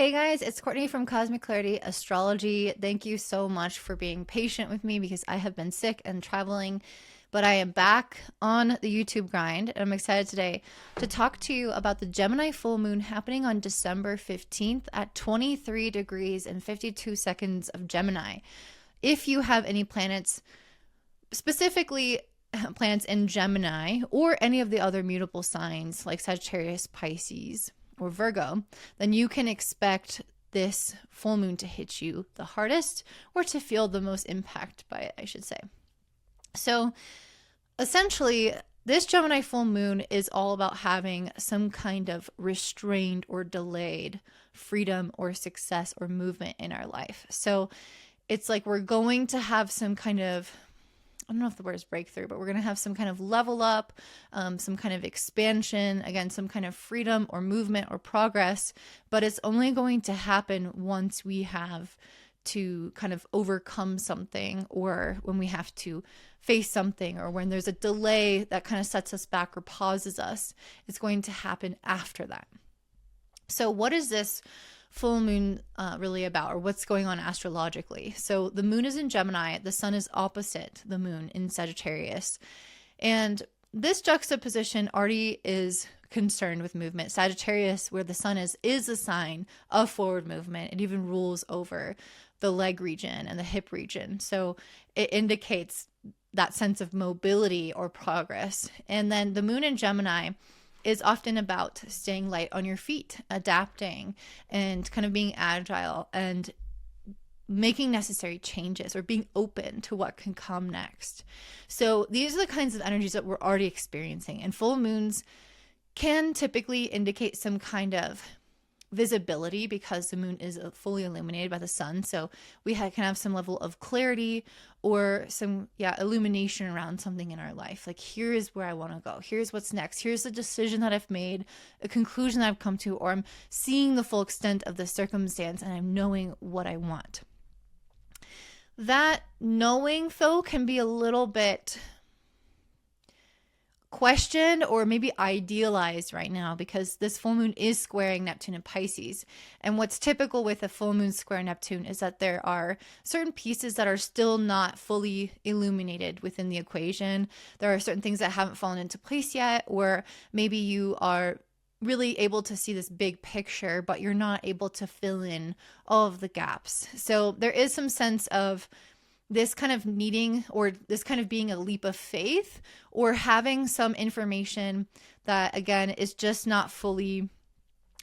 Hey guys, it's Courtney from Cosmic Clarity Astrology. Thank you so much for being patient with me because I have been sick and traveling, but I am back on the YouTube grind. And I'm excited today to talk to you about the Gemini full moon happening on December 15th at 23 degrees and 52 seconds of Gemini. If you have any planets, specifically planets in Gemini or any of the other mutable signs like Sagittarius, Pisces, or Virgo, then you can expect this full moon to hit you the hardest or to feel the most impact by it, I should say. So essentially, this Gemini full moon is all about having some kind of restrained or delayed freedom or success or movement in our life. So it's like we're going to have some kind of, I don't know if the word is breakthrough, but we're going to have some kind of level up, some kind of expansion, again, some kind of freedom or movement or progress, but it's only going to happen once we have to kind of overcome something, or when we have to face something, or when there's a delay that kind of sets us back or pauses us. It's going to happen after that. So what is this full moon really about, or what's going on astrologically? So the moon is in Gemini, the sun is opposite the moon in Sagittarius, and this juxtaposition already is concerned with movement. Sagittarius, where the sun is a sign of forward movement. It even rules over the leg region and the hip region, so it indicates that sense of mobility or progress. And then the moon in Gemini is often about staying light on your feet, adapting, and kind of being agile and making necessary changes or being open to what can come next. So these are the kinds of energies that we're already experiencing. And full moons can typically indicate some kind of visibility because the moon is fully illuminated by the sun. So we can have some level of clarity or some illumination around something in our life. Like, here is where I want to go. Here's what's next. Here's the decision that I've made, a conclusion that I've come to, or I'm seeing the full extent of the circumstance and I'm knowing what I want. That knowing, though, can be a little bit questioned or maybe idealized right now because this full moon is squaring Neptune in Pisces. And what's typical with a full moon square Neptune is that there are certain pieces that are still not fully illuminated within the equation. There are certain things that haven't fallen into place yet, or maybe you are really able to see this big picture, but you're not able to fill in all of the gaps. So there is some sense of this kind of needing, or this kind of being a leap of faith, or having some information that, again, is just not fully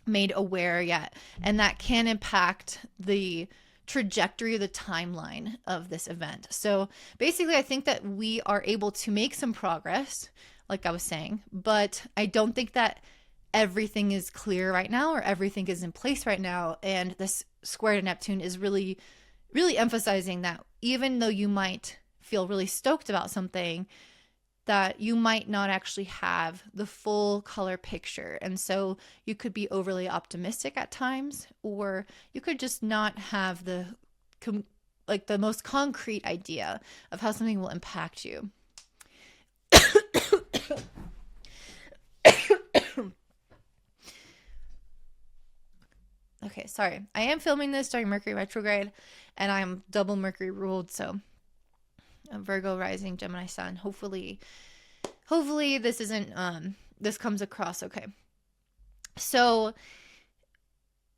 made aware yet. And that can impact the trajectory, the timeline of this event. So basically, I think that we are able to make some progress, like I was saying, but I don't think that everything is clear right now or everything is in place right now. And this square to Neptune is really emphasizing that even though you might feel really stoked about something, that you might not actually have the full color picture. And so you could be overly optimistic at times, or you could just not have the most concrete idea of how something will impact you. Okay, sorry. I am filming this during Mercury retrograde, and I'm double Mercury ruled, so Virgo rising, Gemini sun. Hopefully this isn't this comes across okay. So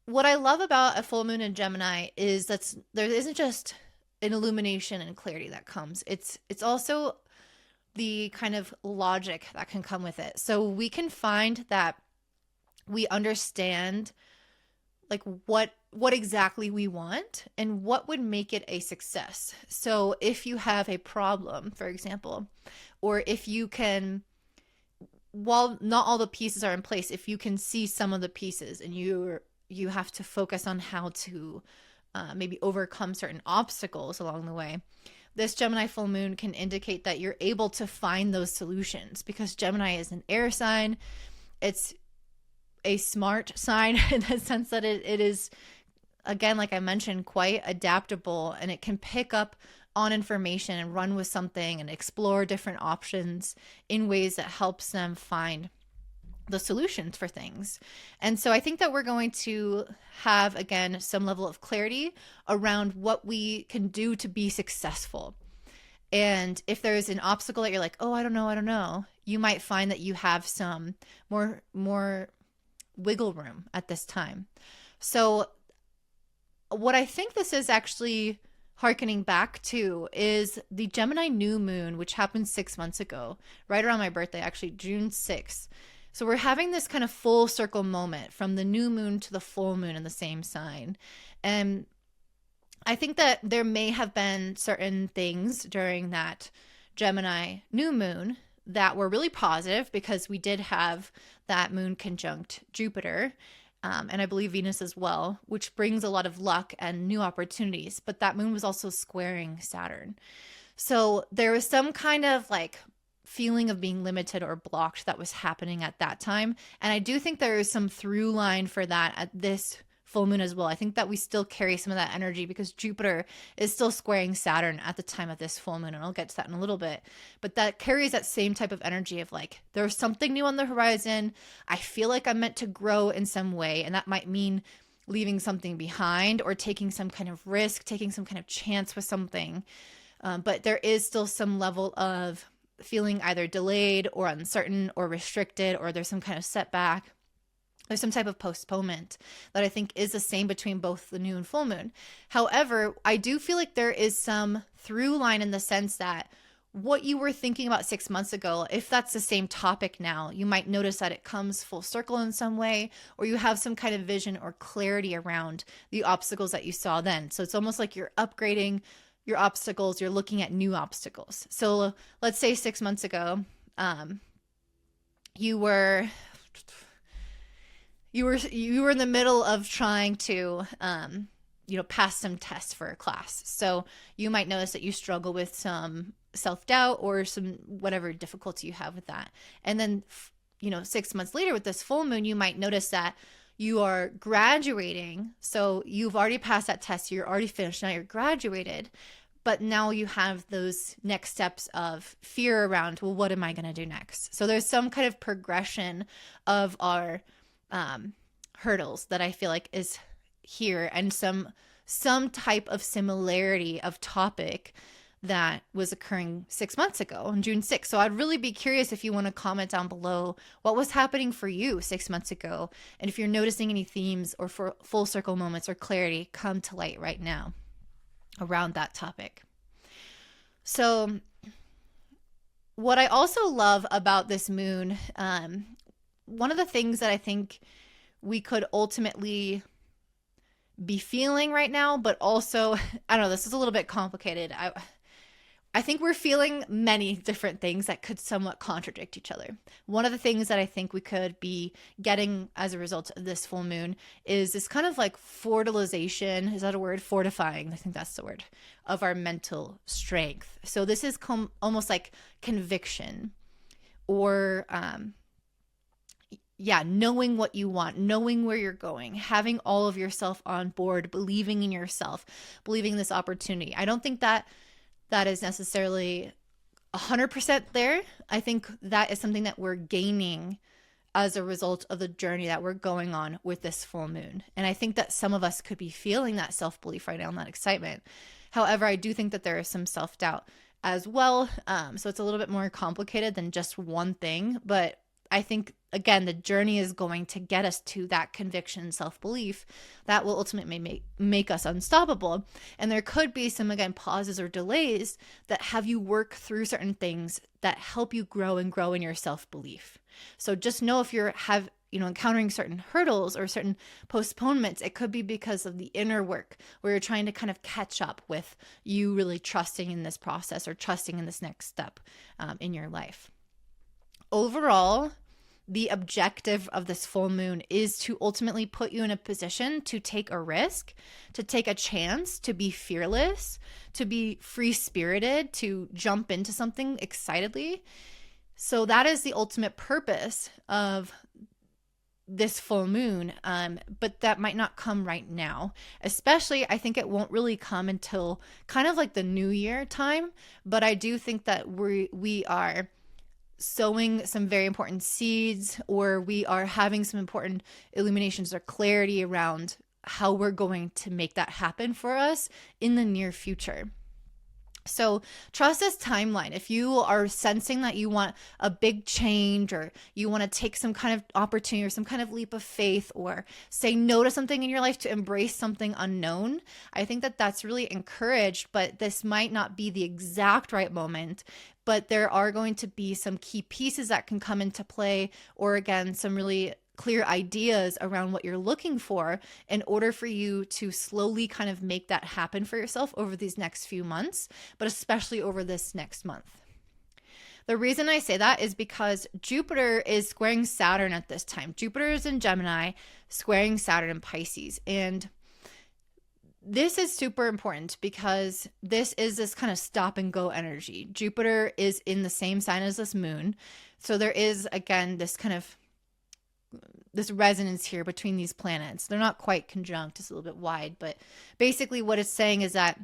what I love about a full moon in Gemini is that there isn't just an illumination and clarity that comes. It's also the kind of logic that can come with it. So we can find that we understand like what exactly we want and what would make it a success. So if you have a problem, for example, or if you can, while not all the pieces are in place, if you can see some of the pieces and you have to focus on how to maybe overcome certain obstacles along the way, this Gemini full moon can indicate that you're able to find those solutions, because Gemini is an air sign. It's a smart sign in the sense that it is, again, like I mentioned, quite adaptable, and it can pick up on information and run with something and explore different options in ways that helps them find the solutions for things. And so I think that we're going to have, again, some level of clarity around what we can do to be successful. And if there's an obstacle that you're like, oh, I don't know, you might find that you have some more wiggle room at this time. So what I think this is actually harkening back to is the Gemini new moon, which happened 6 months ago, right around my birthday, actually June 6th. So we're having this kind of full circle moment from the new moon to the full moon in the same sign. And I think that there may have been certain things during that Gemini new moon that were really positive, because we did have that moon conjunct Jupiter, and I believe Venus as well, which brings a lot of luck and new opportunities. But that moon was also squaring Saturn. So there was some kind of like feeling of being limited or blocked that was happening at that time. And I do think there is some through line for that at this full moon as well. I think that we still carry some of that energy because Jupiter is still squaring Saturn at the time of this full moon. And I'll get to that in a little bit. But that carries that same type of energy of like, there's something new on the horizon. I feel like I'm meant to grow in some way. And that might mean leaving something behind or taking some kind of risk, taking some kind of chance with something. But there is still some level of feeling either delayed or uncertain or restricted, or there's some kind of setback. There's some type of postponement that I think is the same between both the new and full moon. However, I do feel like there is some through line in the sense that what you were thinking about 6 months ago, if that's the same topic now, you might notice that it comes full circle in some way, or you have some kind of vision or clarity around the obstacles that you saw then. So it's almost like you're upgrading your obstacles, you're looking at new obstacles. So let's say 6 months ago, you were in the middle of trying to pass some tests for a class. So you might notice that you struggle with some self-doubt or some whatever difficulty you have with that. And then 6 months later with this full moon, you might notice that you are graduating. So you've already passed that test. You're already finished. Now you're graduated. But now you have those next steps of fear around, well, what am I going to do next? So there's some kind of progression of our hurdles that I feel like is here, and some type of similarity of topic that was occurring 6 months ago on June 6th. So I'd really be curious if you want to comment down below what was happening for you 6 months ago. And if you're noticing any themes or for full circle moments or clarity come to light right now around that topic. So what I also love about this moon, one of the things that I think we could ultimately be feeling right now, but also, I don't know, this is a little bit complicated. I think we're feeling many different things that could somewhat contradict each other. One of the things that I think we could be getting as a result of this full moon is this kind of like fortification. Is that a word? Fortifying. I think that's the word, of our mental strength. So this is almost like conviction, or knowing what you want, knowing where you're going, having all of yourself on board, believing in yourself, believing in this opportunity. I don't think that is necessarily 100% there. I think that is something that we're gaining as a result of the journey that we're going on with this full moon. And I think that some of us could be feeling that self-belief right now and that excitement. However, I do think that there is some self-doubt as well. So it's a little bit more complicated than just one thing. But I think, again, the journey is going to get us to that conviction and self-belief that will ultimately make us unstoppable. And there could be some, again, pauses or delays that have you work through certain things that help you grow in your self-belief. So just know if you're encountering certain hurdles or certain postponements, it could be because of the inner work where you're trying to kind of catch up with you really trusting in this process or trusting in this next step in your life. Overall, the objective of this full moon is to ultimately put you in a position to take a risk, to take a chance, to be fearless, to be free-spirited, to jump into something excitedly. So that is the ultimate purpose of this full moon, but that might not come right now. Especially, I think it won't really come until kind of like the new year time, but I do think that we are sowing some very important seeds, or we are having some important illuminations or clarity around how we're going to make that happen for us in the near future. So trust this timeline. If you are sensing that you want a big change, or you want to take some kind of opportunity or some kind of leap of faith, or say no to something in your life to embrace something unknown, I think that that's really encouraged, but this might not be the exact right moment. But there are going to be some key pieces that can come into play, or again, some really clear ideas around what you're looking for in order for you to slowly kind of make that happen for yourself over these next few months, but especially over this next month. The reason I say that is because Jupiter is squaring Saturn at this time. Jupiter is in Gemini, squaring Saturn in Pisces. And this is super important because this is this kind of stop and go energy. Jupiter is in the same sign as this moon. So there is, again, this kind of this resonance here between these planets. They're not quite conjunct, it's a little bit wide, but basically what it's saying is that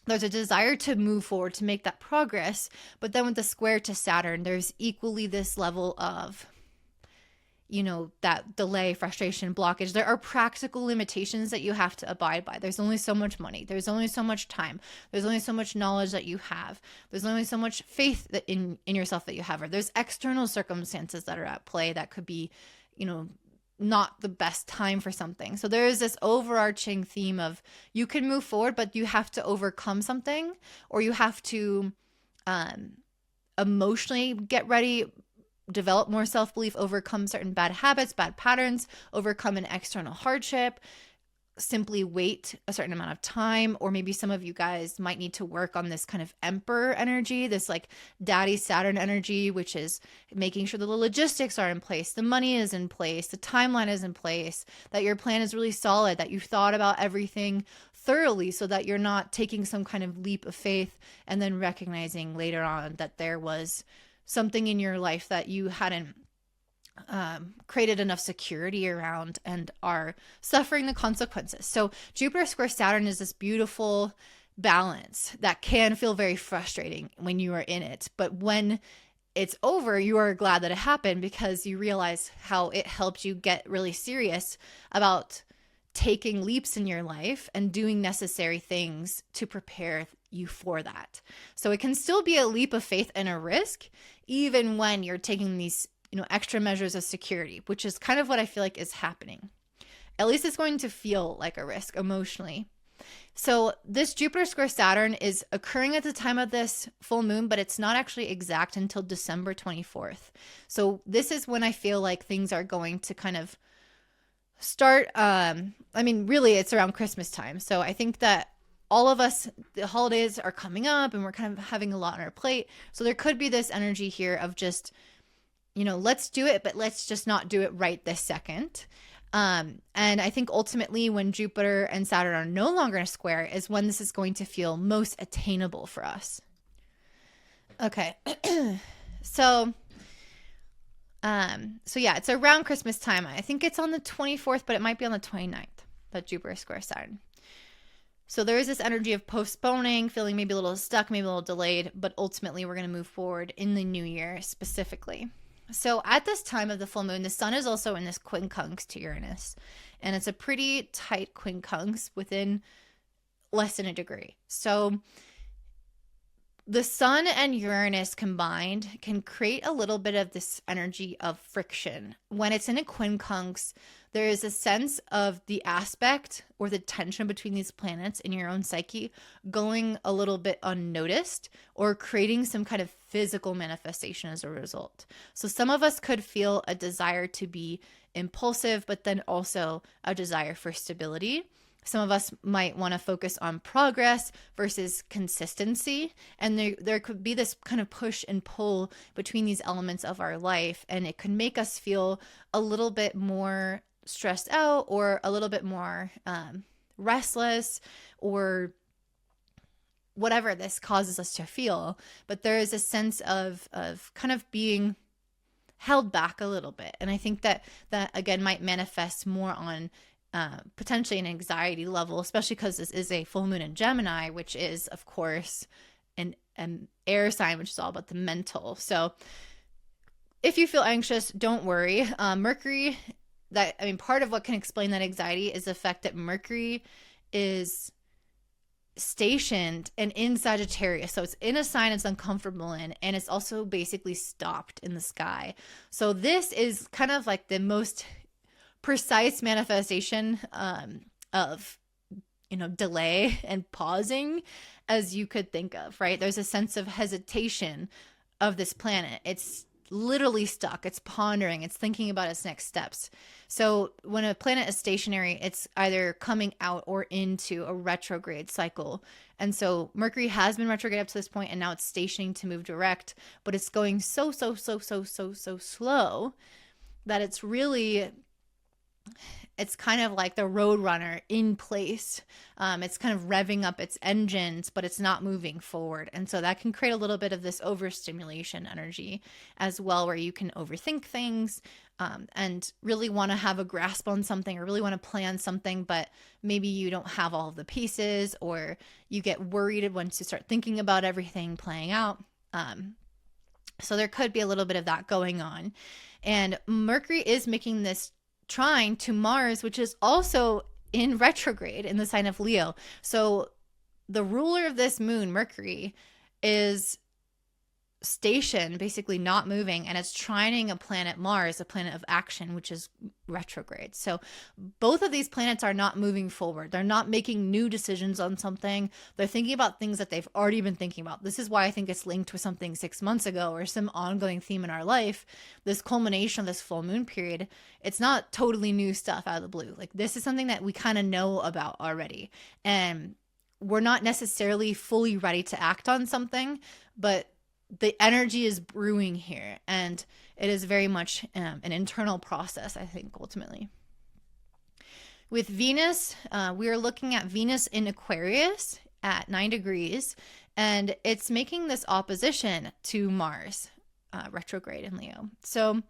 there's a desire to move forward, to make that progress, but then with the square to Saturn, there's equally this level of, that delay, frustration, blockage. There are practical limitations that you have to abide by. There's only so much money. There's only so much time. There's only so much knowledge that you have. There's only so much faith that in yourself that you have. Or there's external circumstances that are at play that could be, not the best time for something. So there is this overarching theme of you can move forward, but you have to overcome something, or you have to emotionally get ready, develop more self-belief, overcome certain bad habits, bad patterns, overcome an external hardship, simply wait a certain amount of time. Or maybe some of you guys might need to work on this kind of emperor energy, this like daddy Saturn energy, which is making sure that the logistics are in place, the money is in place, the timeline is in place, that your plan is really solid, that you've thought about everything thoroughly, so that you're not taking some kind of leap of faith and then recognizing later on that there was something in your life that you hadn't created enough security around and are suffering the consequences. So Jupiter square Saturn is this beautiful balance that can feel very frustrating when you are in it. But when it's over, you are glad that it happened, because you realize how it helped you get really serious about taking leaps in your life and doing necessary things to prepare you for that. So it can still be a leap of faith and a risk, even when you're taking these extra measures of security, which is kind of what I feel like is happening. At least it's going to feel like a risk emotionally. So this Jupiter square Saturn is occurring at the time of this full moon, but it's not actually exact until December 24th. So this is when I feel like things are going to kind of start. Really it's around Christmas time. So I think that all of us, the holidays are coming up and we're kind of having a lot on our plate. So there could be this energy here of just, let's do it, but let's just not do it right this second. And I think ultimately when Jupiter and Saturn are no longer in a square is when this is going to feel most attainable for us. Okay. So yeah, it's around Christmas time. I think it's on the 24th, but it might be on the 29th that Jupiter square Saturn. So there is this energy of postponing, feeling maybe a little stuck, maybe a little delayed, but ultimately we're going to move forward in the new year specifically. So at this time of the full moon, the sun is also in this quincunx to Uranus, and it's a pretty tight quincunx within less than a degree. So the sun and Uranus combined can create a little bit of this energy of friction. When it's in a quincunx, there is a sense of the aspect or the tension between these planets in your own psyche going a little bit unnoticed, or creating some kind of physical manifestation as a result. So some of us could feel a desire to be impulsive, but then also a desire for stability. Some of us might want to focus on progress versus consistency. And there could be this kind of push and pull between these elements of our life. And it could make us feel a little bit more stressed out, or a little bit more restless, or whatever this causes us to feel. But there is a sense of kind of being held back a little bit. And I think that again might manifest more on potentially an anxiety level, especially because this is a full moon in Gemini, which is, of course, an air sign, which is all about the mental. So if you feel anxious, don't worry. Mercury, part of what can explain that anxiety is the fact that Mercury is stationed and in Sagittarius. So it's in a sign it's uncomfortable in, and it's also basically stopped in the sky. So this is kind of like the most precise manifestation of, delay and pausing as you could think of, right? There's a sense of hesitation of this planet. It's literally stuck. It's pondering. It's thinking about its next steps. So when a planet is stationary, it's either coming out or into a retrograde cycle. And so Mercury has been retrograde up to this point, and now it's stationing to move direct, but it's going so slow that it's kind of like the road runner in place. It's kind of revving up its engines, but it's not moving forward. And so that can create a little bit of this overstimulation energy as well, where you can overthink things and really want to have a grasp on something, or really want to plan something, but maybe you don't have all of the pieces, or you get worried once you start thinking about everything playing out. So there could be a little bit of that going on. And Mercury is making this trine to Mars, which is also in retrograde in the sign of Leo. So the ruler of this moon, Mercury, is stationed, basically not moving, and it's trining a planet Mars, a planet of action, which is retrograde. So both of these planets are not moving forward. They're not making new decisions on something. They're thinking about things that they've already been thinking about. This is why I think it's linked with something 6 months ago, or some ongoing theme in our life. This culmination of this full moon period, it's not totally new stuff out of the blue. Like, this is something that we kind of know about already, and we're not necessarily fully ready to act on something, but the energy is brewing here, and it is very much an internal process, I think, ultimately. With Venus, we are looking at Venus in Aquarius at 9 degrees, and it's making this opposition to Mars, retrograde in Leo. So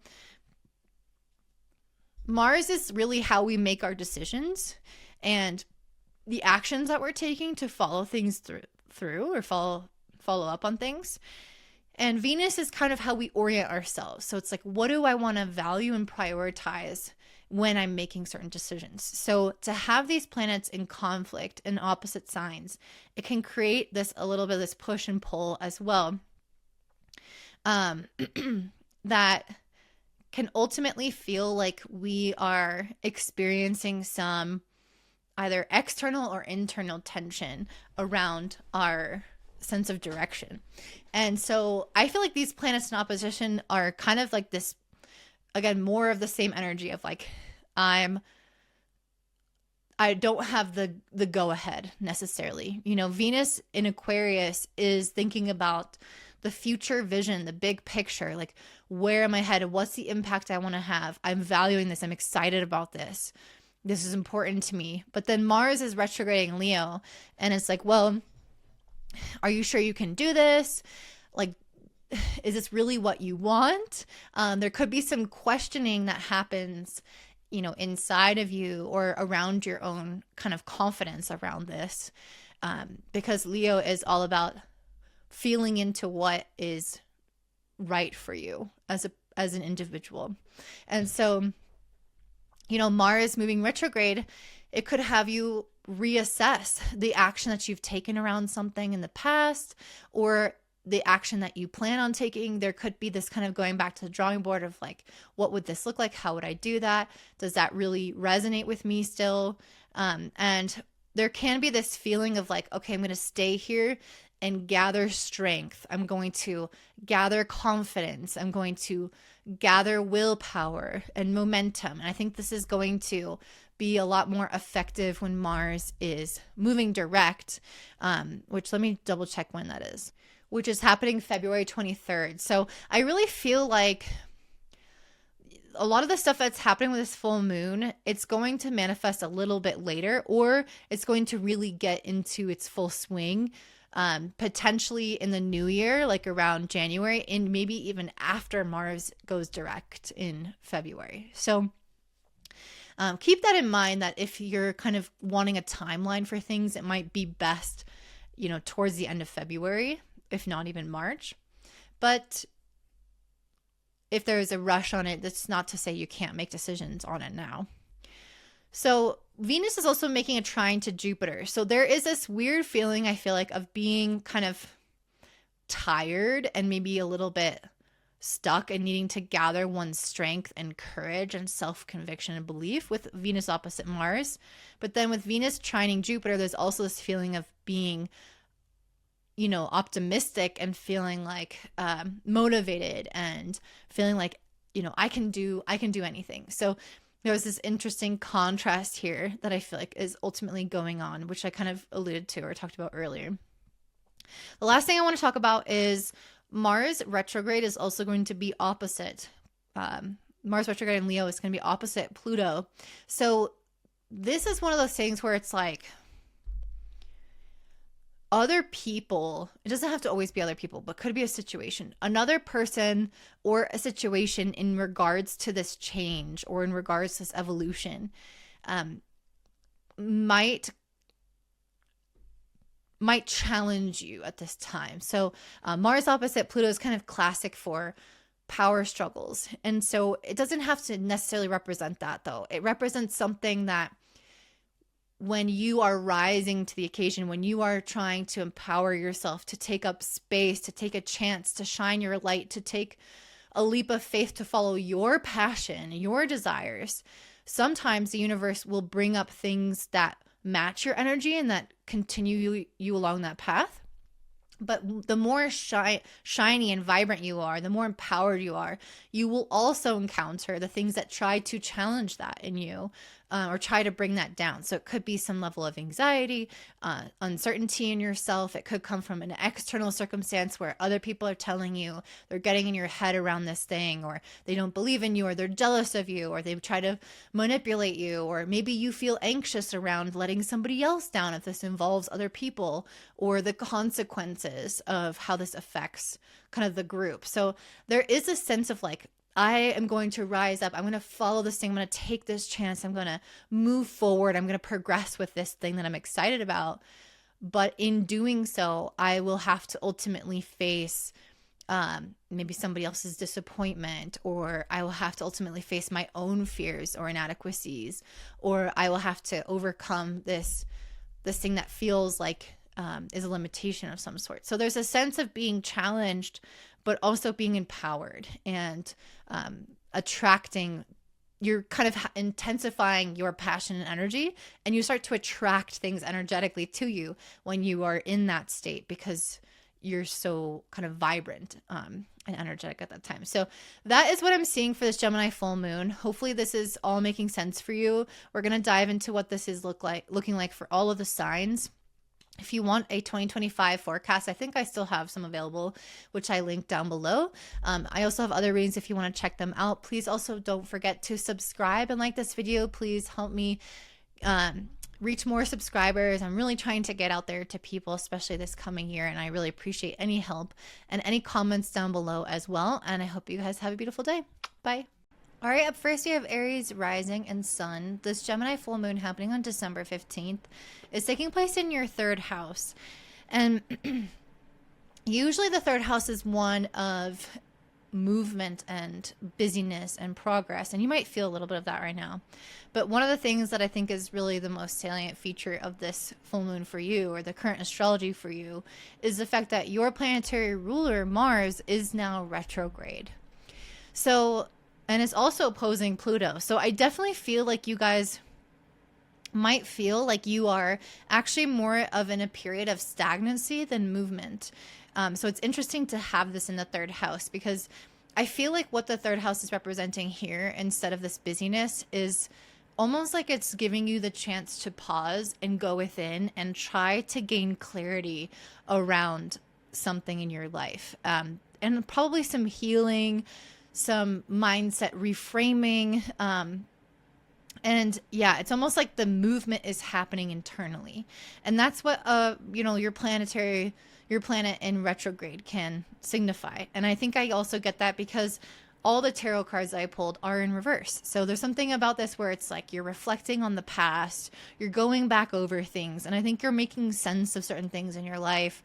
Mars is really how we make our decisions and the actions that we're taking to follow things through or follow up on things. And Venus is kind of how we orient ourselves. So it's like, what do I want to value and prioritize when I'm making certain decisions? So to have these planets in conflict in opposite signs, it can create a little bit of this push and pull as well, that can ultimately feel like we are experiencing some either external or internal tension around our sense of direction. And so I feel like these planets in opposition are kind of like this, again, more of the same energy of like, I don't have the go ahead necessarily. Venus in Aquarius is thinking about the future vision, the big picture, like, where am I headed? What's the impact I want to have? I'm valuing this. I'm excited about this. This is important to me. But then Mars is retrograding Leo, and it's like, well, are you sure you can do this? Like, is this really what you want? There could be some questioning that happens, inside of you or around your own kind of confidence around this, because Leo is all about feeling into what is right for you as an individual. And so, Mars moving retrograde, it could have you reassess the action that you've taken around something in the past, or the action that you plan on taking. There could be this kind of going back to the drawing board of like, what would this look like? How would I do that? Does that really resonate with me still? And there can be this feeling of like, okay, I'm going to stay here and gather strength. I'm going to gather confidence. I'm going to gather willpower and momentum. And I think this is going to be a lot more effective when Mars is moving direct, which let me double check when that is, which is happening February 23rd. So I really feel like a lot of the stuff that's happening with this full moon, it's going to manifest a little bit later, or it's going to really get into its full swing, potentially in the new year, like around January, and maybe even after Mars goes direct in February. So keep that in mind, that if you're kind of wanting a timeline for things, it might be best, towards the end of February, if not even March. But if there is a rush on it, that's not to say you can't make decisions on it now. So Venus is also making a trine to Jupiter. So there is this weird feeling, I feel like, of being kind of tired and maybe a little bit stuck and needing to gather one's strength and courage and self-conviction and belief with Venus opposite Mars. But then with Venus trining Jupiter, there's also this feeling of being, you know, optimistic and feeling like motivated and feeling like, you know, I can do anything. So there's this interesting contrast here that I feel like is ultimately going on, which I kind of alluded to or talked about earlier. The last thing I want to talk about is Mars retrograde is also going to be opposite. Mars retrograde in Leo is going to be opposite Pluto. So this is one of those things where it's like other people, it doesn't have to always be other people, but could be a situation, another person or a situation in regards to this change or in regards to this evolution might challenge you at this time. So Mars opposite Pluto is kind of classic for power struggles. And so it doesn't have to necessarily represent that, though. It represents something that when you are rising to the occasion, when you are trying to empower yourself, to take up space, to take a chance, to shine your light, to take a leap of faith, to follow your passion, your desires, sometimes the universe will bring up things that match your energy and that continue you along that path. But the more shiny and vibrant you are, the more empowered you are, you will also encounter the things that try to challenge that in you or try to bring that down. So it could be some level of anxiety, uncertainty in yourself. It could come from an external circumstance where other people are telling you they're getting in your head around this thing, or they don't believe in you, or they're jealous of you, or they try to manipulate you, or maybe you feel anxious around letting somebody else down if this involves other people, or the consequences of how this affects kind of the group. So there is a sense of like, I am going to rise up. I'm going to follow this thing. I'm going to take this chance. I'm going to move forward. I'm going to progress with this thing that I'm excited about. But in doing so, I will have to ultimately face maybe somebody else's disappointment, or I will have to ultimately face my own fears or inadequacies, or I will have to overcome this thing that feels like is a limitation of some sort. So there's a sense of being challenged, but also being empowered and attracting. You're kind of intensifying your passion and energy, and you start to attract things energetically to you when you are in that state because you're so kind of vibrant and energetic at that time. So that is what I'm seeing for this Gemini full moon. Hopefully this is all making sense for you. We're going to dive into what this is looking like for all of the signs. If you want a 2025 forecast, I think I still have some available, which I linked down below. I also have other readings if you want to check them out. Please also don't forget to subscribe and like this video. Please help me reach more subscribers. I'm really trying to get out there to people, especially this coming year, and I really appreciate any help and any comments down below as well. And I hope you guys have a beautiful day. Bye. All right, up first we have Aries rising and sun. This Gemini full moon happening on December 15th is taking place in your third house. And usually the third house is one of movement and busyness and progress. And you might feel a little bit of that right now. But one of the things that I think is really the most salient feature of this full moon for you, or the current astrology for you, is the fact that your planetary ruler, Mars, is now retrograde. So, and it's also opposing Pluto. So I definitely feel like you guys might feel like you are actually more of in a period of stagnancy than movement. So it's interesting to have this in the third house, because I feel like what the third house is representing here, instead of this busyness, is almost like it's giving you the chance to pause and go within and try to gain clarity around something in your life. And probably some healing, some mindset reframing. And yeah, it's almost like the movement is happening internally. And that's what, your planet in retrograde can signify. And I think I also get that because all the tarot cards I pulled are in reverse. So there's something about this where it's like you're reflecting on the past, you're going back over things, and I think you're making sense of certain things in your life,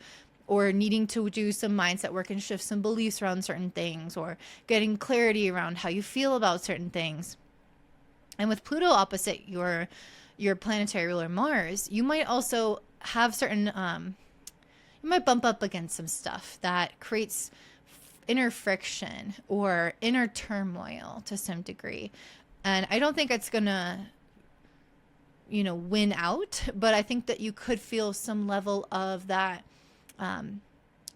or needing to do some mindset work and shift some beliefs around certain things, or getting clarity around how you feel about certain things. And with Pluto opposite your planetary ruler Mars, you might also have certain you might bump up against some stuff that creates inner friction or inner turmoil to some degree. And I don't think it's gonna, win out, but I think that you could feel some level of that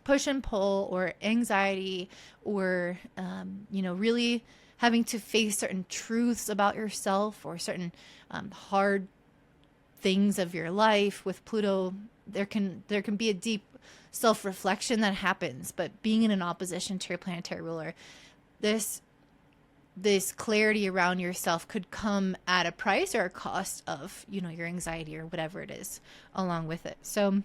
push and pull or anxiety, or really having to face certain truths about yourself, or certain hard things of your life. With Pluto, there can be a deep self-reflection that happens, but being in an opposition to your planetary ruler, this clarity around yourself could come at a price or a cost of, your anxiety or whatever it is along with it. So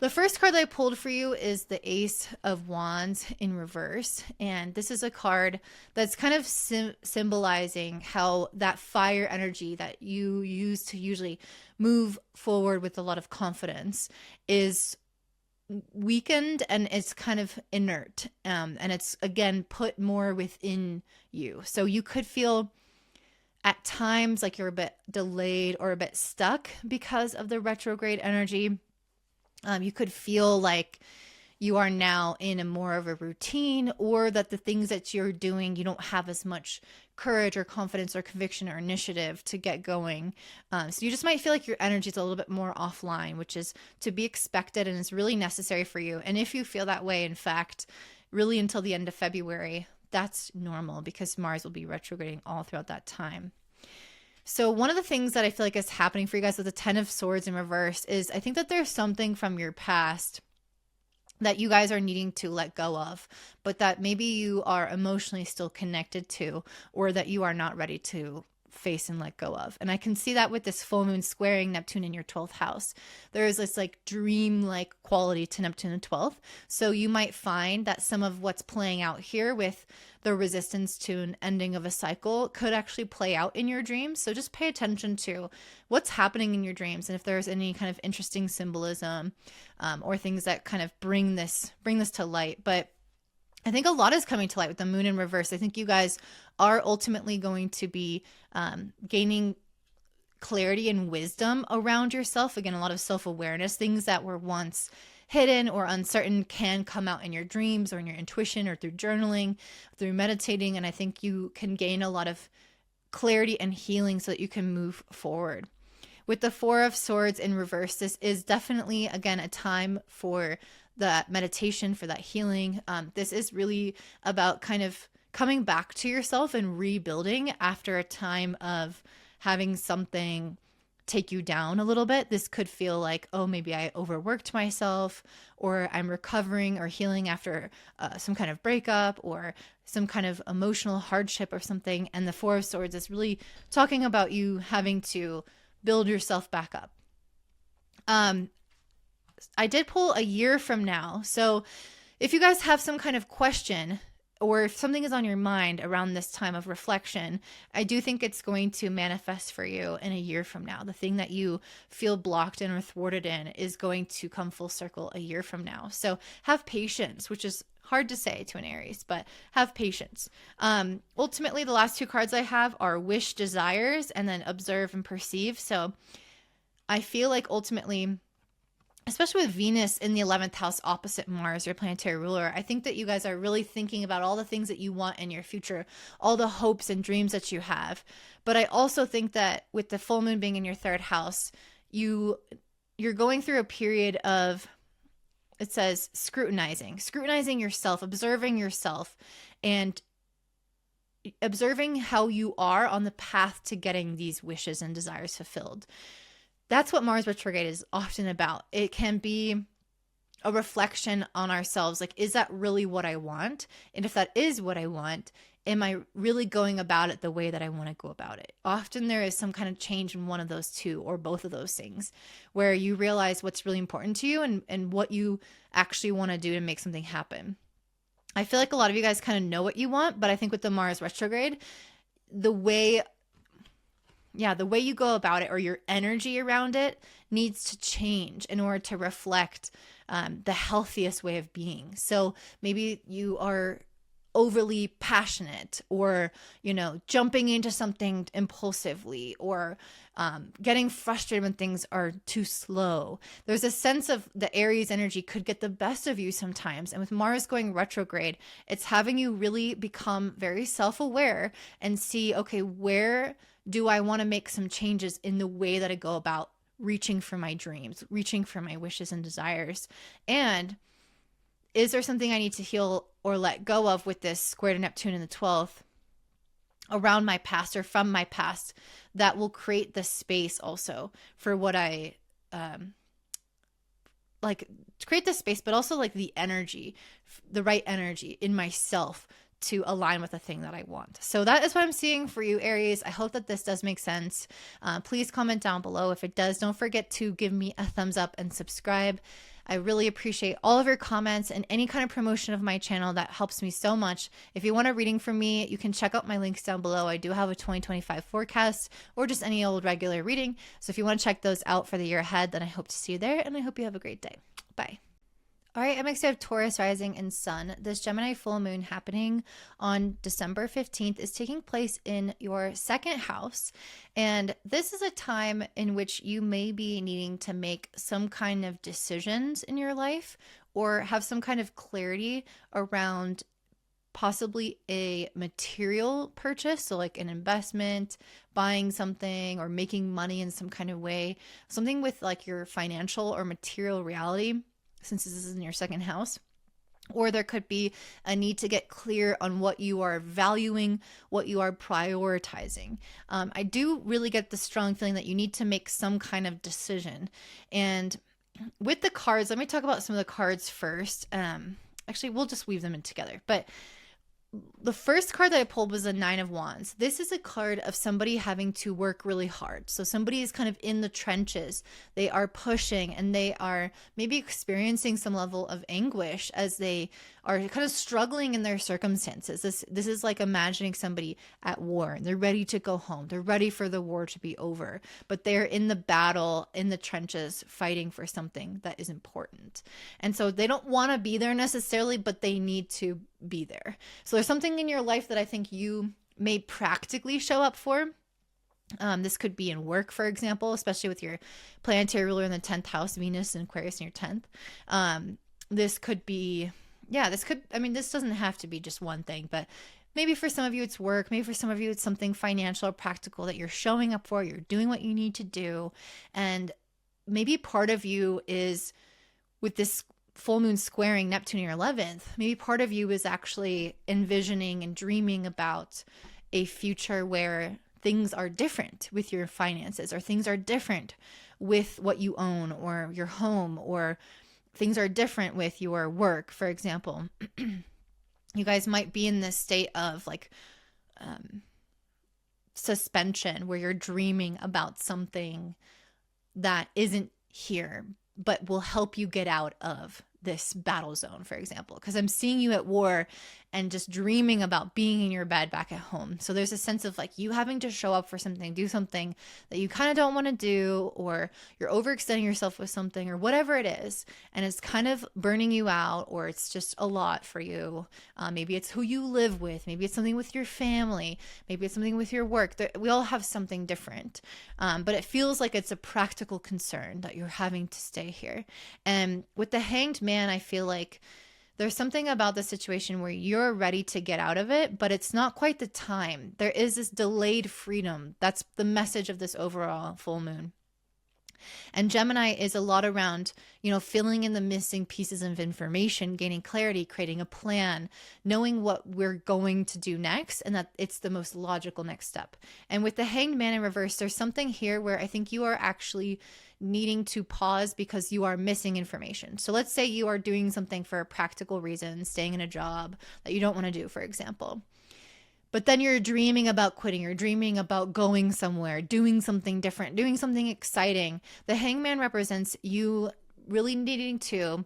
the first card that I pulled for you is the Ace of Wands in reverse. And this is a card that's kind of symbolizing how that fire energy that you use to usually move forward with a lot of confidence is weakened, and it's kind of inert. And it's, again, put more within you. So you could feel at times like you're a bit delayed or a bit stuck because of the retrograde energy. You could feel like you are now in a more of a routine, or that the things that you're doing, you don't have as much courage or confidence or conviction or initiative to get going. So you just might feel like your energy is a little bit more offline, which is to be expected and is really necessary for you. And if you feel that way, in fact, really until the end of February, that's normal, because Mars will be retrograding all throughout that time. So one of the things that I feel like is happening for you guys with the Ten of Swords in reverse is, I think that there's something from your past that you guys are needing to let go of, but that maybe you are emotionally still connected to, or that you are not ready to face and let go of. And I can see that with this full moon squaring Neptune in your 12th house. There is this like dream-like quality to Neptune in 12th. So you might find that some of what's playing out here with the resistance to an ending of a cycle could actually play out in your dreams. So just pay attention to what's happening in your dreams, and if there's any kind of interesting symbolism or things that kind of bring this to light. But I think a lot is coming to light with the moon in reverse. I think you guys are ultimately going to be gaining clarity and wisdom around yourself. Again, a lot of self-awareness. Things that were once hidden or uncertain can come out in your dreams or in your intuition, or through journaling, through meditating. And I think you can gain a lot of clarity and healing so that you can move forward. With the Four of Swords in reverse, this is definitely, again, a time for that meditation, for that healing. This is really about kind of coming back to yourself and rebuilding after a time of having something take you down a little bit. This could feel like, oh, maybe I overworked myself, or I'm recovering or healing after some kind of breakup or some kind of emotional hardship or something. And the Four of Swords is really talking about you having to build yourself back up. I did pull a year from now. So if you guys have some kind of question, or if something is on your mind around this time of reflection, I do think it's going to manifest for you in a year from now. The thing that you feel blocked in or thwarted in is going to come full circle a year from now. So have patience, which is hard to say to an Aries, but have patience. Ultimately, the last two cards I have are Wish, Desires, and then Observe and Perceive. So I feel like ultimately, especially with Venus in the 11th house opposite Mars, your planetary ruler, I think that you guys are really thinking about all the things that you want in your future, all the hopes and dreams that you have. But I also think that with the full moon being in your 3rd house, you're going through a period of, it says, scrutinizing yourself, observing yourself, and observing how you are on the path to getting these wishes and desires fulfilled. That's what Mars retrograde is often about. It can be a reflection on ourselves. Like, is that really what I want? And if that is what I want, am I really going about it the way that I want to go about it? Often there is some kind of change in one of those two or both of those things, where you realize what's really important to you and what you actually want to do to make something happen. I feel like a lot of you guys kind of know what you want, but I think with the Mars retrograde, the way yeah, the way you go about it or your energy around it needs to change in order to reflect the healthiest way of being. So maybe you are overly passionate, or jumping into something impulsively, or getting frustrated when things are too slow. There's a sense of the Aries energy could get the best of you sometimes, and with Mars going retrograde, it's having you really become very self-aware and see, okay, where do I want to make some changes in the way that I go about reaching for my dreams, reaching for my wishes and desires? And is there something I need to heal or let go of with this square to Neptune in the 12th around my past or from my past that will create the space also for what I create the space, but also like the energy, the right energy in myself to align with the thing that I want. So that is what I'm seeing for you, Aries. I hope that this does make sense. Please comment down below. If it does, don't forget to give me a thumbs up and subscribe. I really appreciate all of your comments and any kind of promotion of my channel. That helps me so much. If you want a reading from me, you can check out my links down below. I do have a 2025 forecast or just any old regular reading. So if you want to check those out for the year ahead, then I hope to see you there, and I hope you have a great day. Bye. All right, I'm excited of Taurus rising and sun. This Gemini full moon happening on December 15th is taking place in your second house. And this is a time in which you may be needing to make some kind of decisions in your life, or have some kind of clarity around possibly a material purchase. So like an investment, buying something, or making money in some kind of way, something with like your financial or material reality, since this is in your second house. Or there could be a need to get clear on what you are valuing, what you are prioritizing. I do really get the strong feeling that you need to make some kind of decision. And with the cards, let me talk about some of the cards first. Actually, we'll just weave them in together. But the first card that I pulled was a Nine of Wands. This is a card of somebody having to work really hard. So somebody is kind of in the trenches. They are pushing, and they are maybe experiencing some level of anguish as they are kind of struggling in their circumstances. This is like imagining somebody at war, and they're ready to go home. They're ready for the war to be over, but they're in the battle, in the trenches, fighting for something that is important. And so they don't want to be there necessarily, but they need to be there. So there's something in your life that I think you may practically show up for. This could be in work, for example, especially with your planetary ruler in the 10th house, Venus and Aquarius in your 10th. This could be, this doesn't have to be just one thing, but maybe for some of you it's work. Maybe for some of you it's something financial or practical that you're showing up for. You're doing what you need to do. And maybe part of you is, with this full moon squaring Neptune in your 11th, maybe part of you is actually envisioning and dreaming about a future where things are different with your finances, or things are different with what you own or your home, or things are different with your work, for example. You guys might be in this state of like suspension, where you're dreaming about something that isn't here, but will help you get out of this battle zone, for example, because I'm seeing you at war and just dreaming about being in your bed back at home. So there's a sense of like you having to show up for something, do something that you kind of don't want to do, or you're overextending yourself with something, or whatever it is, and it's kind of burning you out, or it's just a lot for you. Maybe it's who you live with, maybe it's something with your family, maybe it's something with your work. We all have something different, but it feels like it's a practical concern that you're having to stay here. And with the Hanged Man, I feel like there's something about the situation where you're ready to get out of it, but it's not quite the time. There is this delayed freedom. That's the message of this overall full moon. And Gemini is a lot around, filling in the missing pieces of information, gaining clarity, creating a plan, knowing what we're going to do next, and that it's the most logical next step. And with the Hanged Man in reverse, there's something here where I think you are actually needing to pause because you are missing information. So let's say you are doing something for a practical reason, staying in a job that you don't want to do, for example. But then you're dreaming about quitting, you're dreaming about going somewhere, doing something different, doing something exciting. The Hangman represents you really needing to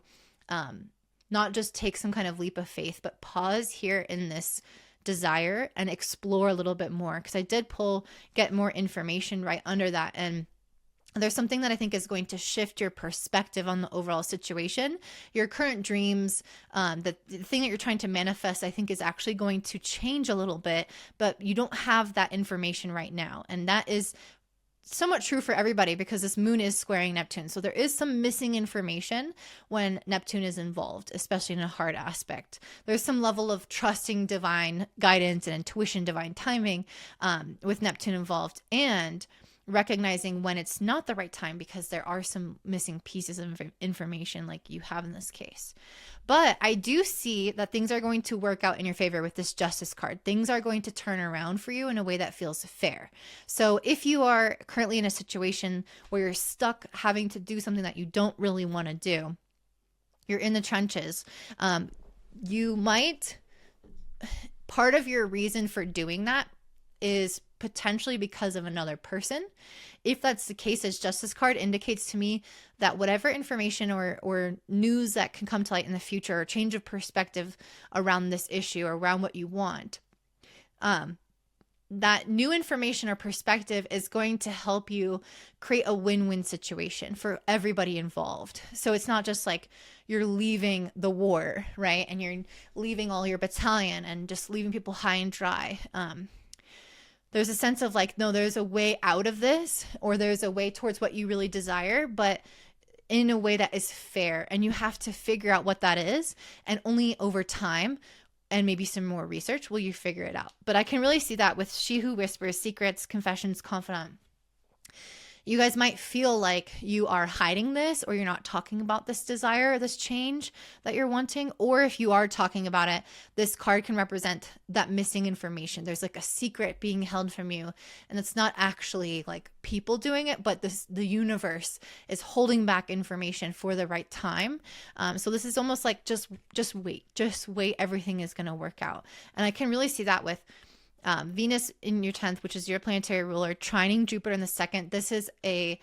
not just take some kind of leap of faith, but pause here in this desire and explore a little bit more, because I did get more information right under that. And there's something that I think is going to shift your perspective on the overall situation. Your current dreams, the thing that you're trying to manifest, I think is actually going to change a little bit, but you don't have that information right now. And that is somewhat true for everybody, because this moon is squaring Neptune. So there is some missing information when Neptune is involved, especially in a hard aspect. There's some level of trusting divine guidance and intuition, divine timing with Neptune involved, and recognizing when it's not the right time, because there are some missing pieces of information like you have in this case. But I do see that things are going to work out in your favor with this Justice card. Things are going to turn around for you in a way that feels fair. So if you are currently in a situation where you're stuck having to do something that you don't really want to do, you're in the trenches, you might, part of your reason for doing that is potentially because of another person. If that's the case, this Justice card indicates to me that whatever information or news that can come to light in the future, or change of perspective around this issue or around what you want, that new information or perspective is going to help you create a win-win situation for everybody involved. So it's not just like you're leaving the war, right? And you're leaving all your battalion and just leaving people high and dry. There's a sense of like, no, there's a way out of this, or there's a way towards what you really desire, but in a way that is fair. And you have to figure out what that is. And only over time and maybe some more research will you figure it out. But I can really see that with She Who Whispers, Secrets, Confessions, Confidant. You guys might feel like you are hiding this, or you're not talking about this desire or this change that you're wanting. Or if you are talking about it, this card can represent that missing information. There's like a secret being held from you, and it's not actually like people doing it, but the universe is holding back information for the right time. So this is almost like just wait. Everything is going to work out. And I can really see that with Venus in your 10th, which is your planetary ruler, trining Jupiter in the 2nd. This is a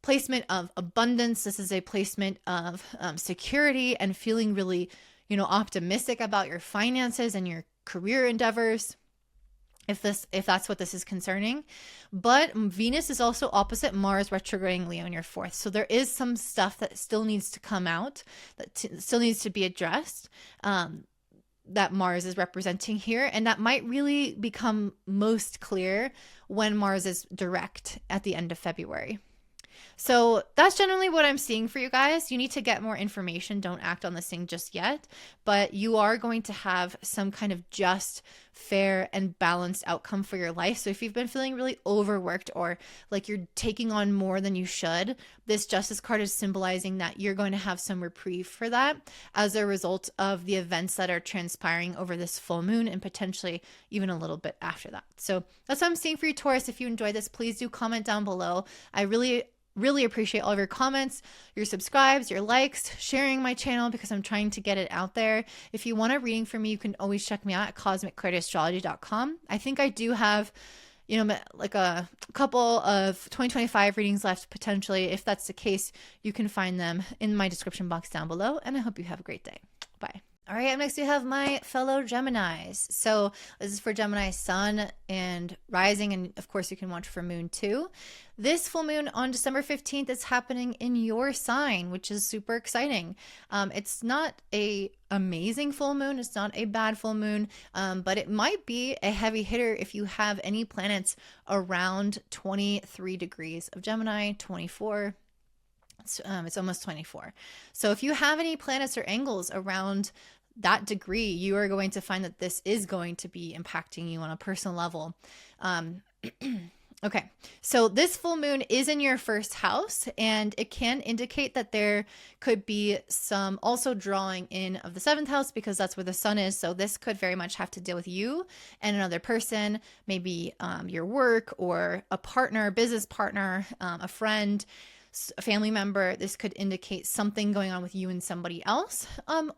placement of abundance. This is a placement of security and feeling really, optimistic about your finances and your career endeavors, if that's what this is concerning. But Venus is also opposite Mars retrograding Leo in your 4th. So there is some stuff that still needs to come out, that still needs to be addressed. That Mars is representing here, and that might really become most clear when Mars is direct at the end of February. So that's generally what I'm seeing for you guys. You need to get more information. Don't act on this thing just yet, but you are going to have some kind of just, fair, and balanced outcome for your life. So if you've been feeling really overworked, or like you're taking on more than you should, this Justice card is symbolizing that you're going to have some reprieve for that as a result of the events that are transpiring over this full moon, and potentially even a little bit after that. So that's what I'm seeing for you, Taurus. If you enjoyed this, please do comment down below. I really appreciate all of your comments, your subscribes, your likes, sharing my channel, because I'm trying to get it out there. If you want a reading from me, you can always check me out at cosmicclarity.com. I think I do have, like a couple of 2025 readings left potentially. If that's the case, you can find them in my description box down below, and I hope you have a great day. Bye. All right, up next we have my fellow Geminis. So this is for Gemini Sun and Rising, and of course you can watch for Moon too. This full moon on December 15th is happening in your sign, which is super exciting. It's not a amazing full moon. It's not a bad full moon, but it might be a heavy hitter if you have any planets around 23 degrees of Gemini, 24. It's almost 24. So if you have any planets or angles around that degree, you are going to find that this is going to be impacting you on a personal level. Okay, so this full moon is in your first house, and it can indicate that there could be some also drawing in of the 7th house, because that's where the sun is. So this could very much have to deal with you and another person, maybe your work, or a partner, a business partner, a friend, a family member. This could indicate something going on with you and somebody else,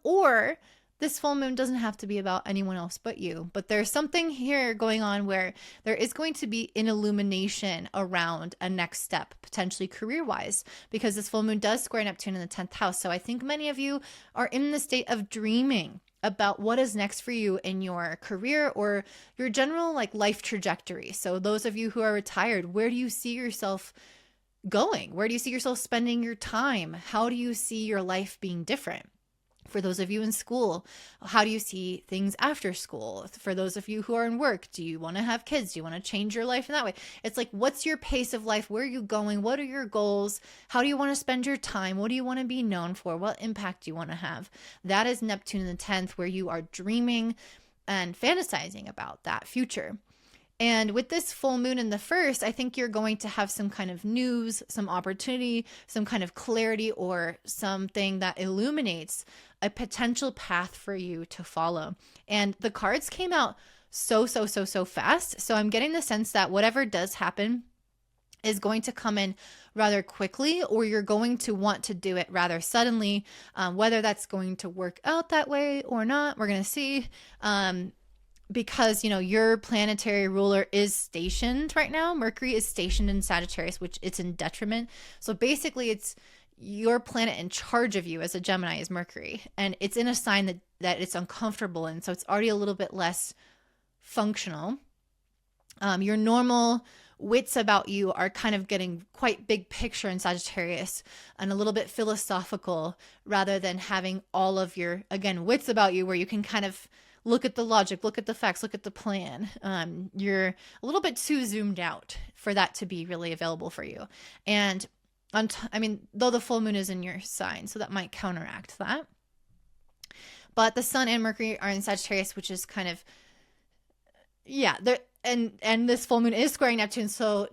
or this full moon doesn't have to be about anyone else but you, but there's something here going on where there is going to be an illumination around a next step, potentially career-wise, because this full moon does square Neptune in the 10th house. So I think many of you are in the state of dreaming about what is next for you in your career or your general like life trajectory. So those of you who are retired, where do you see yourself going? Where do you see yourself spending your time? How do you see your life being different? For those of you in school, how do you see things after school? For those of you who are in work, do you want to have kids? Do you want to change your life in that way? It's like, what's your pace of life? Where are you going? What are your goals? How do you want to spend your time? What do you want to be known for? What impact do you want to have? That is Neptune in the 10th, where you are dreaming and fantasizing about that future. And with this full moon in the first, I think you're going to have some kind of news, some opportunity, some kind of clarity, or something that illuminates a potential path for you to follow. And the cards came out so fast. So I'm getting the sense that whatever does happen is going to come in rather quickly, or you're going to want to do it rather suddenly. Whether that's going to work out that way or not, we're going to see. Because, you know, your planetary ruler is stationed right now. Mercury is stationed in Sagittarius, which it's in detriment. So basically it's your planet in charge of you as a Gemini is Mercury. And it's in a sign that it's uncomfortable in. So it's already a little bit less functional. Your normal wits about you are kind of getting quite big picture in Sagittarius and a little bit philosophical, rather than having all of your, again, wits about you where you can kind of look at the logic, look at the facts, look at the plan. You're a little bit too zoomed out for that to be really available for you. And though the full moon is in your sign, so that might counteract that. But the sun and Mercury are in Sagittarius, which is kind of, and this full moon is squaring Neptune. So,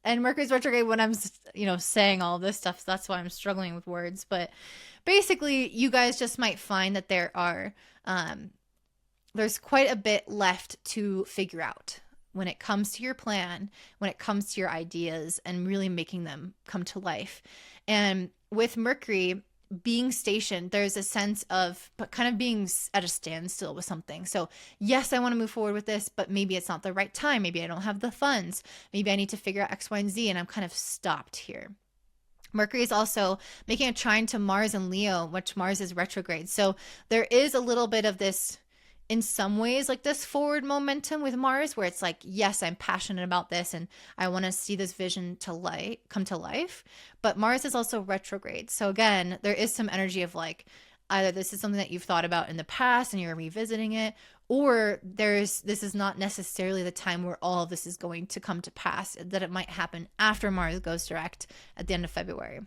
and Mercury's retrograde when I'm, saying all this stuff. So that's why I'm struggling with words. But basically, you guys just might find that there's quite a bit left to figure out when it comes to your plan, when it comes to your ideas, and really making them come to life. And with Mercury being stationed, there's a sense of kind of being at a standstill with something. So yes, I want to move forward with this, but maybe it's not the right time. Maybe I don't have the funds. Maybe I need to figure out X, Y, and Z, and I'm kind of stopped here. Mercury is also making a trine to Mars and Leo, which Mars is retrograde. So there is a little bit of this, in some ways, like this forward momentum with Mars, where it's like, yes, I'm passionate about this and I want to see this vision come to life. But Mars is also retrograde. So again, there is some energy of like, either this is something that you've thought about in the past and you're revisiting it, or this is not necessarily the time where all of this is going to come to pass, that it might happen after Mars goes direct at the end of February.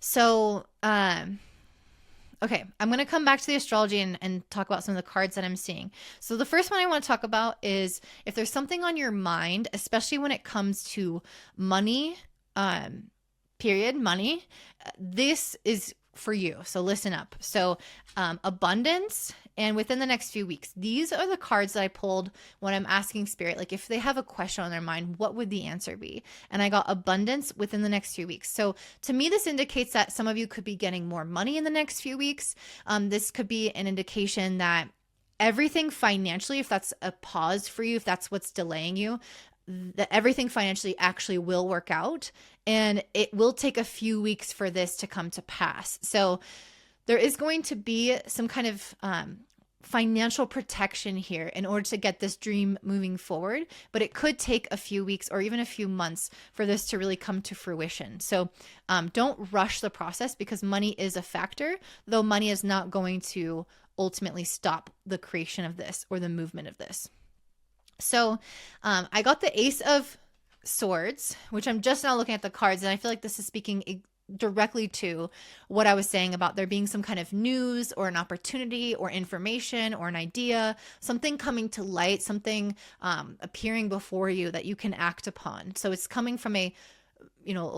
So, okay, I'm going to come back to the astrology and talk about some of the cards that I'm seeing. So the first one I want to talk about is if there's something on your mind, especially when it comes to money, money, this is for you. So listen up. So abundance, and within the next few weeks, these are the cards that I pulled when I'm asking spirit, like if they have a question on their mind, what would the answer be? And I got abundance within the next few weeks. So to me, this indicates that some of you could be getting more money in the next few weeks. This could be an indication that everything financially, if that's a pause for you, if that's what's delaying you, that everything financially actually will work out, and it will take a few weeks for this to come to pass. So there is going to be some kind of financial protection here in order to get this dream moving forward, but it could take a few weeks or even a few months for this to really come to fruition. So don't rush the process, because money is a factor, though money is not going to ultimately stop the creation of this or the movement of this. So I got the Ace of Swords, which I'm just now looking at the cards, and I feel like this is speaking directly to what I was saying about there being some kind of news or an opportunity or information or an idea, something coming to light, something appearing before you that you can act upon. So it's coming from a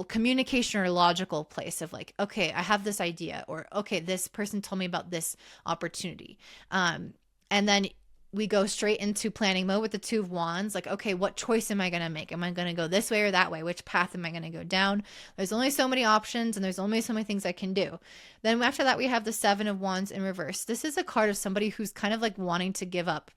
communication or logical place of like, okay, I have this idea, or okay, this person told me about this opportunity. And then we go straight into planning mode with the Two of Wands. Like, okay, what choice am I going to make? Am I going to go this way or that way? Which path am I going to go down? There's only so many options and there's only so many things I can do. Then after that, we have the Seven of Wands in reverse. This is a card of somebody who's kind of like wanting to give up.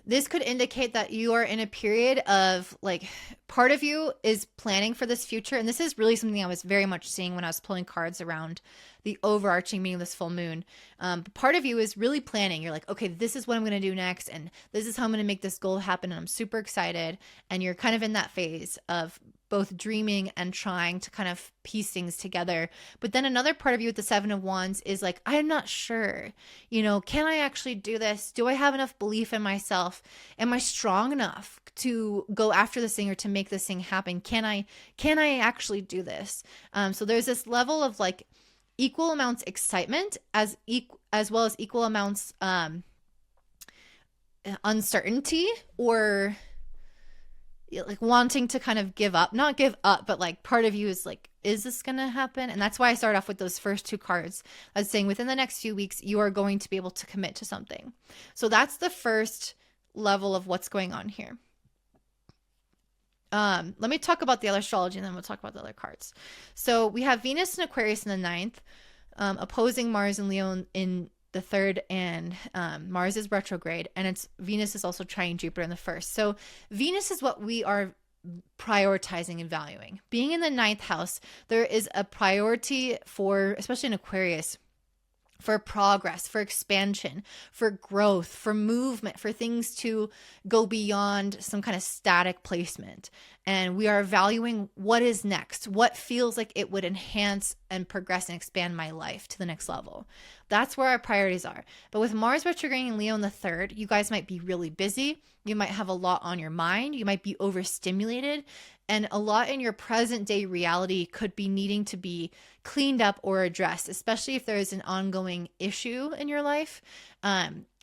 This could indicate that you are in a period of like, part of you is planning for this future. And this is really something I was very much seeing when I was pulling cards around the overarching meaning of this full moon. But part of you is really planning. You're like, okay, this is what I'm going to do next. And this is how I'm going to make this goal happen. And I'm super excited. And you're kind of in that phase of both dreaming and trying to kind of piece things together. But then another part of you with the Seven of Wands is like, I'm not sure, can I actually do this? Do I have enough belief in myself? Am I strong enough to go after this thing or to make this thing happen? Can I actually do this? So there's this level of like equal amounts excitement as well as equal amounts uncertainty, or like wanting to kind of not give up, but like part of you is like, is this going to happen? And that's why I started off with those first two cards. I was saying within the next few weeks, you are going to be able to commit to something. So that's the first level of what's going on here. Let me talk about the other astrology and then we'll talk about the other cards. So we have Venus and Aquarius in the ninth, opposing Mars and Leo in the third, and Mars is retrograde, and Venus is also trying Jupiter in the first. So Venus is what we are prioritizing and valuing. Being in the ninth house, there is a priority for, especially in Aquarius, for progress, for expansion, for growth, for movement, for things to go beyond some kind of static placement. And we are valuing what is next, what feels like it would enhance and progress and expand my life to the next level. That's where our priorities are. But with Mars retrograde in Leo in the third, you guys might be really busy. You might have a lot on your mind. You might be overstimulated. And a lot in your present day reality could be needing to be cleaned up or addressed, especially if there is an ongoing issue in your life,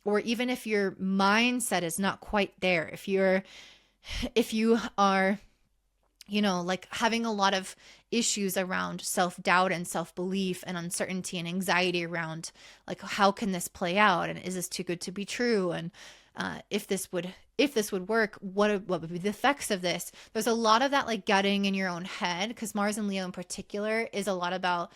or even if your mindset is not quite there. If you are, like having a lot of issues around self-doubt and self-belief and uncertainty and anxiety around like, how can this play out? And is this too good to be true? And if this would work, what would be the effects of this? There's a lot of that like getting in your own head, because Mars and Leo in particular is a lot about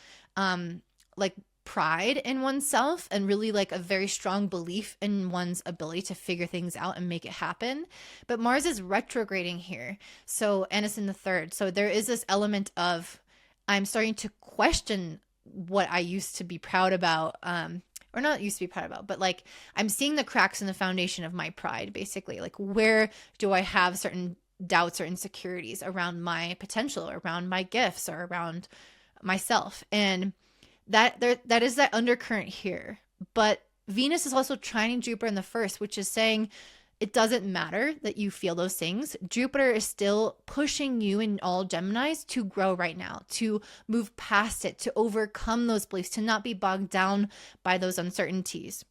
like pride in oneself and really like a very strong belief in one's ability to figure things out and make it happen. But Mars is retrograding here. So, and it's in the third. So there is this element of, I'm starting to question what I used to be proud about, or not used to be proud about, but like I'm seeing the cracks in the foundation of my pride, basically. Like, where do I have certain doubts or insecurities around my potential, or around my gifts, or around myself? And that is that undercurrent here. But Venus is also trining Jupiter in the first, which is saying it doesn't matter that you feel those things. Jupiter is still pushing you in all Geminis to grow right now, to move past it, to overcome those beliefs, to not be bogged down by those uncertainties.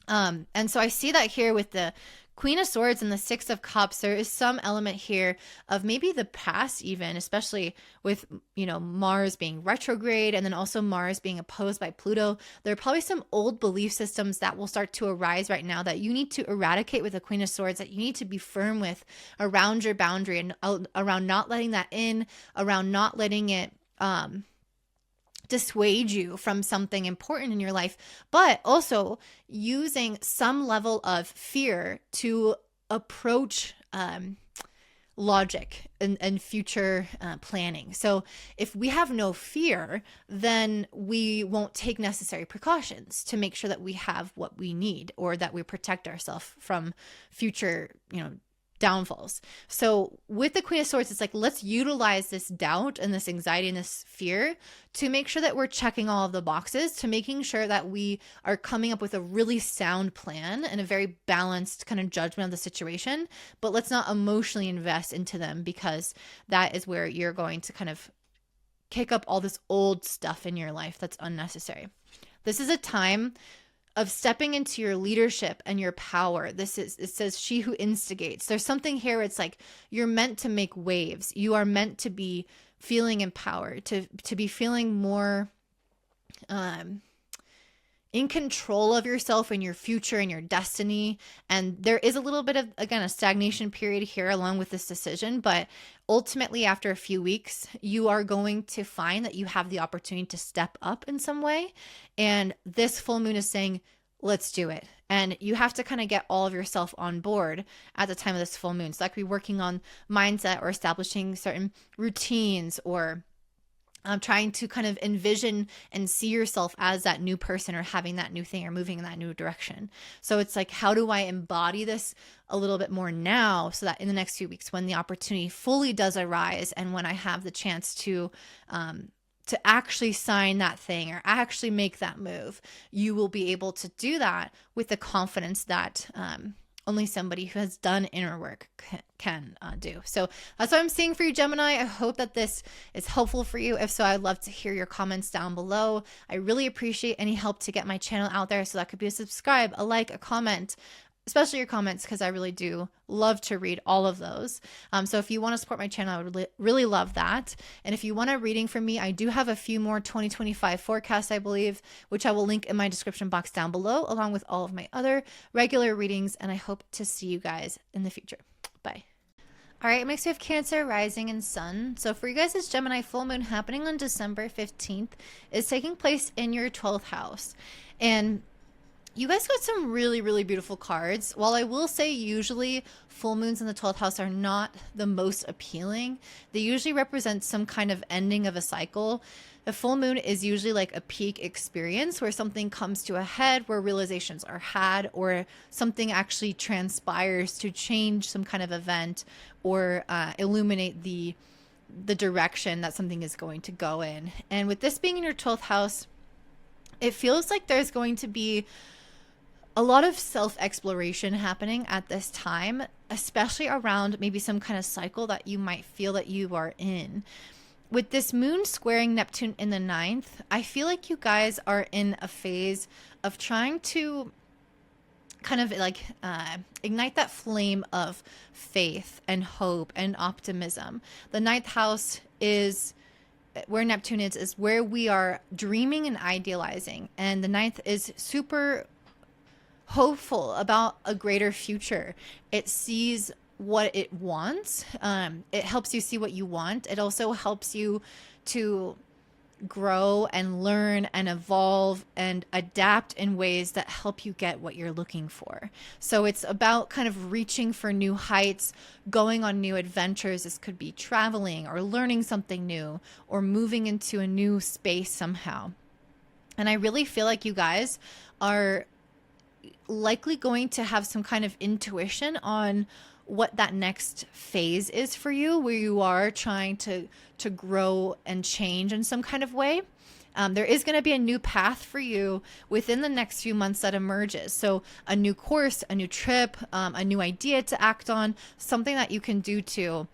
And so I see that here with the Queen of Swords and the Six of Cups. There is some element here of maybe the past, even, especially with, Mars being retrograde and then also Mars being opposed by Pluto. There are probably some old belief systems that will start to arise right now that you need to eradicate with the Queen of Swords, that you need to be firm with around your boundary and around not letting that in, around not letting it, dissuade you from something important in your life, but also using some level of fear to approach logic and future planning. So if we have no fear, then we won't take necessary precautions to make sure that we have what we need, or that we protect ourselves from future, downfalls. So with the Queen of Swords, it's like, let's utilize this doubt and this anxiety and this fear to make sure that we're checking all of the boxes, to making sure that we are coming up with a really sound plan and a very balanced kind of judgment of the situation. But let's not emotionally invest into them, because that is where you're going to kind of kick up all this old stuff in your life that's unnecessary. This is a time of stepping into your leadership and your power. It says she who instigates. There's something here. It's like you're meant to make waves. You are meant to be feeling empowered, to be feeling more in control of yourself and your future and your destiny. And there is a little bit of, again, a stagnation period here along with this decision. But ultimately, after a few weeks, you are going to find that you have the opportunity to step up in some way. And this full moon is saying, let's do it. And you have to kind of get all of yourself on board at the time of this full moon. So that could be working on mindset or establishing certain routines, or trying to kind of envision and see yourself as that new person, or having that new thing, or moving in that new direction. So it's like, how do I embody this a little bit more now, so that in the next few weeks, when the opportunity fully does arise, and when I have the chance to actually sign that thing or actually make that move, you will be able to do that with the confidence that only somebody who has done inner work can do. So that's what I'm seeing for you, Gemini. I hope that this is helpful for you. If so, I'd love to hear your comments down below. I really appreciate any help to get my channel out there. So that could be a subscribe, a like, a comment, especially your comments, because I really do love to read all of those. So if you want to support my channel, I would really love that. And if you want a reading from me, I do have a few more 2025 forecasts, I believe, which I will link in my description box down below, along with all of my other regular readings. And I hope to see you guys in the future. Bye. All right, it makes me have Cancer, rising, and sun. So for you guys, this Gemini full moon happening on December 15th is taking place in your 12th house. And you guys got some really, really beautiful cards. While I will say usually full moons in the 12th house are not the most appealing, they usually represent some kind of ending of a cycle. The full moon is usually like a peak experience where something comes to a head, where realizations are had, or something actually transpires to change some kind of event, or illuminate the direction that something is going to go in. And with this being in your 12th house, it feels like there's going to be a lot of self-exploration happening at this time, especially around maybe some kind of cycle that you might feel that you are in. With this moon squaring Neptune in the 9th, I feel like you guys are in a phase of trying to kind of like ignite that flame of faith and hope and optimism. The 9th house is where Neptune is where we are dreaming and idealizing. And the 9th is super hopeful about a greater future. It sees what it wants. It helps you see what you want. It also helps you to grow and learn and evolve and adapt in ways that help you get what you're looking for. So it's about kind of reaching for new heights, going on new adventures. This could be traveling or learning something new, or moving into a new space somehow. And I really feel like you guys are likely going to have some kind of intuition on what that next phase is for you, where you are trying to grow and change in some kind of way. There is going to be a new path for you within the next few months that emerges. So a new course, a new trip, a new idea to act on, something that you can do to,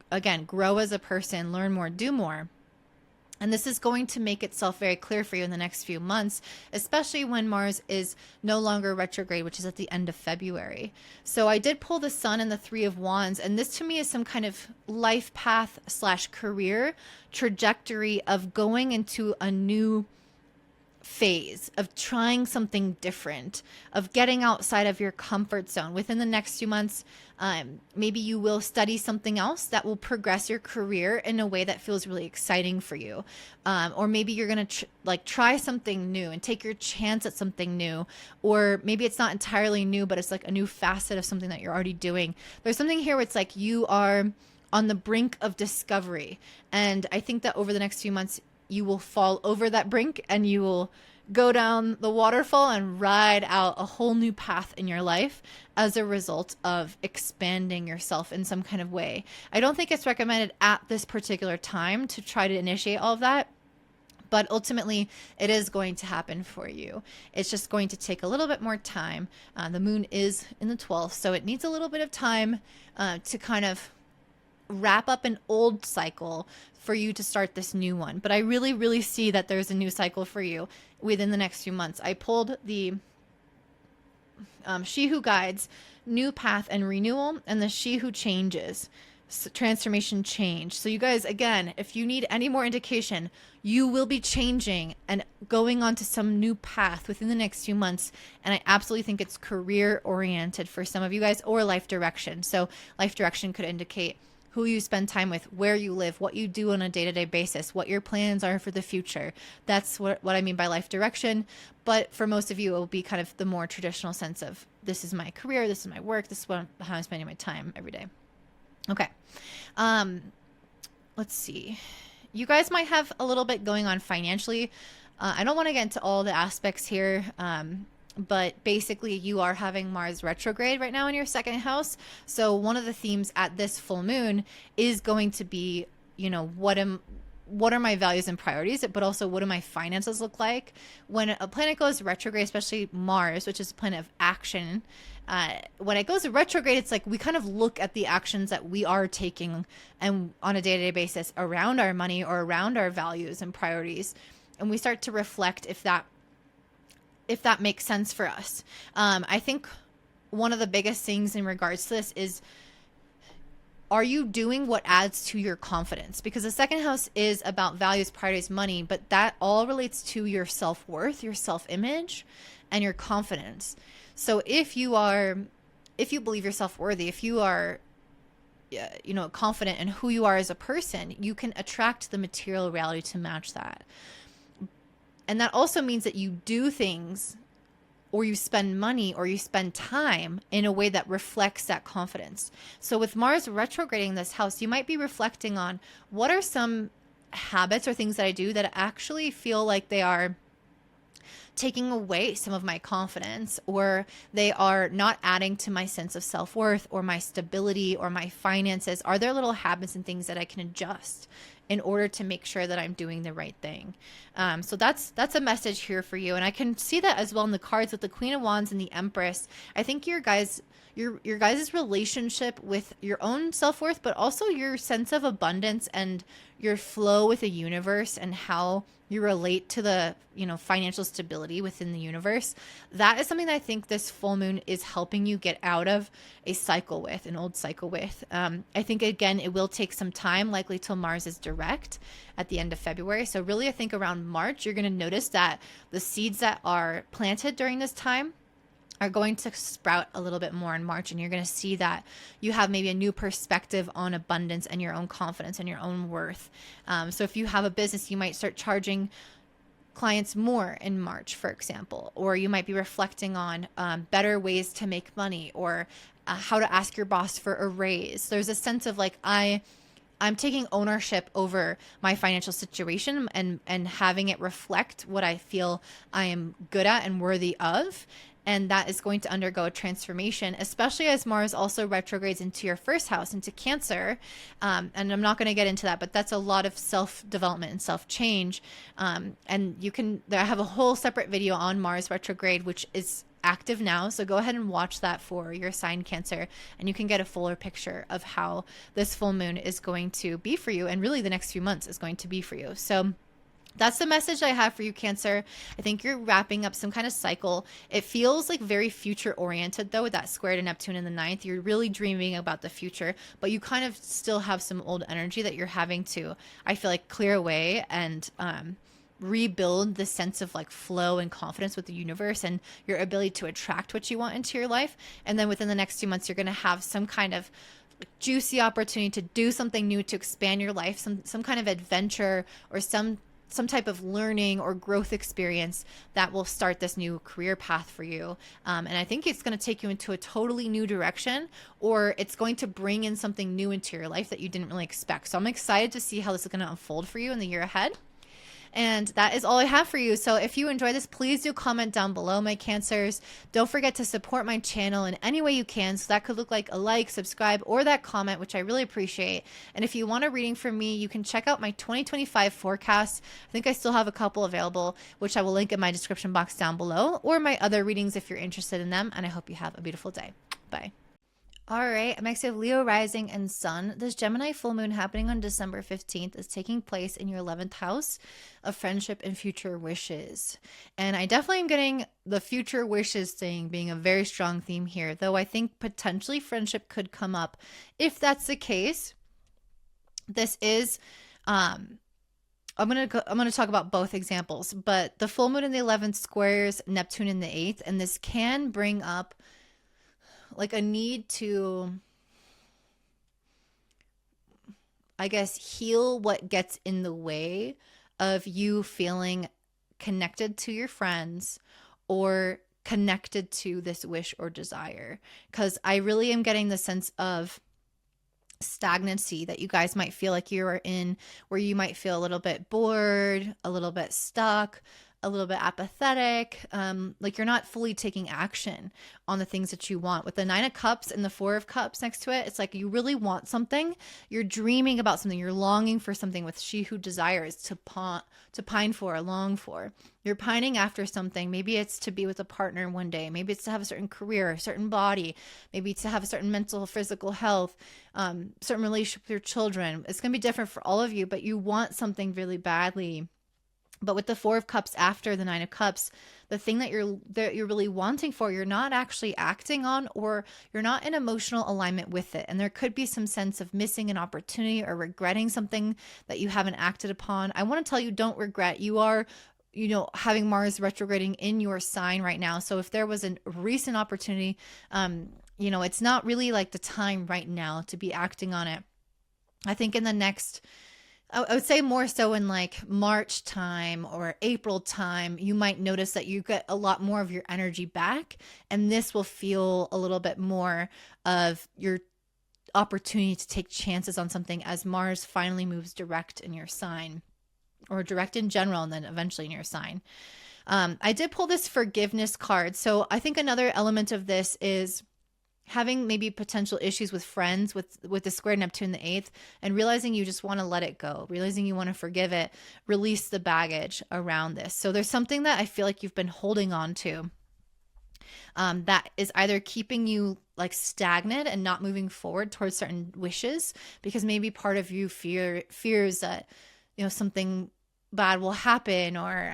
again, grow as a person, learn more, do more. And this is going to make itself very clear for you in the next few months, especially when Mars is no longer retrograde, which is at the end of February. So I did pull the Sun and the Three of Wands, and this to me is some kind of life path / career trajectory of going into a new phase, of trying something different, of getting outside of your comfort zone. Within the next few months, maybe you will study something else that will progress your career in a way that feels really exciting for you. Or maybe you're going to try something new and take your chance at something new. Or maybe it's not entirely new, but it's like a new facet of something that you're already doing. There's something here where it's like you are on the brink of discovery. And I think that over the next few months, you will fall over that brink and you will go down the waterfall and ride out a whole new path in your life as a result of expanding yourself in some kind of way. I don't think it's recommended at this particular time to try to initiate all of that, but ultimately it is going to happen for you. It's just going to take a little bit more time. The moon is in the 12th, so it needs a little bit of time to kind of wrap up an old cycle for you to start this new one. But I really, really see that there's a new cycle for you within the next few months. I pulled the She Who Guides, New Path and Renewal, and the She Who Changes. transformation, change. So you guys, again, if you need any more indication, you will be changing and going on to some new path within the next few months. And I absolutely think it's career oriented for some of you guys, or life direction. So life direction could indicate who you spend time with, where you live, what you do on a day-to-day basis, what your plans are for the future. That's what I mean by life direction. But for most of you, it will be kind of the more traditional sense of, this is my career, this is my work, this is how I'm spending my time every day. Okay. Let's see. You guys might have a little bit going on financially. I don't want to get into all the aspects here. But basically you are having Mars retrograde right now in your second house. So one of the themes at this full moon is going to be, you know, what are my values and priorities, but also what do my finances look like? When a planet goes retrograde, especially Mars, which is a planet of action, when it goes retrograde, it's like we kind of look at the actions that we are taking and on a day-to-day basis around our money or around our values and priorities. And we start to reflect if that makes sense for us. I think one of the biggest things in regards to this is, are you doing what adds to your confidence? Because the second house is about values, priorities, money, but that all relates to your self-worth, your self-image, and your confidence. So if you believe you're self-worthy, if you are, you know, confident in who you are as a person, you can attract the material reality to match that. And that also means that you do things, or you spend money, or you spend time in a way that reflects that confidence. So with Mars retrograding this house, you might be reflecting on, what are some habits or things that I do that actually feel like they are taking away some of my confidence, or they are not adding to my sense of self-worth or my stability or my finances? Are there little habits and things that I can adjust in order to make sure that I'm doing the right thing? So that's a message here for you. And I can see that as well in the cards with the Queen of Wands and the Empress. I think your guys' relationship with your own self-worth, but also your sense of abundance and your flow with the universe and how you relate to the, you know, financial stability within the universe. That is something that I think this full moon is helping you get out of an old cycle with. I think, again, it will take some time, likely till Mars is direct at the end of February. So really, I think around March, you're going to notice that the seeds that are planted during this time are going to sprout a little bit more in March, and you're going to see that you have maybe a new perspective on abundance and your own confidence and your own worth. So if you have a business, you might start charging clients more in March, for example, or you might be reflecting on better ways to make money, or how to ask your boss for a raise. There's a sense of like, I'm taking ownership over my financial situation and having it reflect what I feel I am good at and worthy of. And that is going to undergo a transformation, especially as Mars also retrogrades into your first house, into Cancer. And I'm not going to get into that, but that's a lot of self-development and self-change. And I have a whole separate video on Mars retrograde, which is active now. So go ahead and watch that for your sign, Cancer, and you can get a fuller picture of how this full moon is going to be for you. And really the next few months is going to be for you. So that's the message I have for you, Cancer. I think you're wrapping up some kind of cycle. It feels like very future oriented, though, with that square to Neptune in the ninth. You're really dreaming about the future, but you kind of still have some old energy that you're having to, I feel like, clear away and rebuild the sense of like flow and confidence with the universe and your ability to attract what you want into your life. And then within the next 2 months, you're going to have some kind of juicy opportunity to do something new, to expand your life, some kind of adventure or some type of learning or growth experience that will start this new career path for you. And I think it's going to take you into a totally new direction, or it's going to bring in something new into your life that you didn't really expect. So I'm excited to see how this is going to unfold for you in the year ahead. And that is all I have for you. So if you enjoy this, please do comment down below, my Cancers. Don't forget to support my channel in any way you can. So that could look like a like, subscribe, or that comment, which I really appreciate. And if you want a reading from me, you can check out my 2025 forecast. I think I still have a couple available, which I will link in my description box down below, or my other readings if you're interested in them. And I hope you have a beautiful day. Bye. All right, I'm actually of Leo rising and sun. This Gemini full moon happening on December 15th is taking place in your 11th house of friendship and future wishes. And I definitely am getting the future wishes thing being a very strong theme here, though I think potentially friendship could come up. If that's the case, this is, I'm gonna talk about both examples, but the full moon in the 11th squares Neptune in the 8th, and this can bring up like a need to, I guess, heal what gets in the way of you feeling connected to your friends or connected to this wish or desire. Because I really am getting the sense of stagnancy that you guys might feel like you are in, where you might feel a little bit bored, a little bit stuck, a little bit apathetic, like you're not fully taking action on the things that you want. With the 9 of Cups and the 4 of Cups next to it, it's like you really want something. You're dreaming about something. You're longing for something. With she who desires to pine for or long for. You're pining after something. Maybe it's to be with a partner one day. Maybe it's to have a certain career, a certain body. Maybe to have a certain mental, physical health, certain relationship with your children. It's going to be different for all of you, but you want something really badly. But with the 4 of Cups after the 9 of Cups, the thing that you're really wanting for, you're not actually acting on, or you're not in emotional alignment with it. And there could be some sense of missing an opportunity or regretting something that you haven't acted upon. I want to tell you, don't regret. You are, having Mars retrograding in your sign right now. So if there was a recent opportunity, it's not really like the time right now to be acting on it. I think in the next, I would say more so in like March time or April time, you might notice that you get a lot more of your energy back. And this will feel a little bit more of your opportunity to take chances on something as Mars finally moves direct in your sign, or direct in general, and then eventually in your sign. I did pull this forgiveness card. So I think another element of this is having maybe potential issues with friends with the square Neptune the 8th, and realizing you just want to let it go, realizing you want to forgive it, release the baggage around this. So there's something that I feel like you've been holding on to that is either keeping you like stagnant and not moving forward towards certain wishes, because maybe part of you fears that something bad will happen, or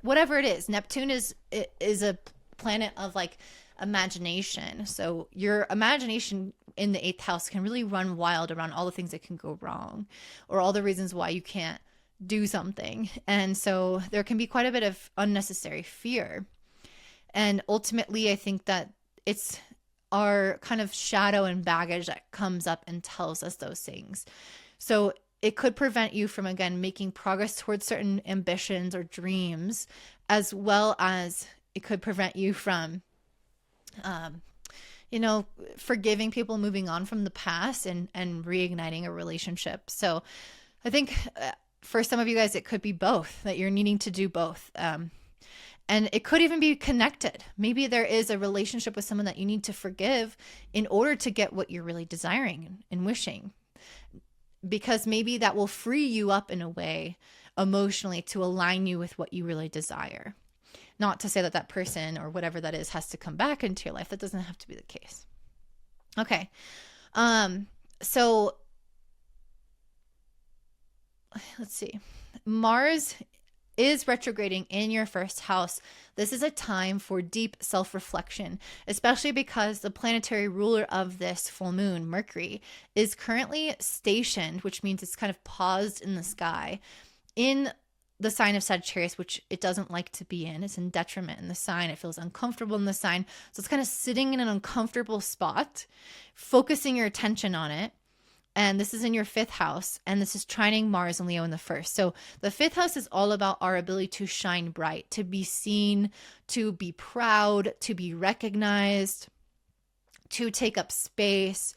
whatever it is. Neptune is a planet of like imagination. So your imagination in the 8th house can really run wild around all the things that can go wrong, or all the reasons why you can't do something. And so there can be quite a bit of unnecessary fear. And ultimately, I think that it's our kind of shadow and baggage that comes up and tells us those things. So it could prevent you from, again, making progress towards certain ambitions or dreams, as well as it could prevent you from forgiving people, moving on from the past, and reigniting a relationship. So I think for some of you guys, it could be both, that you're needing to do both. And it could even be connected. Maybe there is a relationship with someone that you need to forgive in order to get what you're really desiring and wishing, because maybe that will free you up in a way emotionally to align you with what you really desire. Not to say that that person or whatever that is has to come back into your life. That doesn't have to be the case. Okay. So let's see. Mars is retrograding in your first house. This is a time for deep self-reflection, especially because the planetary ruler of this full moon, Mercury, is currently stationed, which means it's kind of paused in the sky, in the sign of Sagittarius, which it doesn't like to be in. It's in detriment in the sign. It feels uncomfortable in the sign. So it's kind of sitting in an uncomfortable spot, focusing your attention on it. And this is in your 5th house, and this is trining Mars and Leo in the 1st. So the 5th house is all about our ability to shine bright, to be seen, to be proud, to be recognized, to take up space,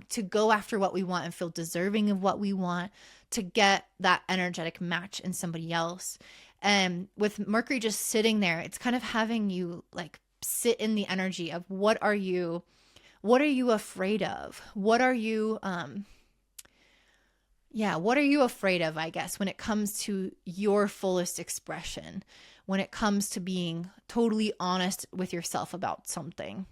to go after what we want and feel deserving of what we want, to get that energetic match in somebody else. And with Mercury just sitting there, it's kind of having you like sit in the energy of what are you afraid of? What are you afraid of, I guess, when it comes to your fullest expression, when it comes to being totally honest with yourself about something.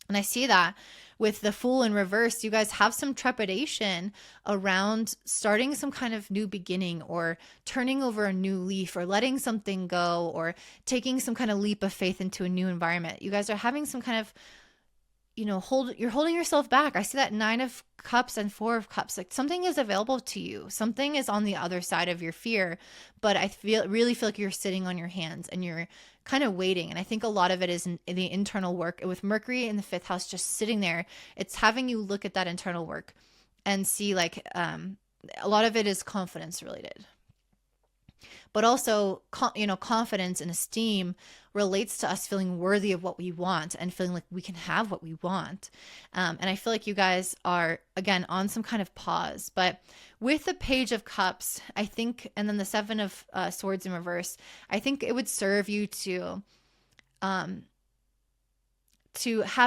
And I see that with the Fool in reverse, you guys have some trepidation around starting some kind of new beginning, or turning over a new leaf, or letting something go, or taking some kind of leap of faith into a new environment. You guys are having some kind of you're holding yourself back. I see that 9 of Cups and 4 of Cups. Like something is available to you. Something is on the other side of your fear, but I really feel like you're sitting on your hands and you're kind of waiting. And I think a lot of it is in the internal work with Mercury in the 5th house, just sitting there. It's having you look at that internal work and see like, a lot of it is confidence related. But also, confidence and esteem relates to us feeling worthy of what we want and feeling like we can have what we want. And I feel like you guys are, again, on some kind of pause. But with the Page of Cups, I think, and then the 7 of Swords in reverse, I think it would serve you to have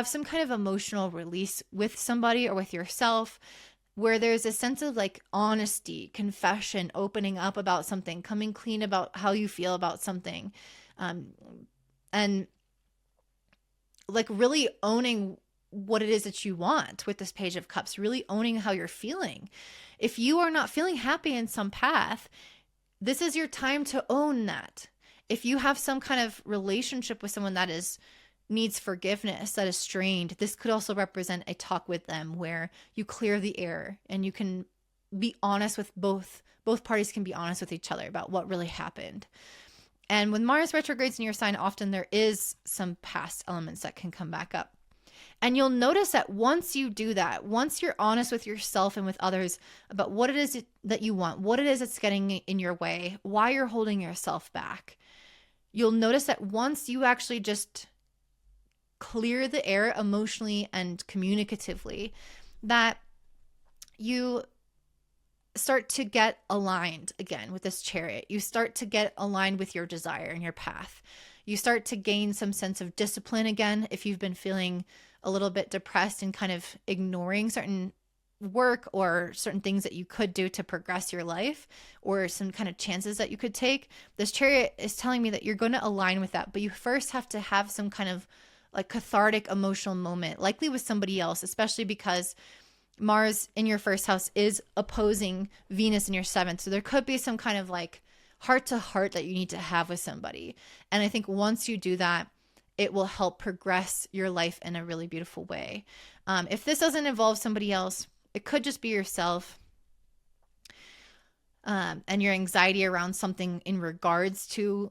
some kind of emotional release with somebody or with yourself, where there's a sense of like honesty, confession, opening up about something, coming clean about how you feel about something, and like really owning what it is that you want with this Page of Cups, really owning how you're feeling. If you are not feeling happy in some path, this is your time to own that. If you have some kind of relationship with someone that needs forgiveness, that is strained, this could also represent a talk with them where you clear the air and you can be honest with both parties can be honest with each other about what really happened. And when Mars retrogrades in your sign, often there is some past elements that can come back up. And you'll notice that once you do that, once you're honest with yourself and with others about what it is that you want, what it is that's getting in your way, why you're holding yourself back, you'll notice that once you actually just clear the air emotionally and communicatively, that you start to get aligned again with this Chariot. You start to get aligned with your desire and your path. You start to gain some sense of discipline again if you've been feeling a little bit depressed and kind of ignoring certain work or certain things that you could do to progress your life, or some kind of chances that you could take. This Chariot is telling me that you're going to align with that, but you first have to have some kind of like cathartic emotional moment, likely with somebody else, especially because Mars in your 1st house is opposing Venus in your 7th. So there could be some kind of like heart to heart that you need to have with somebody. And I think once you do that, it will help progress your life in a really beautiful way. If this doesn't involve somebody else, it could just be yourself, and your anxiety around something in regards to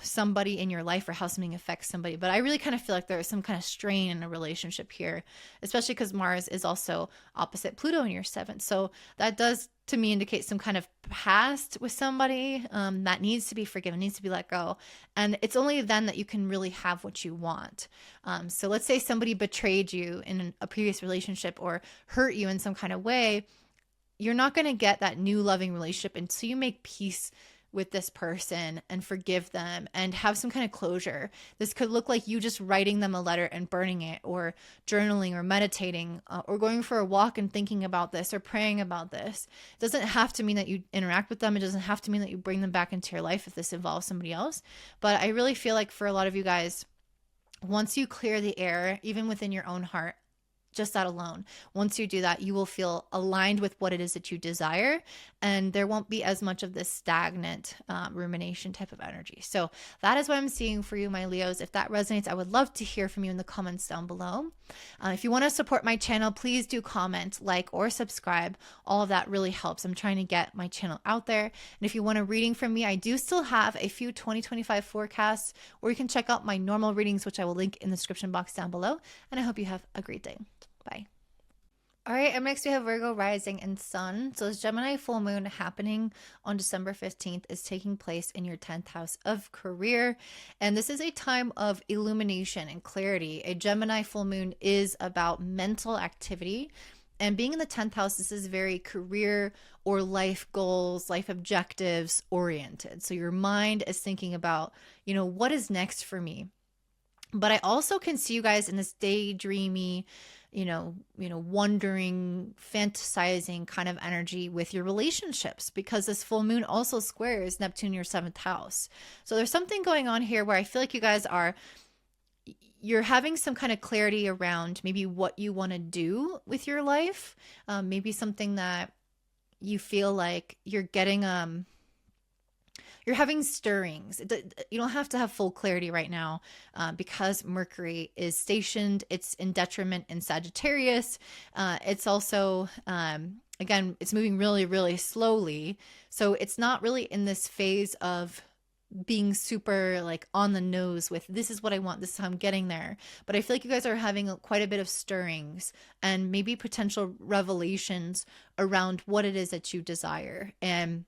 somebody in your life or how something affects somebody. But I really kind of feel like there is some kind of strain in a relationship here, especially because Mars is also opposite Pluto in your 7th. So that does to me indicate some kind of past with somebody that needs to be forgiven, needs to be let go. And it's only then that you can really have what you want. So let's say somebody betrayed you in a previous relationship or hurt you in some kind of way. You're not going to get that new loving relationship until you make peace with this person and forgive them and have some kind of closure. This could look like you just writing them a letter and burning it, or journaling or meditating, or going for a walk and thinking about this or praying about this. It doesn't have to mean that you interact with them. It doesn't have to mean that you bring them back into your life if this involves somebody else. But I really feel like for a lot of you guys, once you clear the air, even within your own heart, just that alone, once you do that, you will feel aligned with what it is that you desire, and there won't be as much of this stagnant rumination type of energy. So that is what I'm seeing for you, my Leos. If that resonates, I would love to hear from you in the comments down below. If you want to support my channel, please do comment, like, or subscribe. All of that really helps. I'm trying to get my channel out there. And if you want a reading from me, I do still have a few 2025 forecasts, or you can check out my normal readings, which I will link in the description box down below. And I hope you have a great day. Bye. All right, up next we have Virgo rising and sun. So this Gemini full moon happening on December 15th is taking place in your 10th house of career. And this is a time of illumination and clarity. A Gemini full moon is about mental activity. And being in the 10th house, this is very career or life goals, life objectives oriented. So your mind is thinking about, what is next for me? But I also can see you guys in this daydreamy, wondering, fantasizing kind of energy with your relationships, because this full moon also squares Neptune, your 7th house. So there's something going on here where I feel like you guys you're having some kind of clarity around maybe what you want to do with your life. Maybe something that you feel like you're getting, You're having stirrings. You don't have to have full clarity right now, because Mercury is stationed. It's in detriment in Sagittarius. It's also, again, it's moving really, really slowly. So it's not really in this phase of being super like on the nose with this is what I want, this is how I'm getting there. But I feel like you guys are having quite a bit of stirrings and maybe potential revelations around what it is that you desire. And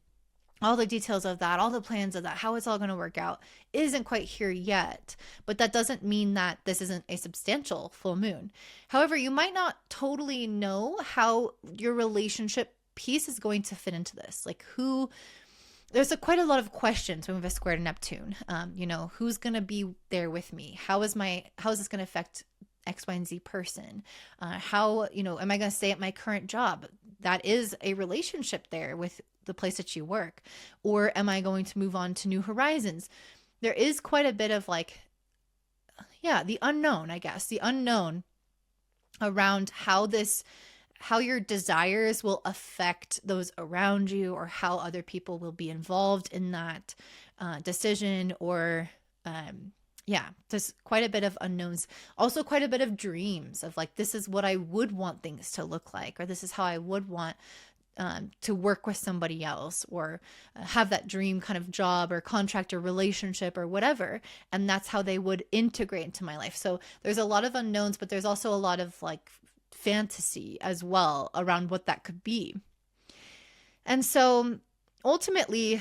all the details of that, all the plans of that, how it's all going to work out isn't quite here yet. But that doesn't mean that this isn't a substantial full moon. However, you might not totally know how your relationship piece is going to fit into this. Like who, there's quite a lot of questions when we have a square to Neptune. Who's going to be there with me? How is this going to affect X, Y, and Z person? How, am I going to stay at my current job? That is a relationship there with the place that you work. Or am I going to move on to new horizons? There is quite a bit of the unknown, I guess, the unknown around how your desires will affect those around you, or how other people will be involved in that decision, or there's quite a bit of unknowns. Also quite a bit of dreams of this is what I would want things to look like, or this is how I would want to work with somebody else, or have that dream kind of job or contract or relationship or whatever. And that's how they would integrate into my life. So there's a lot of unknowns, but there's also a lot of fantasy as well around what that could be. And so ultimately,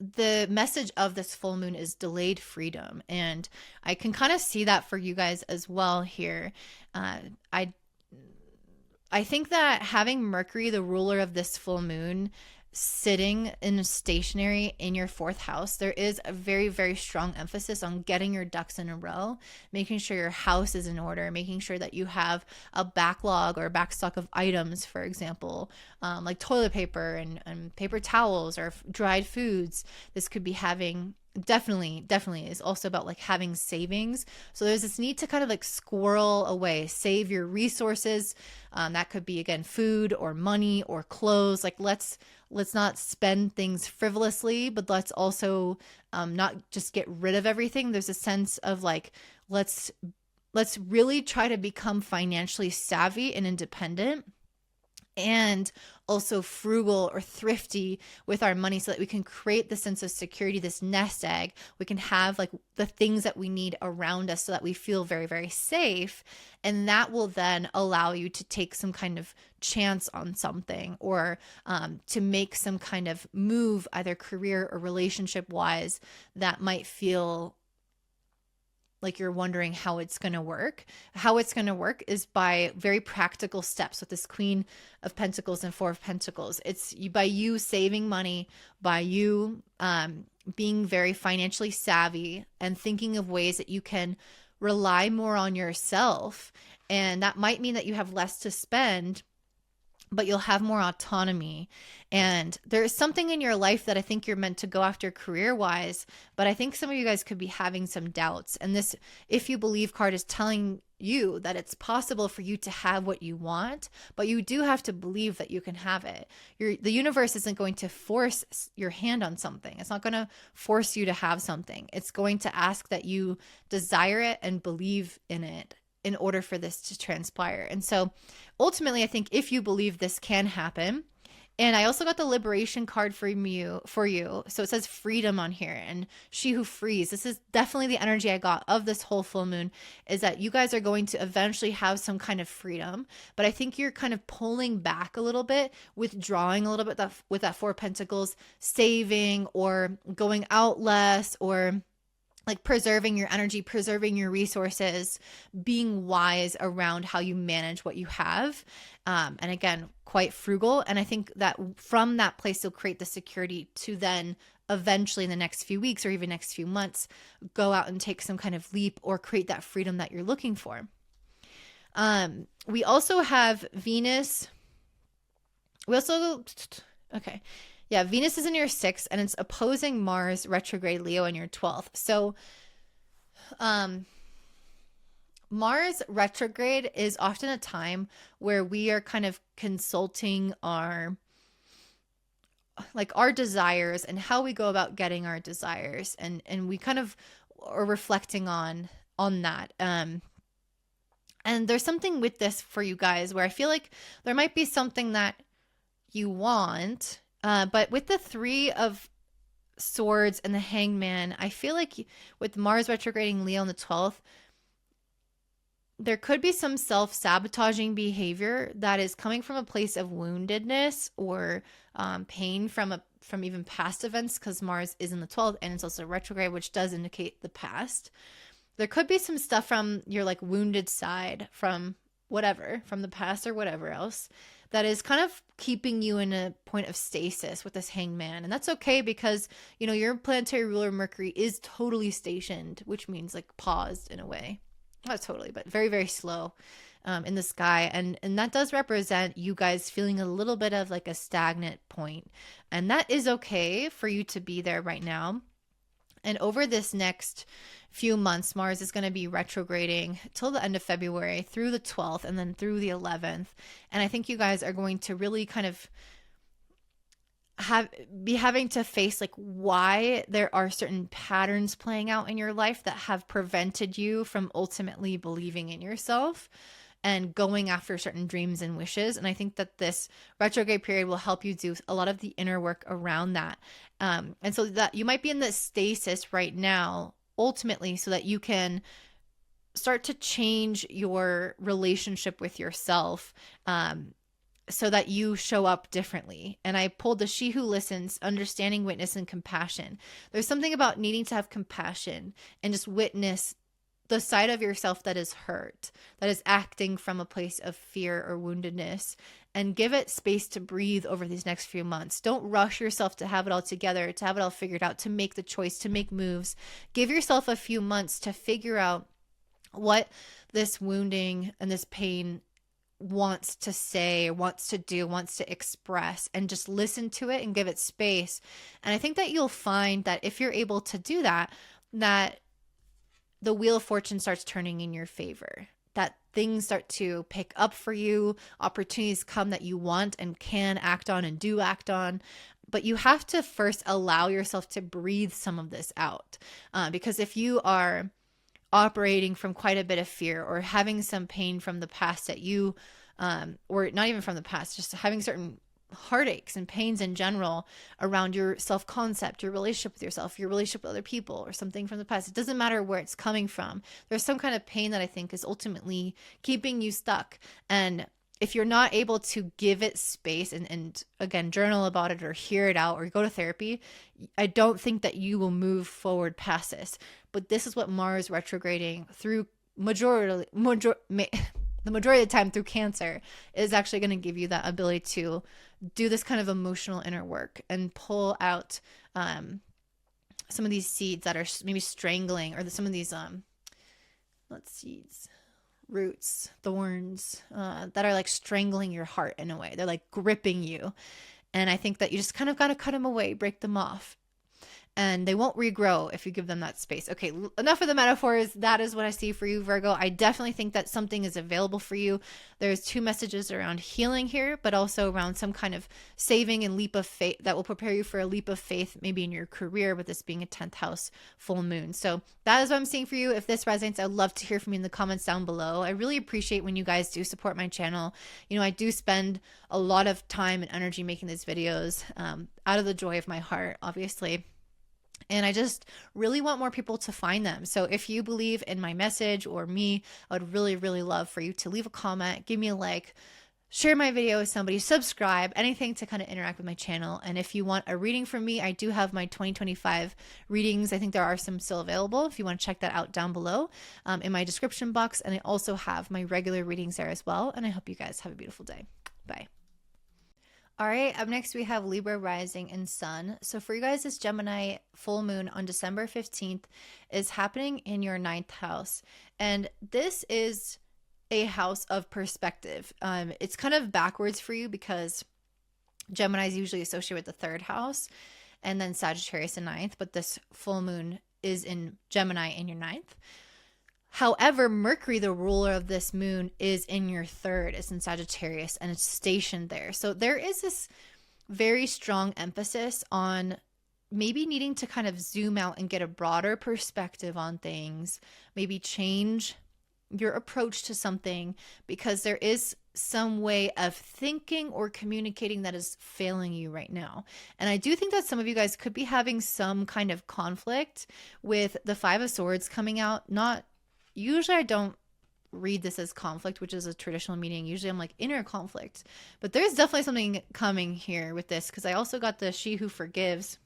the message of this full moon is delayed freedom. And I can kind of see that for you guys as well here. I think that having Mercury, the ruler of this full moon, sitting in stationary in your fourth house, there is a very, very strong emphasis on getting your ducks in a row, making sure your house is in order, making sure that you have a backlog or a backstock of items, for example, like toilet paper and paper towels or dried foods. This could be having definitely is also about having savings. So there's this need to kind of squirrel away, save your resources. That could be, again, food or money or clothes. Let's not spend things frivolously, but let's also not just get rid of everything. There's a sense of let's really try to become financially savvy and independent, and also frugal or thrifty with our money, so that we can create the sense of security, this nest egg. We can have the things that we need around us so that we feel very, very safe. And that will then allow you to take some kind of chance on something, or to make some kind of move, either career or relationship wise, that might feel like you're wondering how it's going to work. How it's going to work is by very practical steps with this Queen of Pentacles and Four of Pentacles. It's by you saving money, by you being very financially savvy and thinking of ways that you can rely more on yourself. And that might mean that you have less to spend, but you'll have more autonomy. And there's something in your life that I think you're meant to go after career-wise, but I think some of you guys could be having some doubts. And this "if you believe" card is telling you that it's possible for you to have what you want, but you do have to believe that you can have it. The universe isn't going to force your hand on something. It's not going to force you to have something. It's going to ask that you desire it and believe in it in order for this to transpire. And so ultimately, I think if you believe, this can happen. And I also got the liberation card for you. So it says freedom on here, and she who frees. This is definitely the energy I got of this whole full moon, is that you guys are going to eventually have some kind of freedom. But I think you're kind of pulling back a little bit, withdrawing a little bit with that Four of Pentacles, saving or going out less, or preserving your energy, preserving your resources, being wise around how you manage what you have. And again, quite frugal. And I think that from that place, you'll create the security to then eventually in the next few weeks or even next few months, go out and take some kind of leap or create that freedom that you're looking for. We also have Venus. Okay. Yeah, Venus is in your 6th, and it's opposing Mars retrograde Leo in your 12th. So Mars retrograde is often a time where we are kind of consulting our like our desires and how we go about getting our desires, and we kind of are reflecting on that. And there's something with this for you guys where I feel like there might be something that you want, but with the Three of Swords and the Hangman, I feel like with Mars retrograding Leo on the 12th, there could be some self-sabotaging behavior that is coming from a place of woundedness or pain from even past events, because Mars is in the 12th and it's also retrograde, which does indicate the past. There could be some stuff from your like wounded side from whatever, from the past or whatever else, that is kind of keeping you in a point of stasis with this Hangman. And that's okay, because, you know, your planetary ruler Mercury is totally stationed, which means like paused in a way. Not totally, but very, very slow in the sky. And that does represent you guys feeling a little bit of like a stagnant point. And that is okay for you to be there right now. And over this next few months, Mars is going to be retrograding till the end of February through the 12th and then through the 11th. And I think you guys are going to really kind of be having to face like why there are certain patterns playing out in your life that have prevented you from ultimately believing in yourself and going after certain dreams and wishes. And I think that this retrograde period will help you do a lot of the inner work around that. And so that you might be in this stasis right now, ultimately, so that you can start to change your relationship with yourself, so that you show up differently. And I pulled the She Who Listens, Understanding, Witness, and Compassion. There's something about needing to have compassion and just witness the side of yourself that is hurt, that is acting from a place of fear or woundedness, and give it space to breathe over these next few months. Don't rush yourself to have it all together, to have it all figured out, to make the choice, to make moves. Give yourself a few months to figure out what this wounding and this pain wants to say, wants to do, wants to express, and just listen to it and give it space. And I think that you'll find that if you're able to do that, that the Wheel of Fortune starts turning in your favor, that things start to pick up for you, opportunities come that you want and can act on and do act on. But you have to first allow yourself to breathe some of this out. Because if you are operating from quite a bit of fear or having some pain from the past that you, or not even from the past, just having certain heartaches and pains in general around your self-concept, your relationship with yourself, your relationship with other people, or something from the past. It doesn't matter where it's coming from. There's some kind of pain that I think is ultimately keeping you stuck. And if you're not able to give it space and again, journal about it or hear it out or go to therapy, I don't think that you will move forward past this. But this is what Mars retrograding through the majority of the time through Cancer is actually going to give you that ability to do this kind of emotional inner work and pull out some of these seeds that are maybe strangling, or some of these roots, thorns that are like strangling your heart in a way. They're like gripping you. And I think that you just kind of got to cut them away, break them off. And they won't regrow if you give them that space. Okay, enough of the metaphors. That is what I see for you, Virgo. I definitely think that something is available for you. There's two messages around healing here, but also around some kind of saving and leap of faith that will prepare you for a leap of faith, maybe in your career, with this being a 10th house full moon. So that is what I'm seeing for you. If this resonates, I'd love to hear from you in the comments down below. I really appreciate when you guys do support my channel. You know, I do spend a lot of time and energy making these videos out of the joy of my heart, obviously. And I just really want more people to find them. So if you believe in my message or me, I would really, really love for you to leave a comment, give me a like, share my video with somebody, subscribe, anything to kind of interact with my channel. And if you want a reading from me, I do have my 2025 readings. I think there are some still available if you want to check that out down below in my description box. And I also have my regular readings there as well. And I hope you guys have a beautiful day. Bye. All right, up next we have Libra rising and sun. So for you guys, this Gemini full moon on December 15th is happening in your 9th house. And this is a house of perspective. It's kind of backwards for you because Gemini is usually associated with the 3rd house and then Sagittarius in 9th, but this full moon is in Gemini in your 9th. However, Mercury, the ruler of this moon, is in your 3rd. It's in Sagittarius and it's stationed there. So there is this very strong emphasis on maybe needing to kind of zoom out and get a broader perspective on things, maybe change your approach to something because there is some way of thinking or communicating that is failing you right now. And I do think that some of you guys could be having some kind of conflict with the Five of Swords coming out. Not usually, I don't read this as conflict, which is a traditional meaning. Usually I'm like inner conflict, but there's definitely something coming here with this because I also got the She Who Forgives.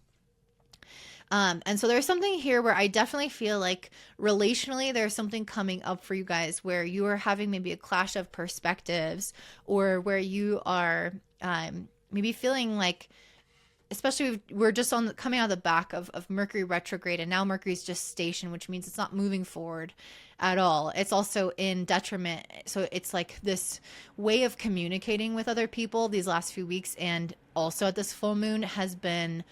And so there's something here where I definitely feel like relationally there's something coming up for you guys where you are having maybe a clash of perspectives, or where you are maybe feeling like, especially we're just coming out of the back of Mercury retrograde, and now Mercury's just stationed, which means it's not moving forward at all. It's also in detriment. So it's like this way of communicating with other people these last few weeks, and also at this full moon has been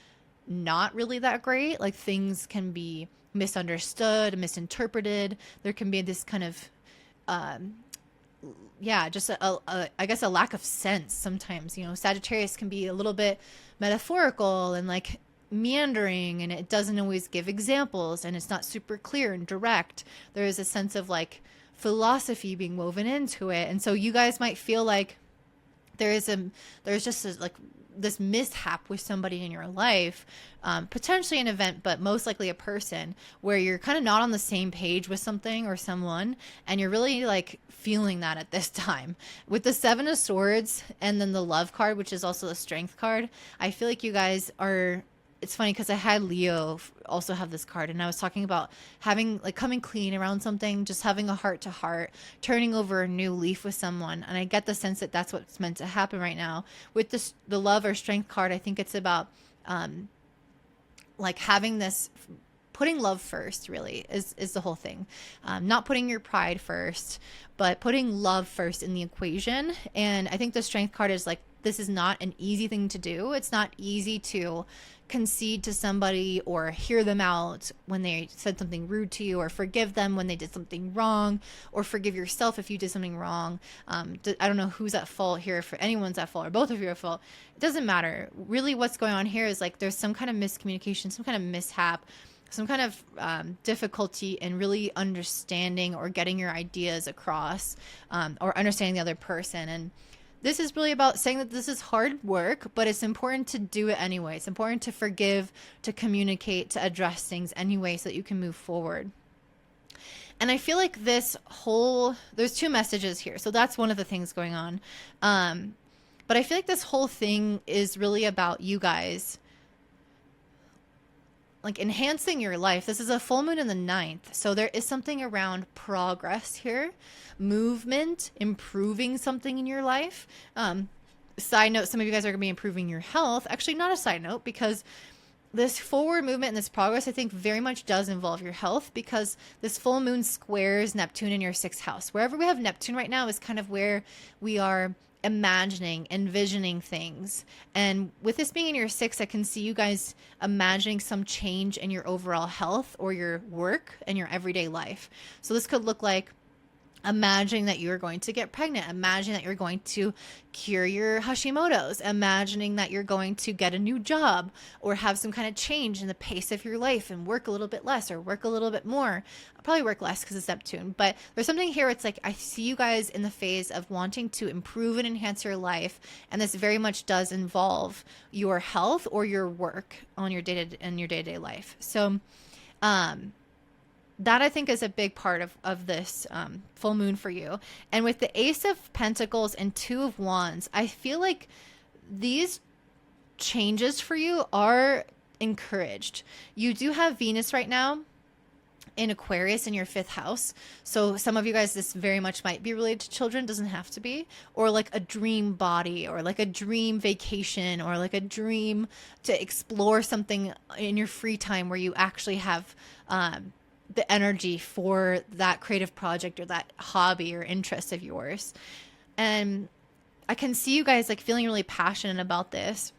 not really that great. Like things can be misunderstood, misinterpreted. There can be this kind of just I guess a lack of sense sometimes. You know, Sagittarius can be a little bit metaphorical and like meandering, and it doesn't always give examples, and it's not super clear and direct. There is a sense of like philosophy being woven into it, and so you guys might feel like there's just like this mishap with somebody in your life, potentially an event, but most likely a person, where you're kind of not on the same page with something or someone, and you're really like feeling that at this time. With the Seven of Swords and then the Love card, which is also the Strength card, I feel like you guys are, it's funny because I had Leo also have this card, and I was talking about having like coming clean around something, just having a heart to heart, turning over a new leaf with someone. And I get the sense that that's what's meant to happen right now with this, the Love or Strength card. I think it's about like having this, putting love first really is the whole thing. Not putting your pride first, but putting love first in the equation. And I think the Strength card is like, this is not an easy thing to do. It's not easy to concede to somebody or hear them out when they said something rude to you, or forgive them when they did something wrong, or forgive yourself if you did something wrong. I don't know who's at fault here, if anyone's at fault or both of you are at fault. It doesn't matter. Really what's going on here is like there's some kind of miscommunication, some kind of mishap, some kind of difficulty in really understanding or getting your ideas across, or understanding the other person. And this is really about saying that this is hard work, but it's important to do it anyway. It's important to forgive, to communicate, to address things anyway so that you can move forward. And I feel like there's two messages here. So that's one of the things going on. But I feel like this whole thing is really about you guys like enhancing your life. This is a full moon in the 9th. So there is something around progress here, movement, improving something in your life. Side note, some of you guys are going to be improving your health. Actually, not a side note, because this forward movement and this progress, I think very much does involve your health, because this full moon squares Neptune in your 6th house. Wherever we have Neptune right now is kind of where we are imagining, envisioning things. And with this being in your 6th, I can see you guys imagining some change in your overall health or your work and your everyday life. So this could look like imagining that you're going to get pregnant, imagining that you're going to cure your Hashimoto's, imagining that you're going to get a new job or have some kind of change in the pace of your life and work a little bit less or work a little bit more. I'll probably work less because it's Neptune, but there's something here. It's like I see you guys in the phase of wanting to improve and enhance your life, and this very much does involve your health or your work on your day-to-day life. So that I think is a big part of this full moon for you. And with the Ace of Pentacles and Two of Wands, I feel like these changes for you are encouraged. You do have Venus right now in Aquarius in your 5th house. So some of you guys, this very much might be related to children, doesn't have to be, or like a dream body, or like a dream vacation, or like a dream to explore something in your free time where you actually have the energy for that creative project or that hobby or interest of yours. And I can see you guys like feeling really passionate about this,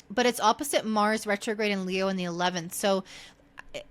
but it's opposite Mars retrograde in Leo in the 11th. So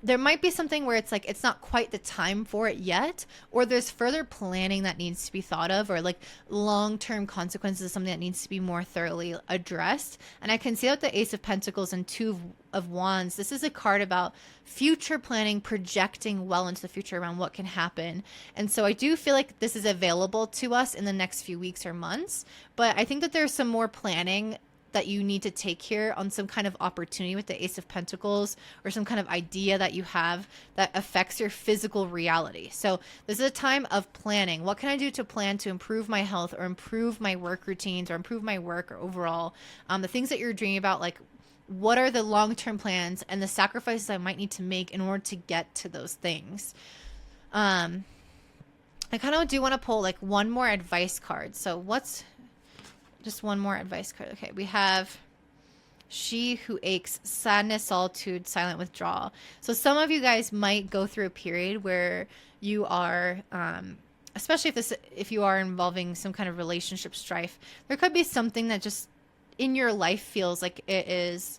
there might be something where it's like it's not quite the time for it yet, or there's further planning that needs to be thought of, or like long-term consequences of something that needs to be more thoroughly addressed. And I can see that the Ace of Pentacles and Two of Wands, this is a card about future planning, projecting well into the future around what can happen. And so I do feel like this is available to us in the next few weeks or months, but I think that there's some more planning that you need to take here on some kind of opportunity with the Ace of Pentacles, or some kind of idea that you have that affects your physical reality. So this is a time of planning. What can I do to plan to improve my health, or improve my work routines, or improve my work, or overall the things that you're dreaming about? Like, what are the long-term plans and the sacrifices I might need to make in order to get to those things? I kind of do want to pull like one more advice card. So what's just one more advice card? Okay, we have She Who Aches, Sadness, Solitude, Silent Withdrawal. So some of you guys might go through a period where you are, especially if you are involving some kind of relationship strife, there could be something that just in your life feels like it is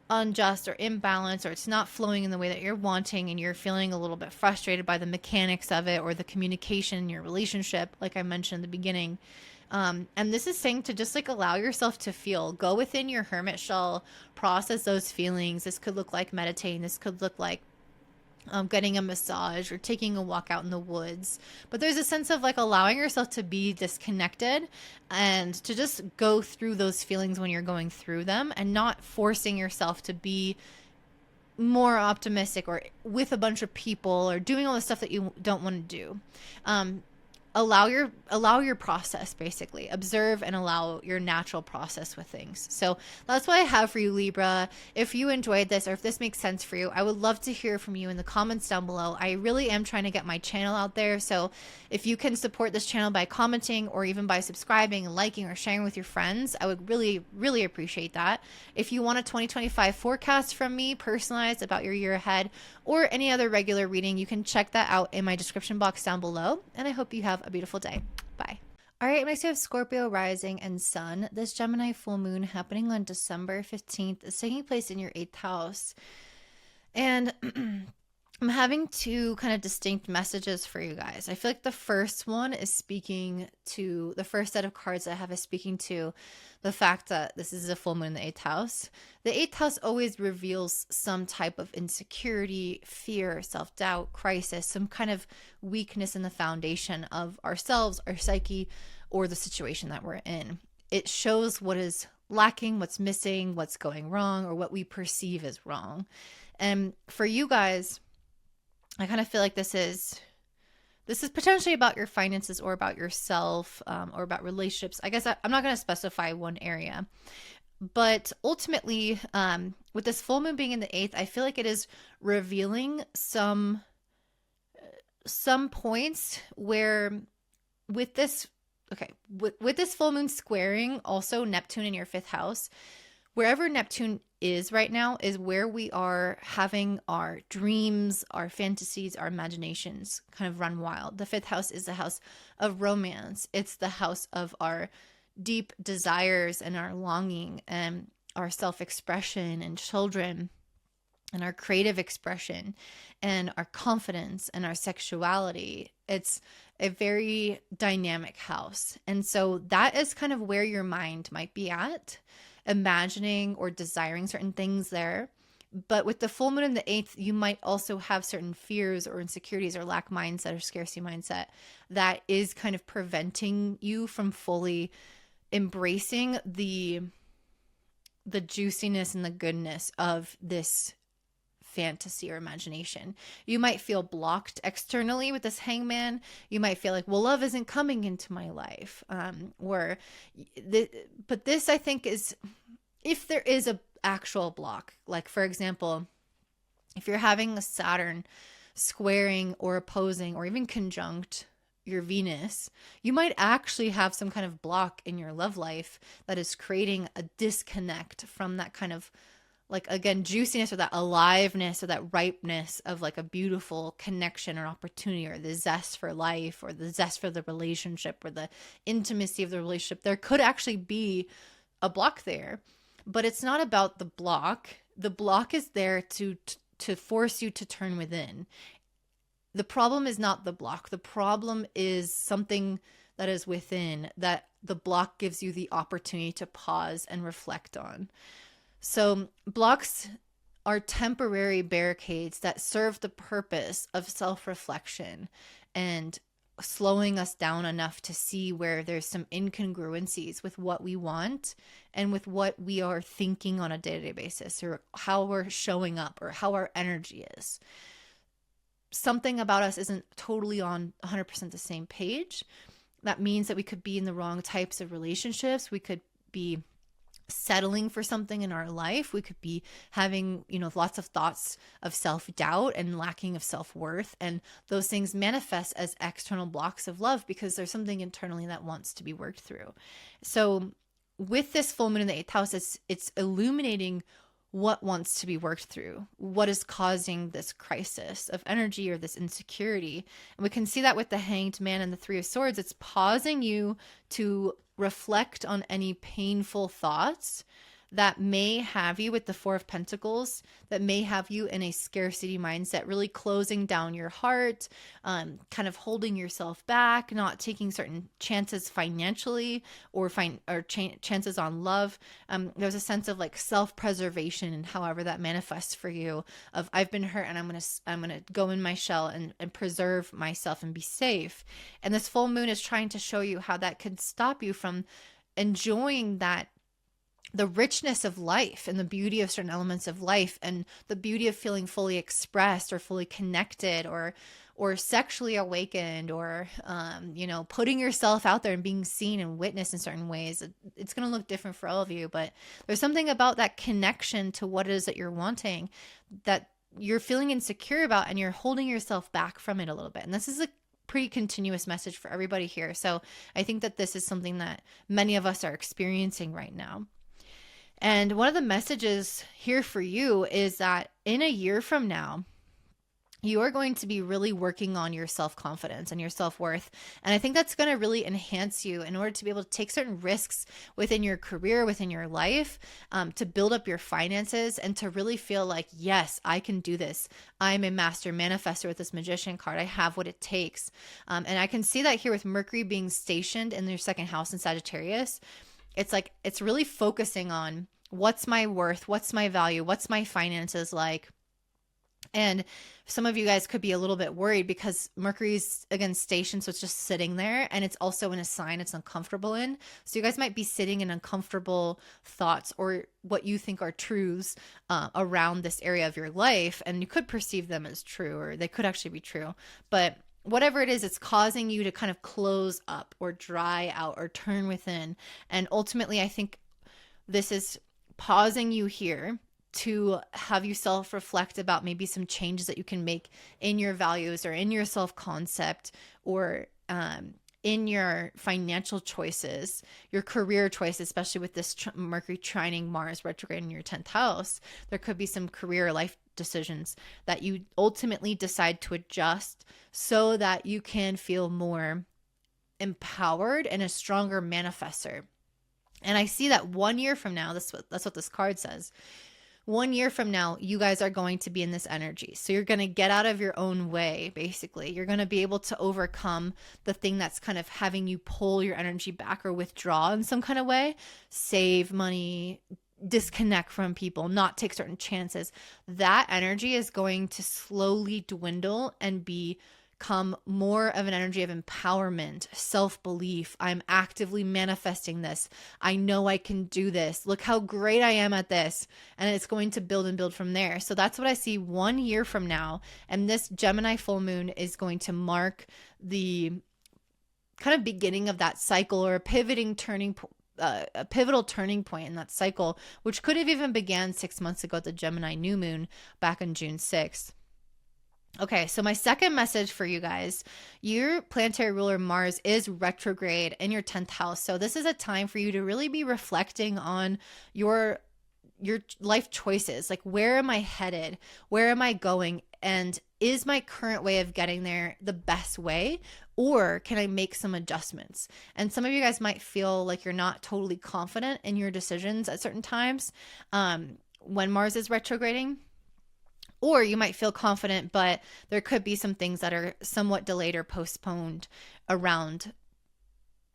unjust or imbalanced, or it's not flowing in the way that you're wanting, and you're feeling a little bit frustrated by the mechanics of it, or the communication in your relationship, like I mentioned in the beginning. And this is saying to just like allow yourself to feel, go within your hermit shell, process those feelings. This could look like meditating. This could look like getting a massage or taking a walk out in the woods. But there's a sense of like allowing yourself to be disconnected and to just go through those feelings when you're going through them, and not forcing yourself to be more optimistic or with a bunch of people or doing all the stuff that you don't want to do. Allow your process, basically. Observe and allow your natural process with things. So that's what I have for you, Libra. If you enjoyed this, or if this makes sense for you, I would love to hear from you in the comments down below. I really am trying to get my channel out there. So if you can support this channel by commenting, or even by subscribing and liking or sharing with your friends, I would really, really appreciate that. If you want a 2025 forecast from me, personalized about your year ahead, or any other regular reading, you can check that out in my description box down below. And I hope you have a beautiful day. Bye. All right, next we have Scorpio rising and sun. This Gemini full moon happening on December 15th is taking place in your 8th house. And I'm having two kind of distinct messages for you guys. I feel like the first one is speaking to, the first set of cards I have is speaking to the fact that this is a full moon in the 8th house. The 8th house always reveals some type of insecurity, fear, self-doubt, crisis, some kind of weakness in the foundation of ourselves, our psyche, or the situation that we're in. It shows what is lacking, what's missing, what's going wrong, or what we perceive as wrong. And for you guys, I kind of feel like this is potentially about your finances, or about yourself, or about relationships. I guess I'm not going to specify one area, but ultimately, with this full moon being in the 8th, I feel like it is revealing some points where with this, with this full moon squaring also Neptune in your 5th house, wherever Neptune is right now is where we are having our dreams, our fantasies, our imaginations kind of run wild. The 5th house is the house of romance. It's the house of our deep desires and our longing and our self-expression and children and our creative expression and our confidence and our sexuality. It's a very dynamic house. And so that is kind of where your mind might be at, imagining or desiring certain things there. But with the full moon in the 8th, you might also have certain fears or insecurities or lack mindset or scarcity mindset that is kind of preventing you from fully embracing the juiciness and the goodness of this fantasy or imagination. You might feel blocked externally with this hangman. You might feel like, well, love isn't coming into my life. But this, I think, is, if there is a actual block, like for example, if you're having a Saturn squaring or opposing or even conjunct your Venus, you might actually have some kind of block in your love life that is creating a disconnect from that kind of, like, again, juiciness or that aliveness or that ripeness of like a beautiful connection or opportunity, or the zest for life, or the zest for the relationship, or the intimacy of the relationship. There could actually be a block there, but it's not about the block. The block is there to to force you to turn within. The problem is not the block. The problem is something that is within that the block gives you the opportunity to pause and reflect on. So blocks are temporary barricades that serve the purpose of self-reflection and slowing us down enough to see where there's some incongruencies with what we want and with what we are thinking on a day-to-day basis, or how we're showing up, or how our energy is. Something about us isn't totally on 100% the same page. That means that we could be in the wrong types of relationships. We could be settling for something in our life. We could be having, lots of thoughts of self-doubt and lacking of self-worth. And those things manifest as external blocks of love because there's something internally that wants to be worked through. So with this full moon in the 8th house, it's illuminating what wants to be worked through, what is causing this crisis of energy or this insecurity. And we can see that with the Hanged Man and the Three of Swords. It's pausing you to reflect on any painful thoughts that may have you, with the Four of Pentacles, that may have you in a scarcity mindset, really closing down your heart, kind of holding yourself back, not taking certain chances financially or chances on love. There's a sense of like self-preservation, and however that manifests for you, of I've been hurt and I'm gonna go in my shell and preserve myself and be safe. And this full moon is trying to show you how that could stop you from enjoying the richness of life and the beauty of certain elements of life, and the beauty of feeling fully expressed or fully connected or sexually awakened, or putting yourself out there and being seen and witnessed in certain ways. It's going to look different for all of you, but there's something about that connection to what it is that you're wanting that you're feeling insecure about, and you're holding yourself back from it a little bit. And this is a pretty continuous message for everybody here. So I think that this is something that many of us are experiencing right now. And one of the messages here for you is that in a year from now, you are going to be really working on your self-confidence and your self-worth. And I think that's going to really enhance you in order to be able to take certain risks within your career, within your life, to build up your finances, and to really feel like, yes, I can do this. I'm a master manifestor with this Magician card. I have what it takes. And I can see that here with Mercury being stationed in your second house in Sagittarius. It's really focusing on what's my worth, what's my value, what's my finances like. And some of you guys could be a little bit worried because Mercury's, again, stationed, so it's just sitting there, and it's also in a sign it's uncomfortable in. So you guys might be sitting in uncomfortable thoughts or what you think are truths around this area of your life, and you could perceive them as true, or they could actually be true. But whatever it is, it's causing you to kind of close up or dry out or turn within. And ultimately, I think this is pausing you here to have you self-reflect about maybe some changes that you can make in your values or in your self-concept, or in your financial choices, your career choices, especially with this Mercury trining Mars retrograde in your 10th house. There could be some career or life decisions that you ultimately decide to adjust so that you can feel more empowered and a stronger manifestor. And I see that 1 year from now, that's what this card says. 1 year from now, you guys are going to be in this energy. So you're going to get out of your own way, basically. You're going to be able to overcome the thing that's kind of having you pull your energy back or withdraw in some kind of way. Save money, disconnect from people, not take certain chances. That energy is going to slowly dwindle and become more of an energy of empowerment, self-belief. I'm actively manifesting this. I know I can do this. Look how great I am at this. And it's going to build and build from there. So that's what I see 1 year from now. And this Gemini full moon is going to mark the kind of beginning of that cycle, or a pivotal turning point in that cycle, which could have even began 6 months ago at the Gemini new moon back on June 6th. Okay, so my second message for you guys, your planetary ruler Mars is retrograde in your 10th house. So this is a time for you to really be reflecting on your life choices. Like, where am I headed? Where am I going? And is my current way of getting there the best way? Or can I make some adjustments? And some of you guys might feel like you're not totally confident in your decisions at certain times when Mars is retrograding. Or you might feel confident, but there could be some things that are somewhat delayed or postponed around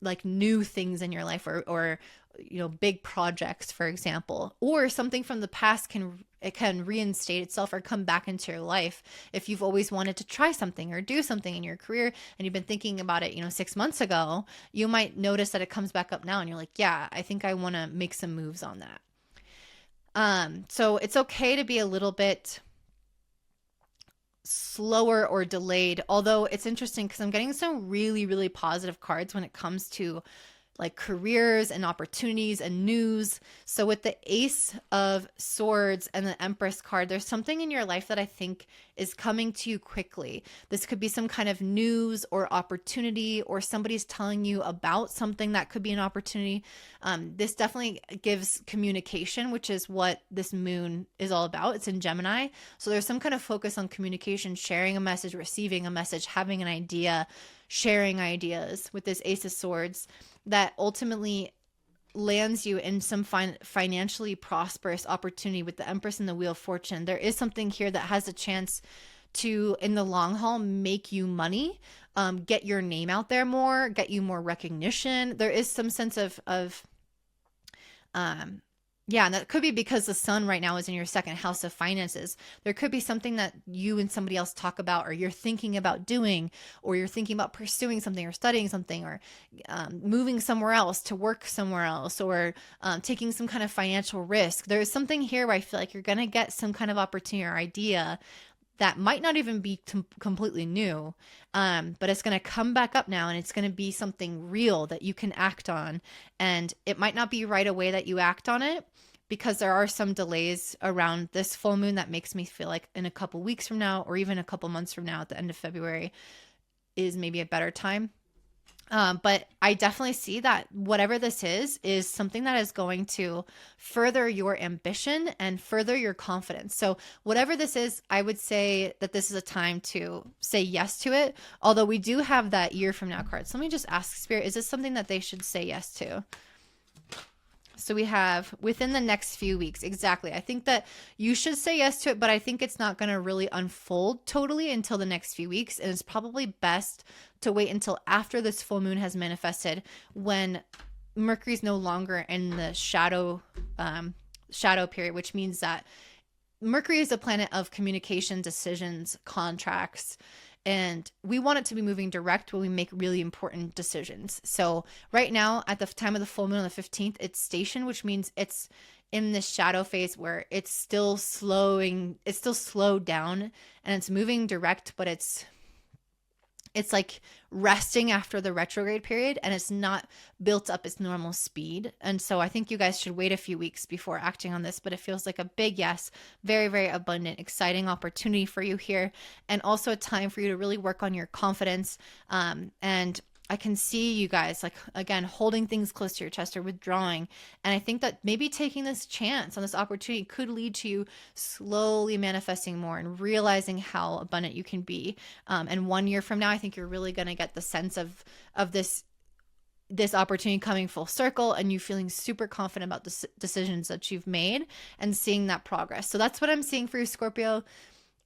like new things in your life, or you know, big projects, for example, or something from the past can reinstate itself or come back into your life. If you've always wanted to try something or do something in your career and you've been thinking about it, you know, 6 months ago, you might notice that it comes back up now and you're like, yeah, I think I want to make some moves on that. So it's okay to be a little bit slower or delayed, although it's interesting because I'm getting some really, really positive cards when it comes to like careers and opportunities and news. So with the Ace of Swords and the Empress card, there's something in your life that I think is coming to you quickly. This could be some kind of news or opportunity, or somebody's telling you about something that could be an opportunity. This definitely gives communication, which is what this moon is all about. It's in Gemini. So there's some kind of focus on communication, sharing a message, receiving a message, having an idea, sharing ideas with this Ace of Swords that ultimately lands you in some financially prosperous opportunity with the Empress and the Wheel of Fortune. There is something here that has a chance to, in the long haul, make you money, get your name out there more, get you more recognition. There is some sense of yeah, and that could be because the sun right now is in your second house of finances. There could be something that you and somebody else talk about, or you're thinking about doing, or you're thinking about pursuing something or studying something, or moving somewhere else to work somewhere else, or taking some kind of financial risk. There's something here where I feel like you're going to get some kind of opportunity or idea that might not even be completely new, but it's going to come back up now, and it's going to be something real that you can act on. And it might not be right away that you act on it, because there are some delays around this full moon that makes me feel like in a couple weeks from now, or even a couple months from now at the end of February, is maybe a better time. But I definitely see that whatever this is something that is going to further your ambition and further your confidence. So whatever this is, I would say that this is a time to say yes to it. Although we do have that year from now card. So let me just ask Spirit, is this something that they should say yes to? So we have within the next few weeks. Exactly. I think that you should say yes to it, but I think it's not going to really unfold totally until the next few weeks. And it's probably best to wait until after this full moon has manifested, when Mercury's no longer in the shadow period, which means that Mercury is a planet of communication, decisions, contracts, and we want it to be moving direct when we make really important decisions. So right now, at the time of the full moon on the 15th, it's stationed, which means it's in this shadow phase where it's still slowed down, and it's moving direct, but it's like resting after the retrograde period, and it's not built up its normal speed. And so I think you guys should wait a few weeks before acting on this, but it feels like a big yes, very, very abundant, exciting opportunity for you here. And also a time for you to really work on your confidence. And I can see you guys, like, again, holding things close to your chest or withdrawing. And I think that maybe taking this chance on this opportunity could lead to you slowly manifesting more and realizing how abundant you can be. And 1 year from now, I think you're really going to get the sense of this opportunity coming full circle, and you feeling super confident about the decisions that you've made and seeing that progress. So that's what I'm seeing for you, Scorpio.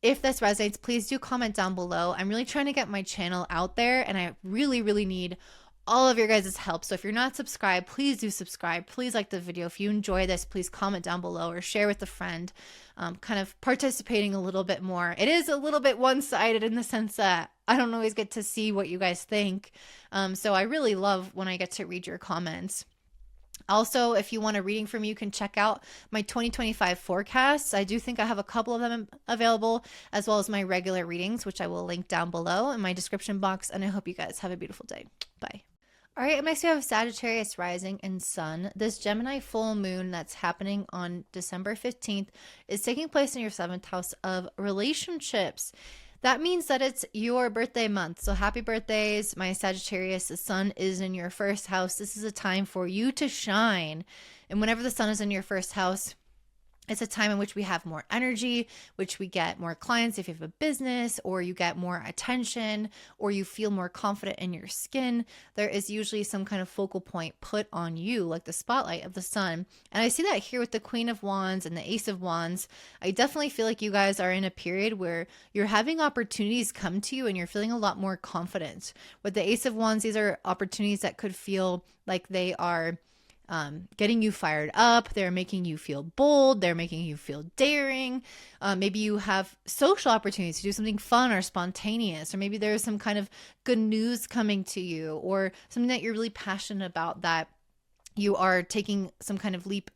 If this resonates, please do comment down below. I'm really trying to get my channel out there, and I really, really need all of your guys' help. So if you're not subscribed, please do subscribe. Please like the video. If you enjoy this, please comment down below or share with a friend, kind of participating a little bit more. It is a little bit one-sided in the sense that I don't always get to see what you guys think. So I really love when I get to read your comments. Also, if you want a reading from me, you can check out my 2025 forecasts. I do think I have a couple of them available, as well as my regular readings, which I will link down below in my description box. And I hope you guys have a beautiful day. Bye. All right, next we have Sagittarius rising and sun. This Gemini full moon that's happening on December 15th is taking place in your 7th house of relationships. That means that it's your birthday month. So happy birthdays, my Sagittarius. The sun is in your 1st house. This is a time for you to shine. And whenever the sun is in your 1st house, It's a time in which we have more energy, which we get more clients if you have a business, or you get more attention, or you feel more confident in your skin. There is usually some kind of focal point put on you, like the spotlight of the sun. And I see that here with the Queen of Wands and the Ace of Wands. I definitely feel like you guys are in a period where you're having opportunities come to you and you're feeling a lot more confident. With the Ace of Wands, these are opportunities that could feel like they are getting you fired up. They're making you feel bold. They're making you feel daring. Maybe you have social opportunities to do something fun or spontaneous, or maybe there's some kind of good news coming to you, or something that you're really passionate about that you are taking some kind of leap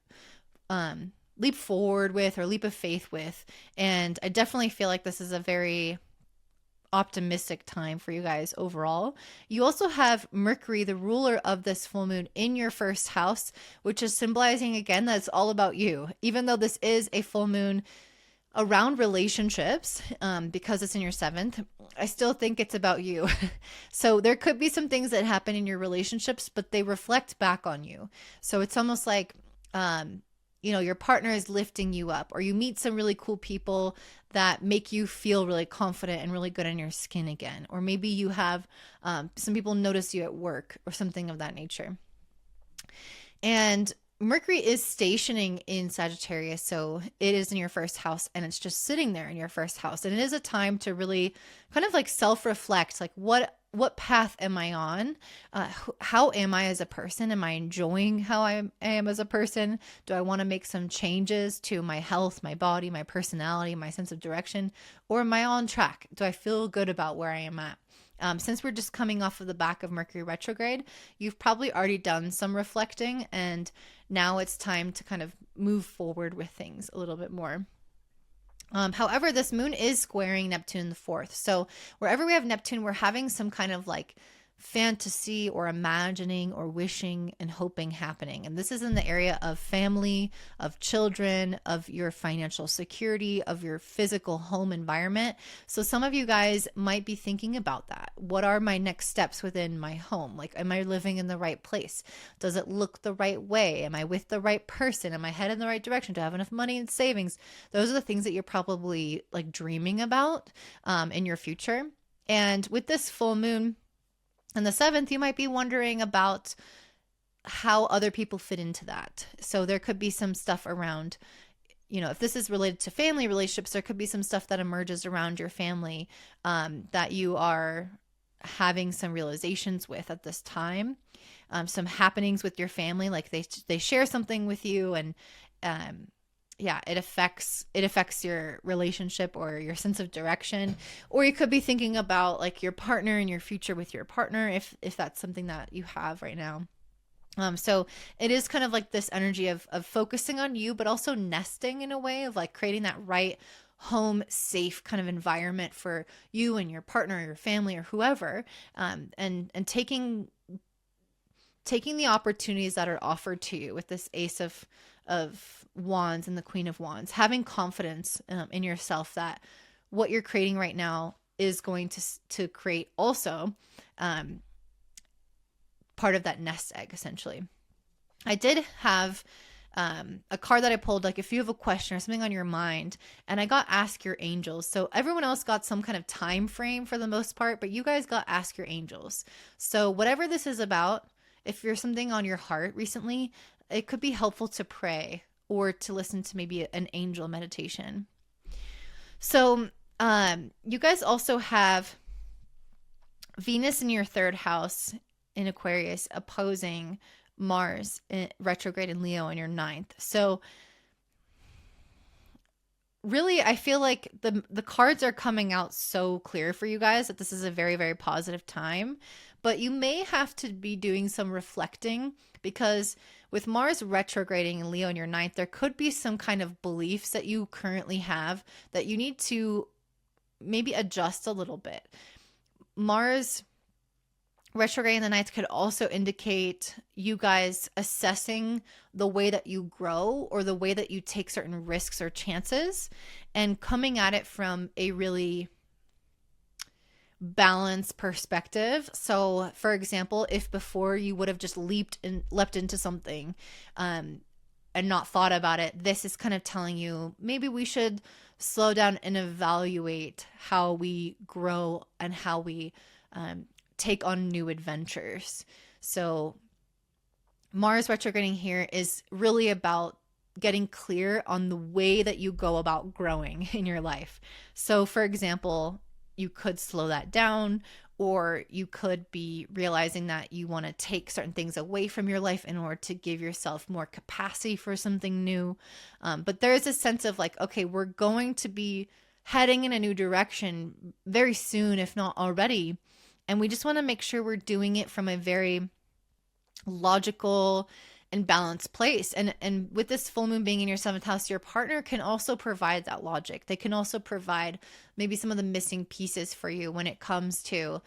forward with, or leap of faith with. And I definitely feel like this is a very optimistic time for you guys overall. You also have Mercury, the ruler of this full moon, in your first house, which is symbolizing again that it's all about you. Even though this is a full moon around relationships, because it's in your seventh, I still think it's about you. So there could be some things that happen in your relationships, but they reflect back on you. So it's almost like your partner is lifting you up, or you meet some really cool people that make you feel really confident and really good in your skin again. Or maybe you have some people notice you at work or something of that nature. And Mercury is stationing in Sagittarius, so it is in your first house, and it's just sitting there in your first house. And it is a time to really kind of like self-reflect, like what path am I on? How am I as a person? Am I enjoying how I am as a person? Do I want to make some changes to my health, my body, my personality, my sense of direction? Or am I on track? Do I feel good about where I am at? Since we're just coming off of the back of Mercury retrograde, you've probably already done some reflecting, and now it's time to kind of move forward with things a little bit more. However, this moon is squaring Neptune in the fourth. So wherever we have Neptune, we're having some kind of like fantasy or imagining or wishing and hoping happening. And this is in the area of family, of children, of your financial security, of your physical home environment. So some of you guys might be thinking about that. What are my next steps within my home? Like, am I living in the right place? Does it look the right way? Am I with the right person? Am I headed in the right direction? Do I have enough money in savings? Those are the things that you're probably like dreaming about in your future. And with this full moon, and the seventh, you might be wondering about how other people fit into that. So there could be some stuff around, if this is related to family relationships, there could be some stuff that emerges around your family that you are having some realizations with at this time. Some happenings with your family, like they share something with you, and it affects your relationship or your sense of direction. Or you could be thinking about like your partner and your future with your partner, if that's something that you have right now. So it is kind of like this energy of focusing on you, but also nesting in a way of like creating that right home, safe kind of environment for you and your partner or your family or whoever, and taking the opportunities that are offered to you with this Ace of Wands and the Queen of Wands, having confidence in yourself that what you're creating right now is going to create also part of that nest egg, essentially. I did have a card that I pulled, like if you have a question or something on your mind, and I got Ask Your Angels. So everyone else got some kind of time frame for the most part, but you guys got Ask Your Angels. So whatever this is about, if you're something on your heart recently, it could be helpful to pray or to listen to maybe an angel meditation. So you guys also have Venus in your third house in Aquarius opposing Mars in retrograde in Leo in your ninth. So really, I feel like the cards are coming out so clear for you guys that this is a very, very positive time. But you may have to be doing some reflecting, because with Mars retrograding in Leo in your ninth, there could be some kind of beliefs that you currently have that you need to maybe adjust a little bit. Mars retrograde in the ninth could also indicate you guys assessing the way that you grow or the way that you take certain risks or chances, and coming at it from a really balanced perspective. So for example, if before you would have just leapt into something, and not thought about it, this is kind of telling you maybe we should slow down and evaluate how we grow and how we take on new adventures. So Mars retrograding here is really about getting clear on the way that you go about growing in your life. So for example, you could slow that down, or you could be realizing that you want to take certain things away from your life in order to give yourself more capacity for something new. But there is a sense of like, okay, we're going to be heading in a new direction very soon, if not already. And we just want to make sure we're doing it from a very logical and balanced place. And with this full moon being in your 7th house, your partner can also provide that logic. They can also provide maybe some of the missing pieces for you when it comes to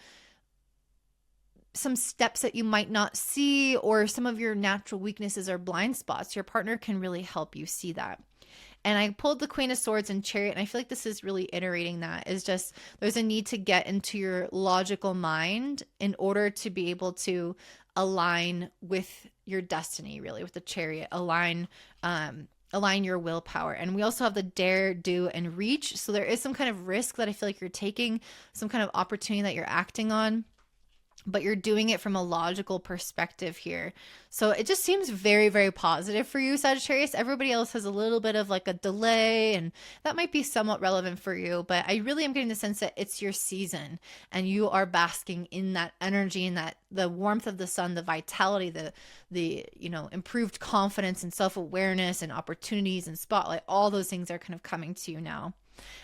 some steps that you might not see, or some of your natural weaknesses or blind spots. Your partner can really help you see that. And I pulled the Queen of Swords and Chariot, and I feel like this is really iterating that. Is just there's a need to get into your logical mind in order to be able to align with your destiny, really, with the Chariot, align your willpower. And we also have the dare, do, and reach. So there is some kind of risk that I feel like you're taking, some kind of opportunity that you're acting on, but you're doing it from a logical perspective here. So it just seems very, very positive for you, Sagittarius. Everybody else has a little bit of like a delay, and that might be somewhat relevant for you, but I really am getting the sense that it's your season and you are basking in that energy and that the warmth of the sun, the vitality, the improved confidence and self-awareness and opportunities and spotlight. All those things are kind of coming to you now.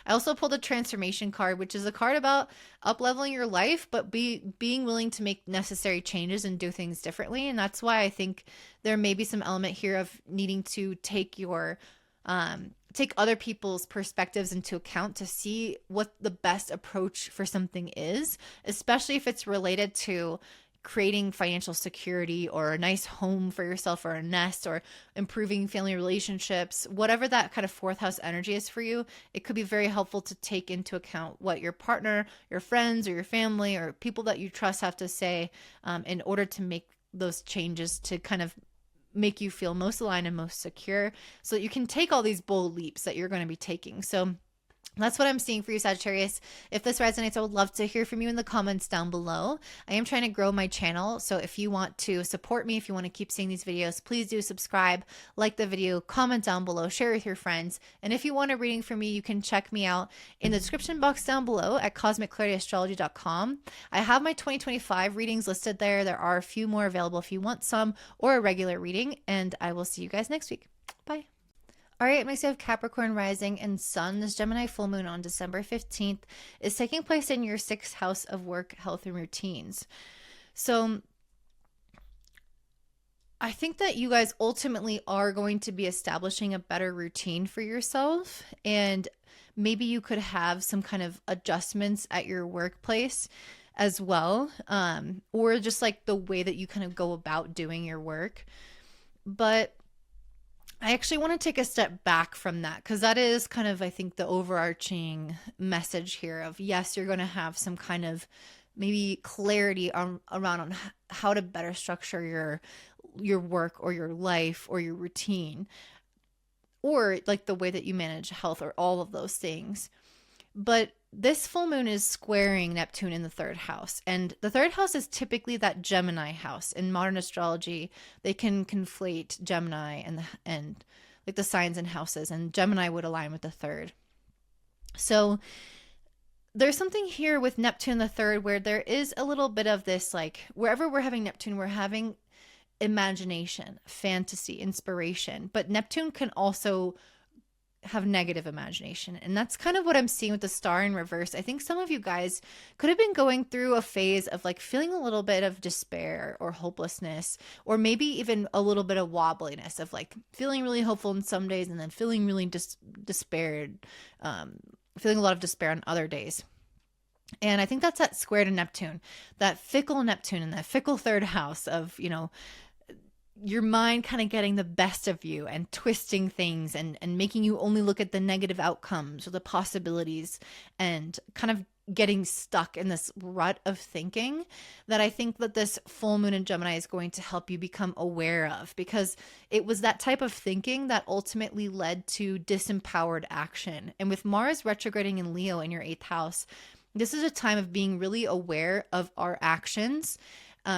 I also pulled a transformation card, which is a card about up-leveling your life, but being willing to make necessary changes and do things differently. And that's why I think there may be some element here of needing to take other people's perspectives into account to see what the best approach for something is, especially if it's related to creating financial security or a nice home for yourself or a nest or improving family relationships. Whatever that kind of 4th house energy is for you, it could be very helpful to take into account what your partner, your friends, or your family, or people that you trust have to say in order to make those changes to kind of make you feel most aligned and most secure, so that you can take all these bold leaps that you're going to be taking. So that's what I'm seeing for you, Sagittarius. If this resonates, I would love to hear from you in the comments down below. I am trying to grow my channel, so if you want to support me, if you want to keep seeing these videos, please do subscribe, like the video, comment down below, share with your friends. And if you want a reading from me, you can check me out in the description box down below at cosmicclarity.astrology.com. I have my 2025 readings listed there. There are a few more available if you want some, or a regular reading, and I will see you guys next week. Bye. All right, my have Capricorn rising and sun. This Gemini full moon on December 15th is taking place in your 6th house of work, health, and routines. So I think that you guys ultimately are going to be establishing a better routine for yourself, and maybe you could have some kind of adjustments at your workplace as well, or just like the way that you kind of go about doing your work. But I actually want to take a step back from that, because that is kind of, I think, the overarching message here of, yes, you're going to have some kind of maybe clarity around how to better structure your work or your life or your routine, or like the way that you manage health, or all of those things. But this full moon is squaring Neptune in the 3rd house. And the 3rd house is typically that Gemini house. In modern astrology, they can conflate Gemini and like the signs and houses, and Gemini would align with the 3rd. So there's something here with Neptune the 3rd where there is a little bit of this, like wherever we're having Neptune, we're having imagination, fantasy, inspiration. But Neptune can also have negative imagination. And that's kind of what I'm seeing with the star in reverse. I think some of you guys could have been going through a phase of like feeling a little bit of despair or hopelessness, or maybe even a little bit of wobbliness of like feeling really hopeful in some days and then feeling really despaired, feeling a lot of despair on other days. And I think that's that square to Neptune, that fickle Neptune and that fickle 3rd house of, your mind kind of getting the best of you and twisting things and making you only look at the negative outcomes or the possibilities, and kind of getting stuck in this rut of thinking that I think that this full moon in Gemini is going to help you become aware of, because it was that type of thinking that ultimately led to disempowered action. And with Mars retrograding in Leo in your 8th house, this is a time of being really aware of our actions.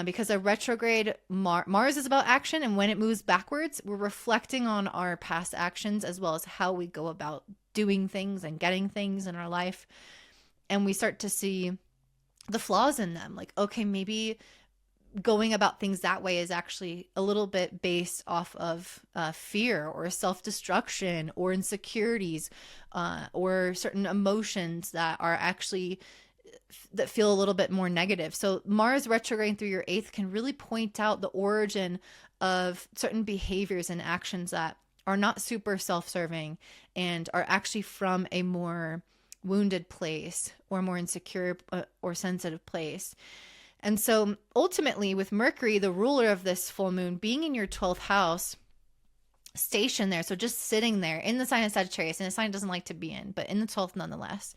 Because a retrograde Mars is about action, and when it moves backwards, we're reflecting on our past actions as well as how we go about doing things and getting things in our life. And we start to see the flaws in them. Like, okay, maybe going about things that way is actually a little bit based off of fear or self-destruction or insecurities, or certain emotions that are actually that feel a little bit more negative. So Mars retrograding through your 8th can really point out the origin of certain behaviors and actions that are not super self-serving and are actually from a more wounded place or more insecure or sensitive place. And so ultimately, with Mercury, the ruler of this full moon, being in your 12th house, stationed there, so just sitting there in the sign of Sagittarius, and a sign it doesn't like to be in, but in the 12th nonetheless.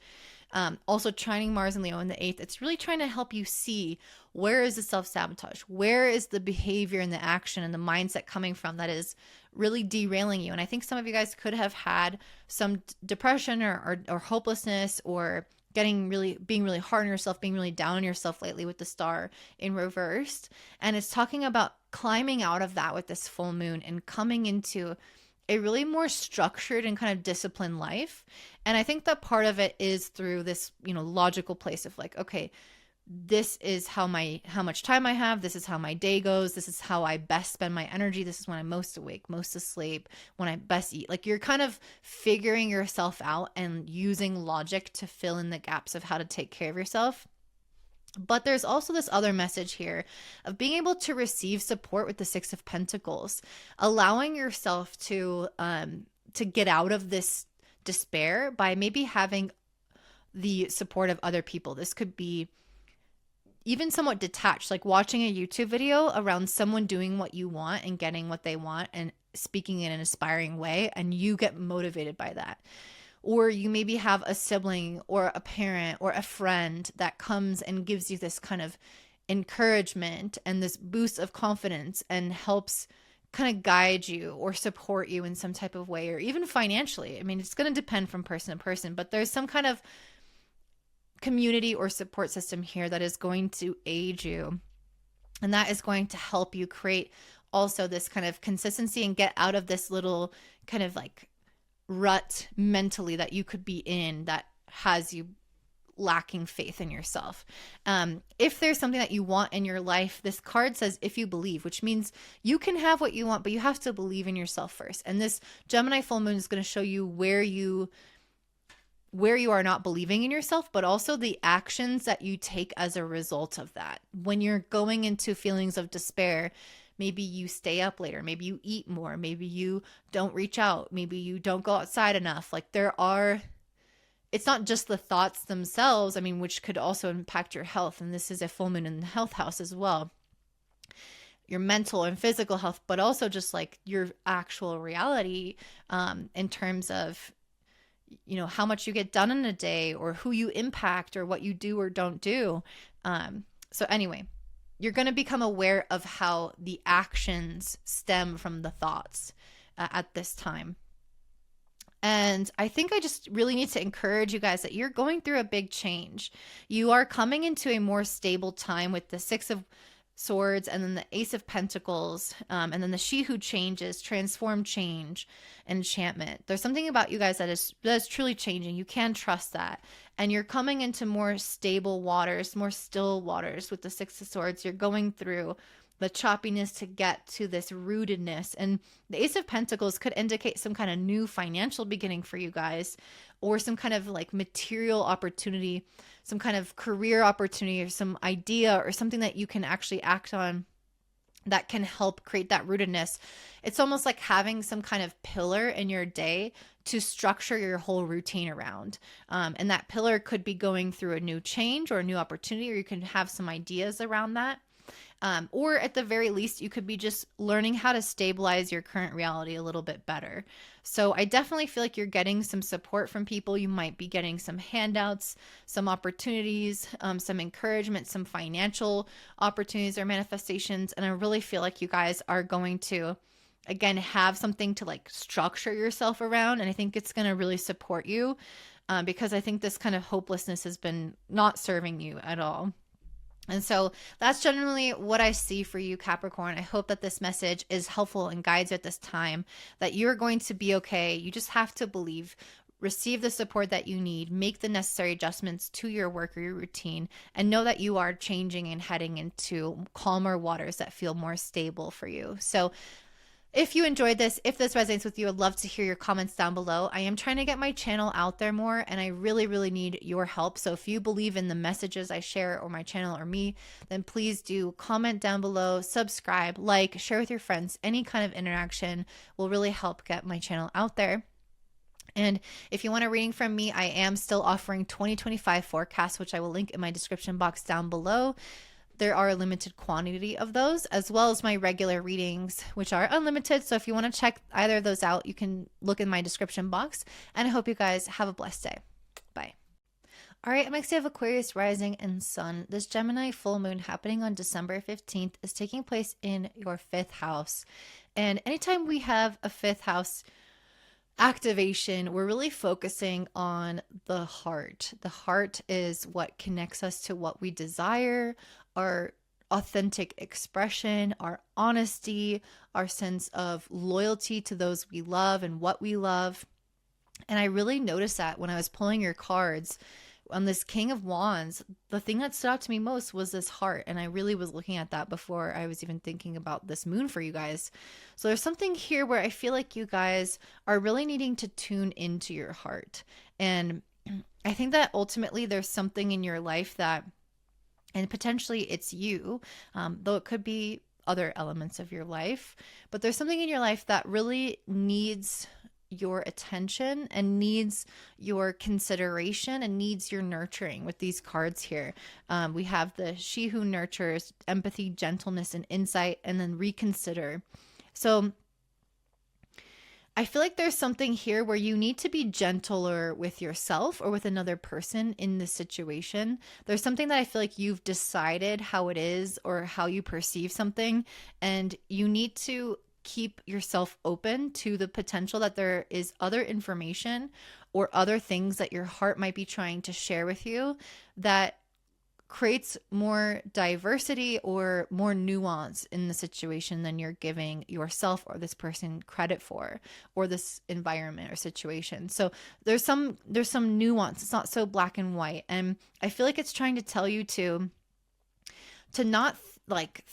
Also trining Mars and Leo in the 8th, it's really trying to help you see, where is the self-sabotage? Where is the behavior and the action and the mindset coming from that is really derailing you? And I think some of you guys could have had some depression or hopelessness, or being really hard on yourself, being really down on yourself lately with the star in reversed. And it's talking about climbing out of that with this full moon and coming into a really more structured and kind of disciplined life. And I think that part of it is through this, logical place of like, okay, this is how much time I have. This is how my day goes. This is how I best spend my energy. This is when I'm most awake, most asleep, when I best eat. Like, you're kind of figuring yourself out and using logic to fill in the gaps of how to take care of yourself. But there's also this other message here of being able to receive support with the 6 of Pentacles, allowing yourself to get out of this despair by maybe having the support of other people. This could be even somewhat detached, like watching a YouTube video around someone doing what you want and getting what they want and speaking in an inspiring way, and you get motivated by that. Or you maybe have a sibling or a parent or a friend that comes and gives you this kind of encouragement and this boost of confidence and helps kind of guide you or support you in some type of way, or even financially. I mean, it's going to depend from person to person, but there's some kind of community or support system here that is going to aid you, and that is going to help you create also this kind of consistency and get out of this little kind of like rut mentally that you could be in that has you lacking faith in yourself. If there's something that you want in your life, this card says if you believe, which means you can have what you want, but you have to believe in yourself first. And this Gemini full moon is going to show you where you are not believing in yourself, but also the actions that you take as a result of that. When you're going into feelings of despair, maybe you stay up later, maybe you eat more, maybe you don't reach out, maybe you don't go outside enough. Like, it's not just the thoughts themselves, I mean, which could also impact your health. And this is a full moon in the health house as well. Your mental and physical health, but also just like your actual reality, in terms of, how much you get done in a day, or who you impact, or what you do or don't do. So anyway, you're going to become aware of how the actions stem from the thoughts at this time. And I think I just really need to encourage you guys that you're going through a big change. You are coming into a more stable time with the 6 of Swords and then the Ace of Pentacles, and then the She Who Changes, Transform, Change, Enchantment. There's something about you guys that is truly changing. You can trust that. And you're coming into more stable waters, more still waters with the 6 of Swords. You're going through the choppiness to get to this rootedness. And the Ace of Pentacles could indicate some kind of new financial beginning for you guys, or some kind of like material opportunity, some kind of career opportunity, or some idea or something that you can actually act on that can help create that rootedness. It's almost like having some kind of pillar in your day to structure your whole routine around. And that pillar could be going through a new change or a new opportunity, or you can have some ideas around that. Or at the very least, you could be just learning how to stabilize your current reality a little bit better. So I definitely feel like you're getting some support from people. You might be getting some handouts, some opportunities, some encouragement, some financial opportunities or manifestations. And I really feel like you guys are going to, again, have something to like structure yourself around. And I think it's going to really support you, because I think this kind of hopelessness has been not serving you at all. And so that's generally what I see for you, Capricorn. I hope that this message is helpful and guides you at this time, that you're going to be okay. You just have to believe, receive the support that you need, make the necessary adjustments to your work or your routine, and know that you are changing and heading into calmer waters that feel more stable for you. So if you enjoyed this, if this resonates with you, I'd love to hear your comments down below. I am trying to get my channel out there more, and I really, really need your help. So if you believe in the messages I share, or my channel or me, then please do comment down below, subscribe, like, share with your friends. Any kind of interaction will really help get my channel out there. And if you want a reading from me, I am still offering 2025 forecasts, which I will link in my description box down below. There are a limited quantity of those, as well as my regular readings, which are unlimited. So if you want to check either of those out, you can look in my description box. And I hope you guys have a blessed day. Bye. All right, next we have Aquarius rising and sun. This Gemini full moon happening on December 15th is taking place in your 5th house. And anytime we have a 5th house activation, we're really focusing on the heart. The heart is what connects us to what we desire, our authentic expression, our honesty, our sense of loyalty to those we love and what we love. And I really noticed that when I was pulling your cards on this King of Wands, the thing that stood out to me most was this heart. And I really was looking at that before I was even thinking about this moon for you guys. So there's something here where I feel like you guys are really needing to tune into your heart. And I think that ultimately there's something in your life that, and potentially it's you, though it could be other elements of your life, but there's something in your life that really needs your attention and needs your consideration and needs your nurturing. With these cards here, we have the she who nurtures, empathy, gentleness, and insight, and then reconsider. So I feel like there's something here where you need to be gentler with yourself or with another person in this situation. There's something that I feel like you've decided how it is or how you perceive something, and you need to keep yourself open to the potential that there is other information or other things that your heart might be trying to share with you that creates more diversity or more nuance in the situation than you're giving yourself or this person credit for, or this environment or situation. So there's some nuance. It's not so black and white. And I feel like it's trying to tell you to not like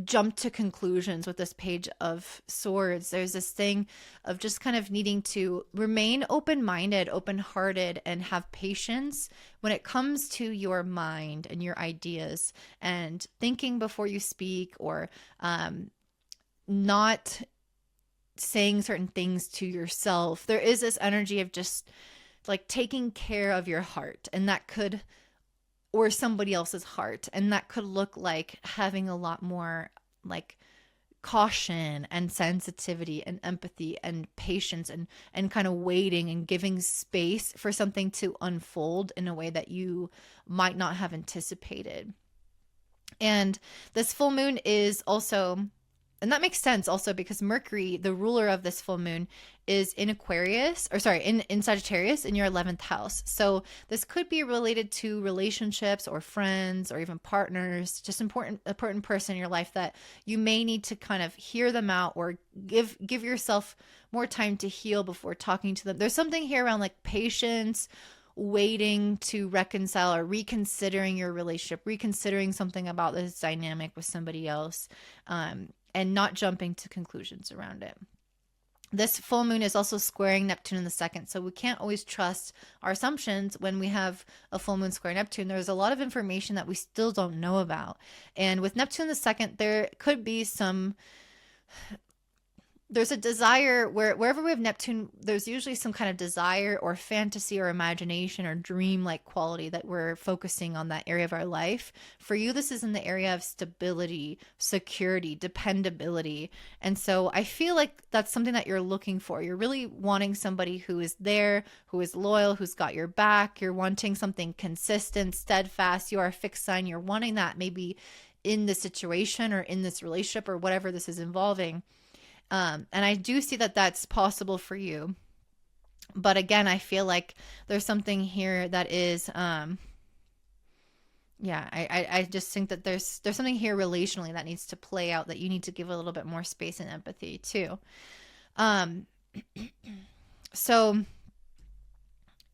jump to conclusions with this Page of Swords. There's this thing of just kind of needing to remain open-minded, open-hearted, and have patience when it comes to your mind and your ideas, and thinking before you speak, or not saying certain things to yourself. There is this energy of just like taking care of your heart, and that could, or somebody else's heart, and that could look like having a lot more like caution and sensitivity and empathy and patience, and kind of waiting and giving space for something to unfold in a way that you might not have anticipated. And this full moon is also, and that makes sense also because Mercury, the ruler of this full moon, is in Aquarius, or sorry, in Sagittarius in your 11th house. So this could be related to relationships or friends or even partners, just important person in your life that you may need to kind of hear them out, or give yourself more time to heal before talking to them. There's something here around like patience, waiting to reconcile, or reconsidering your relationship, reconsidering something about this dynamic with somebody else, and not jumping to conclusions around it. This full moon is also squaring Neptune in the 2nd, so we can't always trust our assumptions when we have a full moon square Neptune. There's a lot of information that we still don't know about. And with Neptune in the 2nd, there could be some there's a desire wherever we have Neptune, there's usually some kind of desire or fantasy or imagination or dream like quality that we're focusing on that area of our life. For you, this is in the area of stability, security, dependability. And so I feel like that's something that you're looking for. You're really wanting somebody who is there, who is loyal, who's got your back. You're wanting something consistent, steadfast. You are a fixed sign. You're wanting that maybe in this situation or in this relationship or whatever this is involving. And I do see that that's possible for you. But again, I feel like there's something here that is, I just think that there's something here relationally that needs to play out, that you need to give a little bit more space and empathy too. So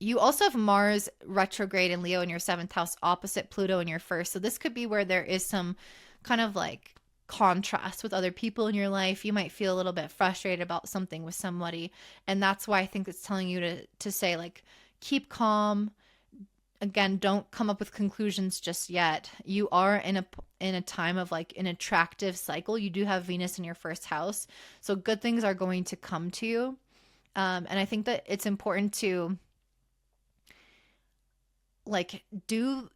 you also have Mars retrograde in Leo in your 7th house, opposite Pluto in your 1st. So this could be where there is some kind of like contrast with other people in your life. You might feel a little bit frustrated about something with somebody, and that's why I think it's telling you to say, like, keep calm. Again, don't come up with conclusions just yet. You are in a time of like an attractive cycle. You do have Venus in your 1st house, so good things are going to come to you. And I think that it's important to like do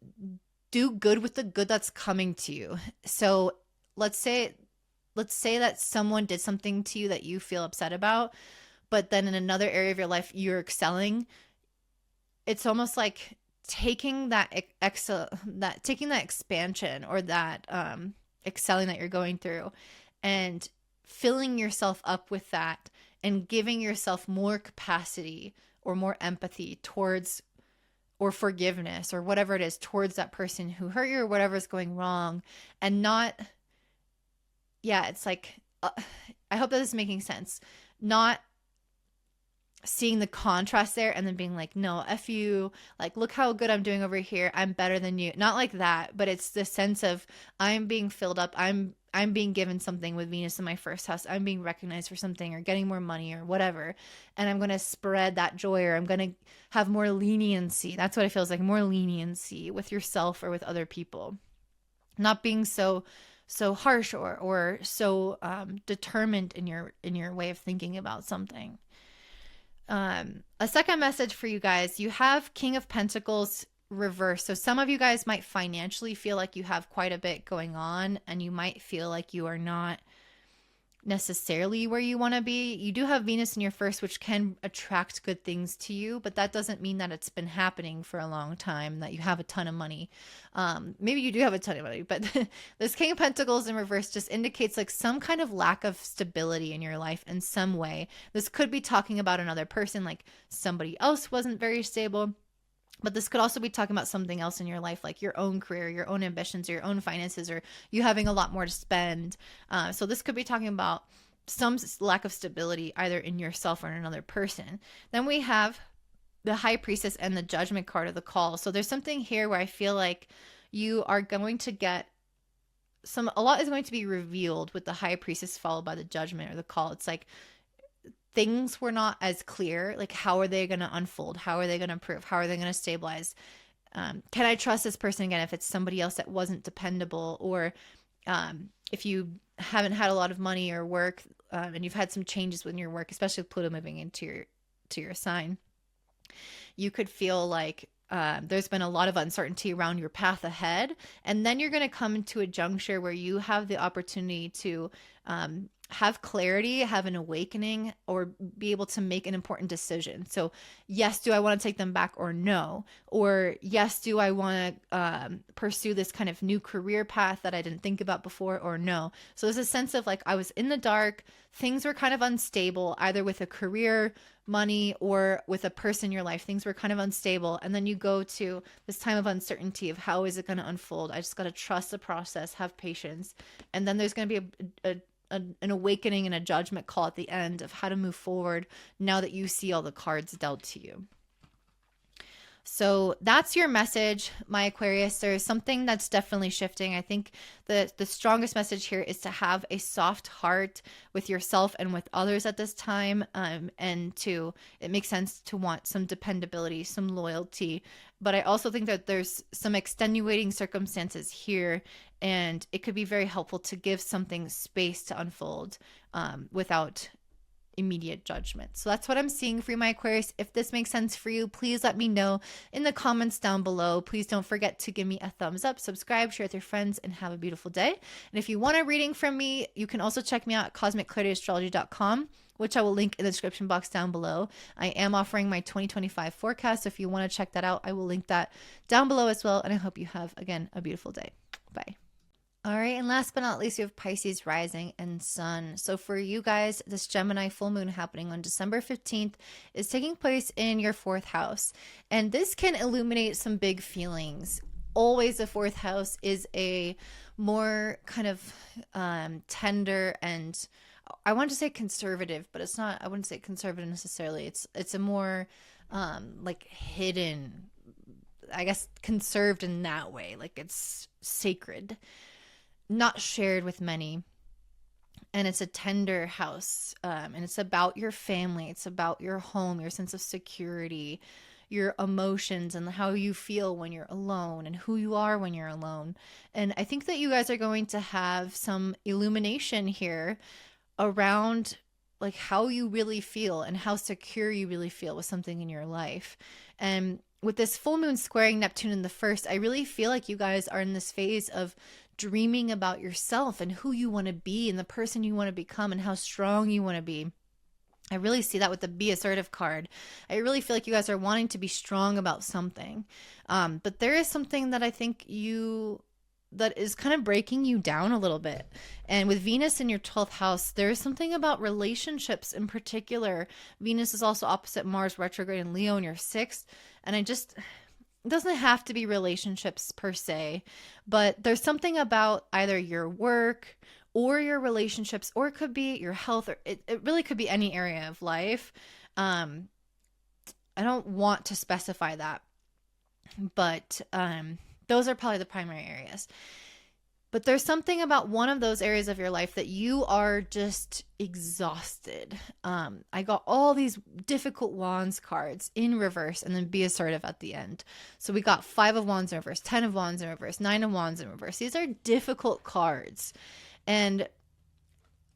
good with the good that's coming to you. So let's say that someone did something to you that you feel upset about, but then in another area of your life you're excelling. It's almost like taking that expansion or that excelling that you're going through and filling yourself up with that and giving yourself more capacity or more empathy towards, or forgiveness or whatever it is, towards that person who hurt you or whatever's going wrong. And not, it's like, I hope that this is making sense. Not seeing the contrast there and then being like, no, F you, like, look how good I'm doing over here, I'm better than you. Not like that, but it's the sense of I'm being filled up, I'm being given something with Venus in my 1st house, I'm being recognized for something or getting more money or whatever, and I'm going to spread that joy, or I'm going to have more leniency. That's what it feels like, more leniency with yourself or with other people. Not being so harsh or so determined in your way of thinking about something. A second message for you guys, you have King of Pentacles reverse. So some of you guys might financially feel like you have quite a bit going on, and you might feel like you are not necessarily where you want to be. You do have Venus in your 1st, which can attract good things to you, but that doesn't mean that it's been happening for a long time, that you have a ton of money. Maybe you do have a ton of money, but this King of Pentacles in reverse just indicates like some kind of lack of stability in your life in some way. This could be talking about another person, like somebody else wasn't very stable. But this could also be talking about something else in your life, like your own career, your own ambitions, or your own finances, or you having a lot more to spend. So this could be talking about some lack of stability either in yourself or in another person. Then we have the High Priestess and the Judgment card of the Call. So there's something here where I feel like you are going to get a lot is going to be revealed with the High Priestess followed by the Judgment or the Call. It's like things were not as clear. Like, how are they going to unfold? How are they going to improve? How are they going to stabilize? Can I trust this person again if it's somebody else that wasn't dependable? Or if you haven't had a lot of money or work and you've had some changes within your work, especially with Pluto moving into your sign, you could feel like there's been a lot of uncertainty around your path ahead. And then you're going to come into a juncture where you have the opportunity to have clarity, have an awakening, or be able to make an important decision. So yes, do I want to take them back or no? Or yes, do I want to pursue this kind of new career path that I didn't think about before or no? So there's a sense of like, I was in the dark, things were kind of unstable, either with a career, money, or with a person in your life. Things were kind of unstable. And then you go to this time of uncertainty of how is it going to unfold? I just got to trust the process, have patience. And then there's going to be an awakening and a judgment call at the end of how to move forward now that you see all the cards dealt to you. So that's your message, my Aquarius. There's something that's definitely shifting. I think the strongest message here is to have a soft heart with yourself and with others at this time. And it makes sense to want some dependability, some loyalty. But I also think that there's some extenuating circumstances here, and it could be very helpful to give something space to unfold without immediate judgment. So that's what I'm seeing for you, my Aquarius. If this makes sense for you, please let me know in the comments down below. Please don't forget to give me a thumbs up, subscribe, share with your friends, and have a beautiful day. And if you want a reading from me, you can also check me out at cosmicclarity.astrology.com, which I will link in the description box down below. I am offering my 2025 forecast. So if you want to check that out, I will link that down below as well. And I hope you have, again, a beautiful day. Bye. All right, and last but not least, you have Pisces rising and sun. So for you guys, this Gemini full moon happening on December 15th is taking place in your fourth house. And this can illuminate some big feelings. Always the fourth house is a more kind of tender and I want to say conservative, but it's not, I wouldn't say conservative necessarily. It's a more like hidden, I guess, conserved in that way. Like it's sacred, not shared with many. And it's a tender house. And it's about your family. It's about your home, your sense of security, your emotions, and how you feel when you're alone and who you are when you're alone. And I think that you guys are going to have some illumination here around like how you really feel and how secure you really feel with something in your life. And with this full moon squaring Neptune in the first, I really feel like you guys are in this phase of dreaming about yourself and who you want to be and the person you want to become and how strong you want to be. I really see that with the Be Assertive card. I really feel like you guys are wanting to be strong about something. But there is something that I think that is kind of breaking you down a little bit. And with Venus in your 12th house, there is something about relationships in particular. Venus is also opposite Mars retrograde in Leo in your 6th. And it doesn't have to be relationships per se, but there's something about either your work or your relationships, or it could be your health, or it really could be any area of life. I don't want to specify that, but those are probably the primary areas. But there's something about one of those areas of your life that you are just exhausted. I got all these difficult wands cards in reverse and then Be Assertive at the end. So we got 5 of wands in reverse, 10 of wands in reverse, 9 of wands in reverse. These are difficult cards. And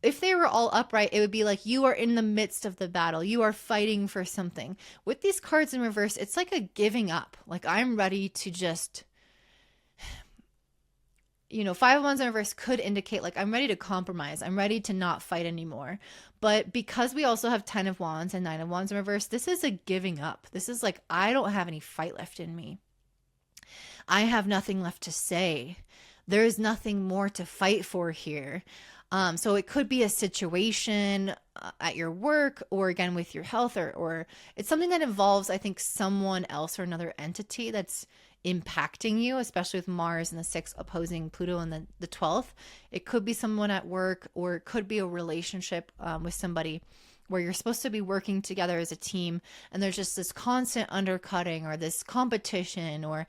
if they were all upright, it would be like you are in the midst of the battle. You are fighting for something. With these cards in reverse, it's like a giving up. Like I'm ready to just... 5 of wands in reverse could indicate like I'm ready to compromise. I'm ready to not fight anymore. But because we also have 10 of wands and 9 of wands in reverse, this is a giving up. This is like, I don't have any fight left in me. I have nothing left to say. There is nothing more to fight for here. So it could be a situation at your work or again with your health or it's something that involves, I think, someone else or another entity that's impacting you, especially with Mars in the 6th opposing Pluto in the 12th. It could be someone at work or it could be a relationship with somebody where you're supposed to be working together as a team and there's just this constant undercutting or this competition or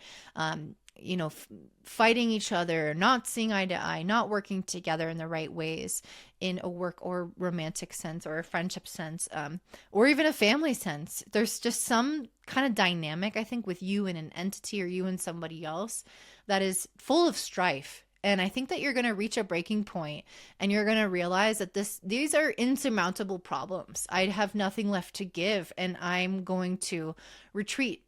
fighting each other, not seeing eye to eye, not working together in the right ways in a work or romantic sense or a friendship sense, or even a family sense. There's just some kind of dynamic, I think, with you and an entity or you and somebody else that is full of strife. And I think that you're going to reach a breaking point and you're going to realize that these are insurmountable problems. I have nothing left to give and I'm going to retreat.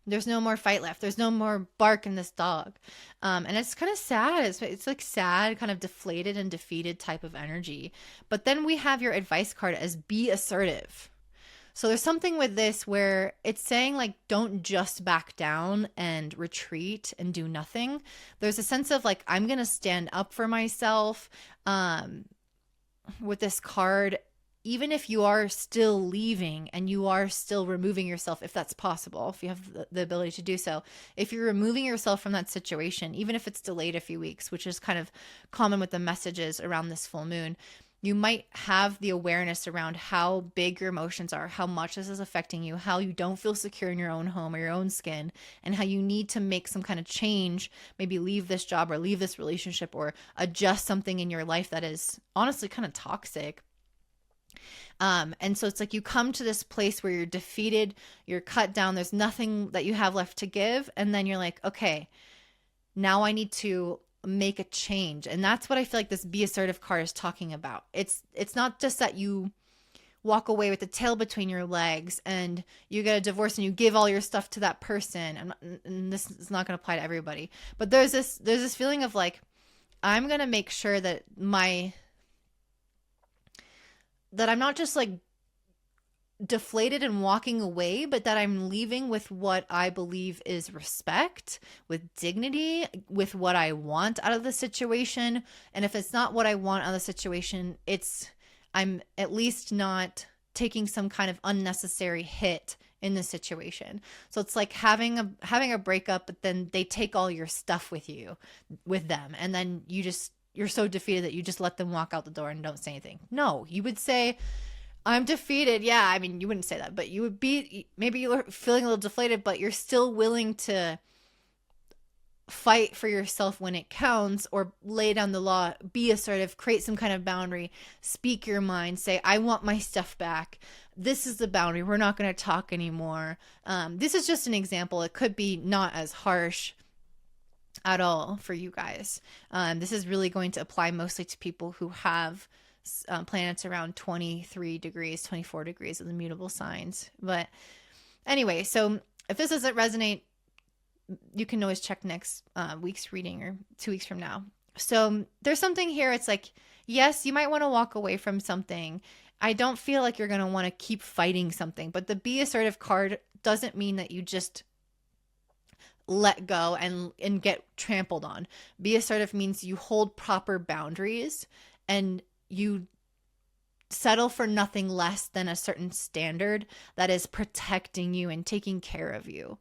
There's no more fight left. There's no more bark in this dog. And it's kind of sad. It's like sad, kind of deflated and defeated type of energy. But then we have your advice card as Be Assertive. So there's something with this where it's saying like, don't just back down and retreat and do nothing. There's a sense of like, I'm going to stand up for myself with this card. Even if you are still leaving and you are still removing yourself, if that's possible, if you have the ability to do so, if you're removing yourself from that situation, even if it's delayed a few weeks, which is kind of common with the messages around this full moon, you might have the awareness around how big your emotions are, how much this is affecting you, how you don't feel secure in your own home or your own skin, and how you need to make some kind of change, maybe leave this job or leave this relationship or adjust something in your life that is honestly kind of toxic. And so it's like you come to this place where you're defeated, you're cut down, there's nothing that you have left to give. And then you're like, okay, now I need to make a change. And that's what I feel like this Be Assertive card is talking about. It's not just that you walk away with the tail between your legs and you get a divorce and you give all your stuff to that person. And this is not going to apply to everybody, but there's this feeling of like, I'm going to make sure that that I'm not just like deflated and walking away, but that I'm leaving with what I believe is respect, with dignity, with what I want out of the situation. And if it's not what I want out of the situation, I'm at least not taking some kind of unnecessary hit in the situation. So it's like having a breakup, but then they take all your stuff with them. And then you're so defeated that you just let them walk out the door and don't say anything. No, you would say, I'm defeated. Yeah, I mean, you wouldn't say that, but you would be, maybe you're feeling a little deflated, but you're still willing to fight for yourself when it counts, or lay down the law, be assertive, create some kind of boundary, speak your mind, say, I want my stuff back. This is the boundary. We're not going to talk anymore. This is just an example. It could be not as harsh at all for you guys. This is really going to apply mostly to people who have planets around 23 degrees, 24 degrees of the mutable signs. But anyway, so if this doesn't resonate, you can always check next week's reading or 2 weeks from now. So there's something here. It's like, yes, you might want to walk away from something. I don't feel like you're going to want to keep fighting something, but the be assertive card doesn't mean that you just let go and get trampled on. Be assertive means you hold proper boundaries and you settle for nothing less than a certain standard that is protecting you and taking care of you.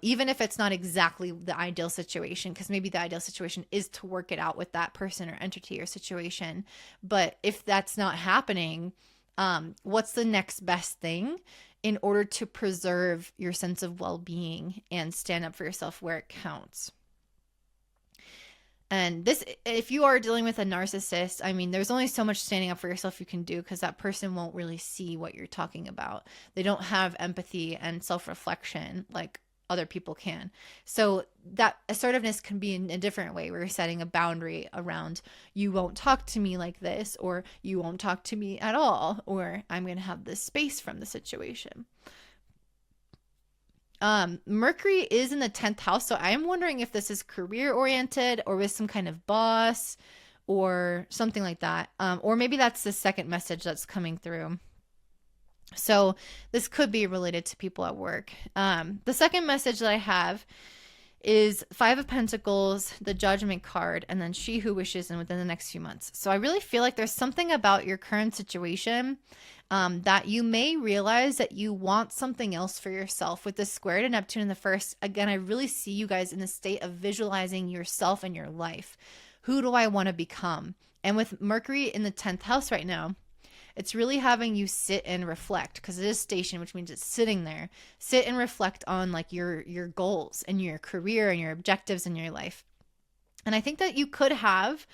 Even if it's not exactly the ideal situation, because maybe the ideal situation is to work it out with that person or entity or situation. But if that's not happening, what's the next best thing in order to preserve your sense of well-being and stand up for yourself where it counts? And this, if you are dealing with a narcissist, I mean, there's only so much standing up for yourself you can do, because that person won't really see what you're talking about. They don't have empathy and self-reflection like other people can. So that assertiveness can be in a different way, where you're setting a boundary around, you won't talk to me like this, or you won't talk to me at all, or I'm going to have this space from the situation. Mercury is in the 10th house. So I'm wondering if this is career oriented or with some kind of boss or something like that. Or maybe that's the second message that's coming through. So this could be related to people at work. The second message that I have is 5 of Pentacles, the Judgment card, and then She Who Wishes, and within the next few months. So I really feel like there's something about your current situation that you may realize that you want something else for yourself. With the square to Neptune in the first, again, I really see you guys in the state of visualizing yourself and your life. Who do I want to become? And with Mercury in the 10th house right now, it's really having you sit and reflect, because it is station, which means it's sitting there. Sit and reflect on like your goals and your career and your objectives in your life. And I think that you could have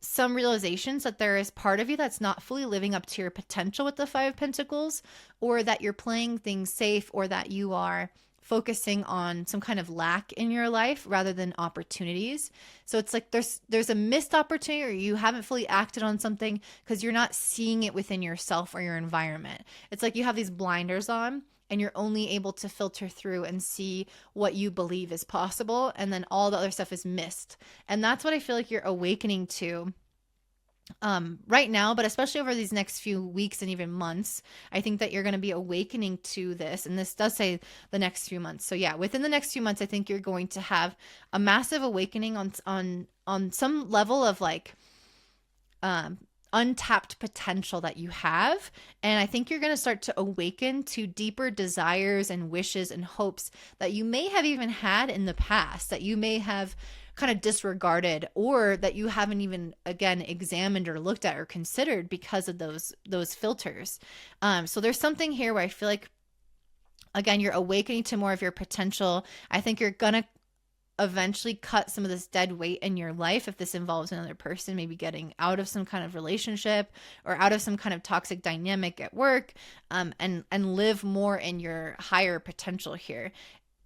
some realizations that there is part of you that's not fully living up to your potential with the 5 of Pentacles, or that you're playing things safe, or that you are focusing on some kind of lack in your life rather than opportunities. So it's like there's a missed opportunity, or you haven't fully acted on something because you're not seeing it within yourself or your environment. It's like you have these blinders on and you're only able to filter through and see what you believe is possible, and then all the other stuff is missed. And that's what I feel like you're awakening to right now, but especially over these next few weeks and even months. I think that you're going to be awakening to this, and this does say the next few months. So yeah, within the next few months, I think you're going to have a massive awakening on some level of like untapped potential that you have. And I think you're going to start to awaken to deeper desires and wishes and hopes that you may have even had in the past, that you may have kind of disregarded, or that you haven't even, again, examined or looked at or considered because of those filters. So there's something here where I feel like, again, you're awakening to more of your potential. I think you're going to eventually cut some of this dead weight in your life if this involves another person, maybe getting out of some kind of relationship or out of some kind of toxic dynamic at work, and live more in your higher potential here.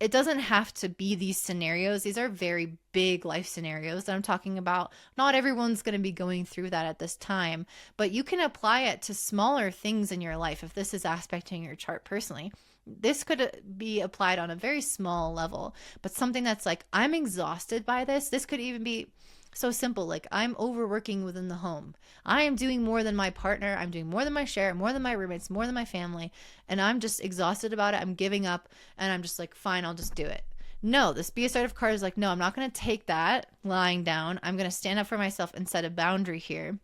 it doesn't have to be these scenarios. These are very big life scenarios that I'm talking about. Not everyone's going to be going through that at this time, but you can apply it to smaller things in your life if this is aspecting your chart personally. This could be applied on a very small level, but something that's like, I'm exhausted by this. This could even be so simple, like I'm overworking within the home. I am doing more than my partner. I'm doing more than my share, more than my roommates, more than my family. And I'm just exhausted about it. I'm giving up and I'm just like, fine, I'll just do it. No, this Be Assertive card is like, no, I'm not going to take that lying down. I'm going to stand up for myself and set a boundary here.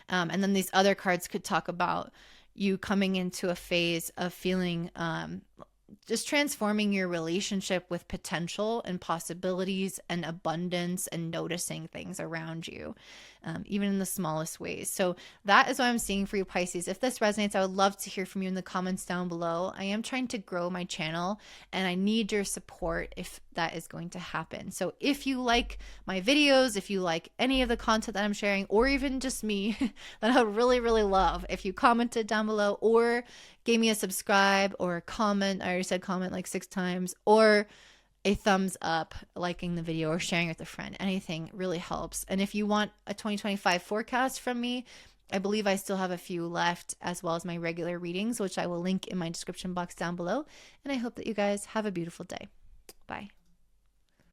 And then these other cards could talk about you coming into a phase of feeling just transforming your relationship with potential and possibilities and abundance and noticing things around you, even in the smallest ways. So that is what I'm seeing for you, Pisces. If this resonates, I would love to hear from you in the comments down below. I am trying to grow my channel and I need your support if that is going to happen. So if you like my videos, if you like any of the content that I'm sharing, or even just me, then I would really, really love if you commented down below or gave me a subscribe or a comment. I already said comment like 6 times, or a thumbs up, liking the video or sharing with a friend. Anything really helps. And if you want a 2025 forecast from me, I believe I still have a few left, as well as my regular readings, which I will link in my description box down below. And I hope that you guys have a beautiful day. Bye.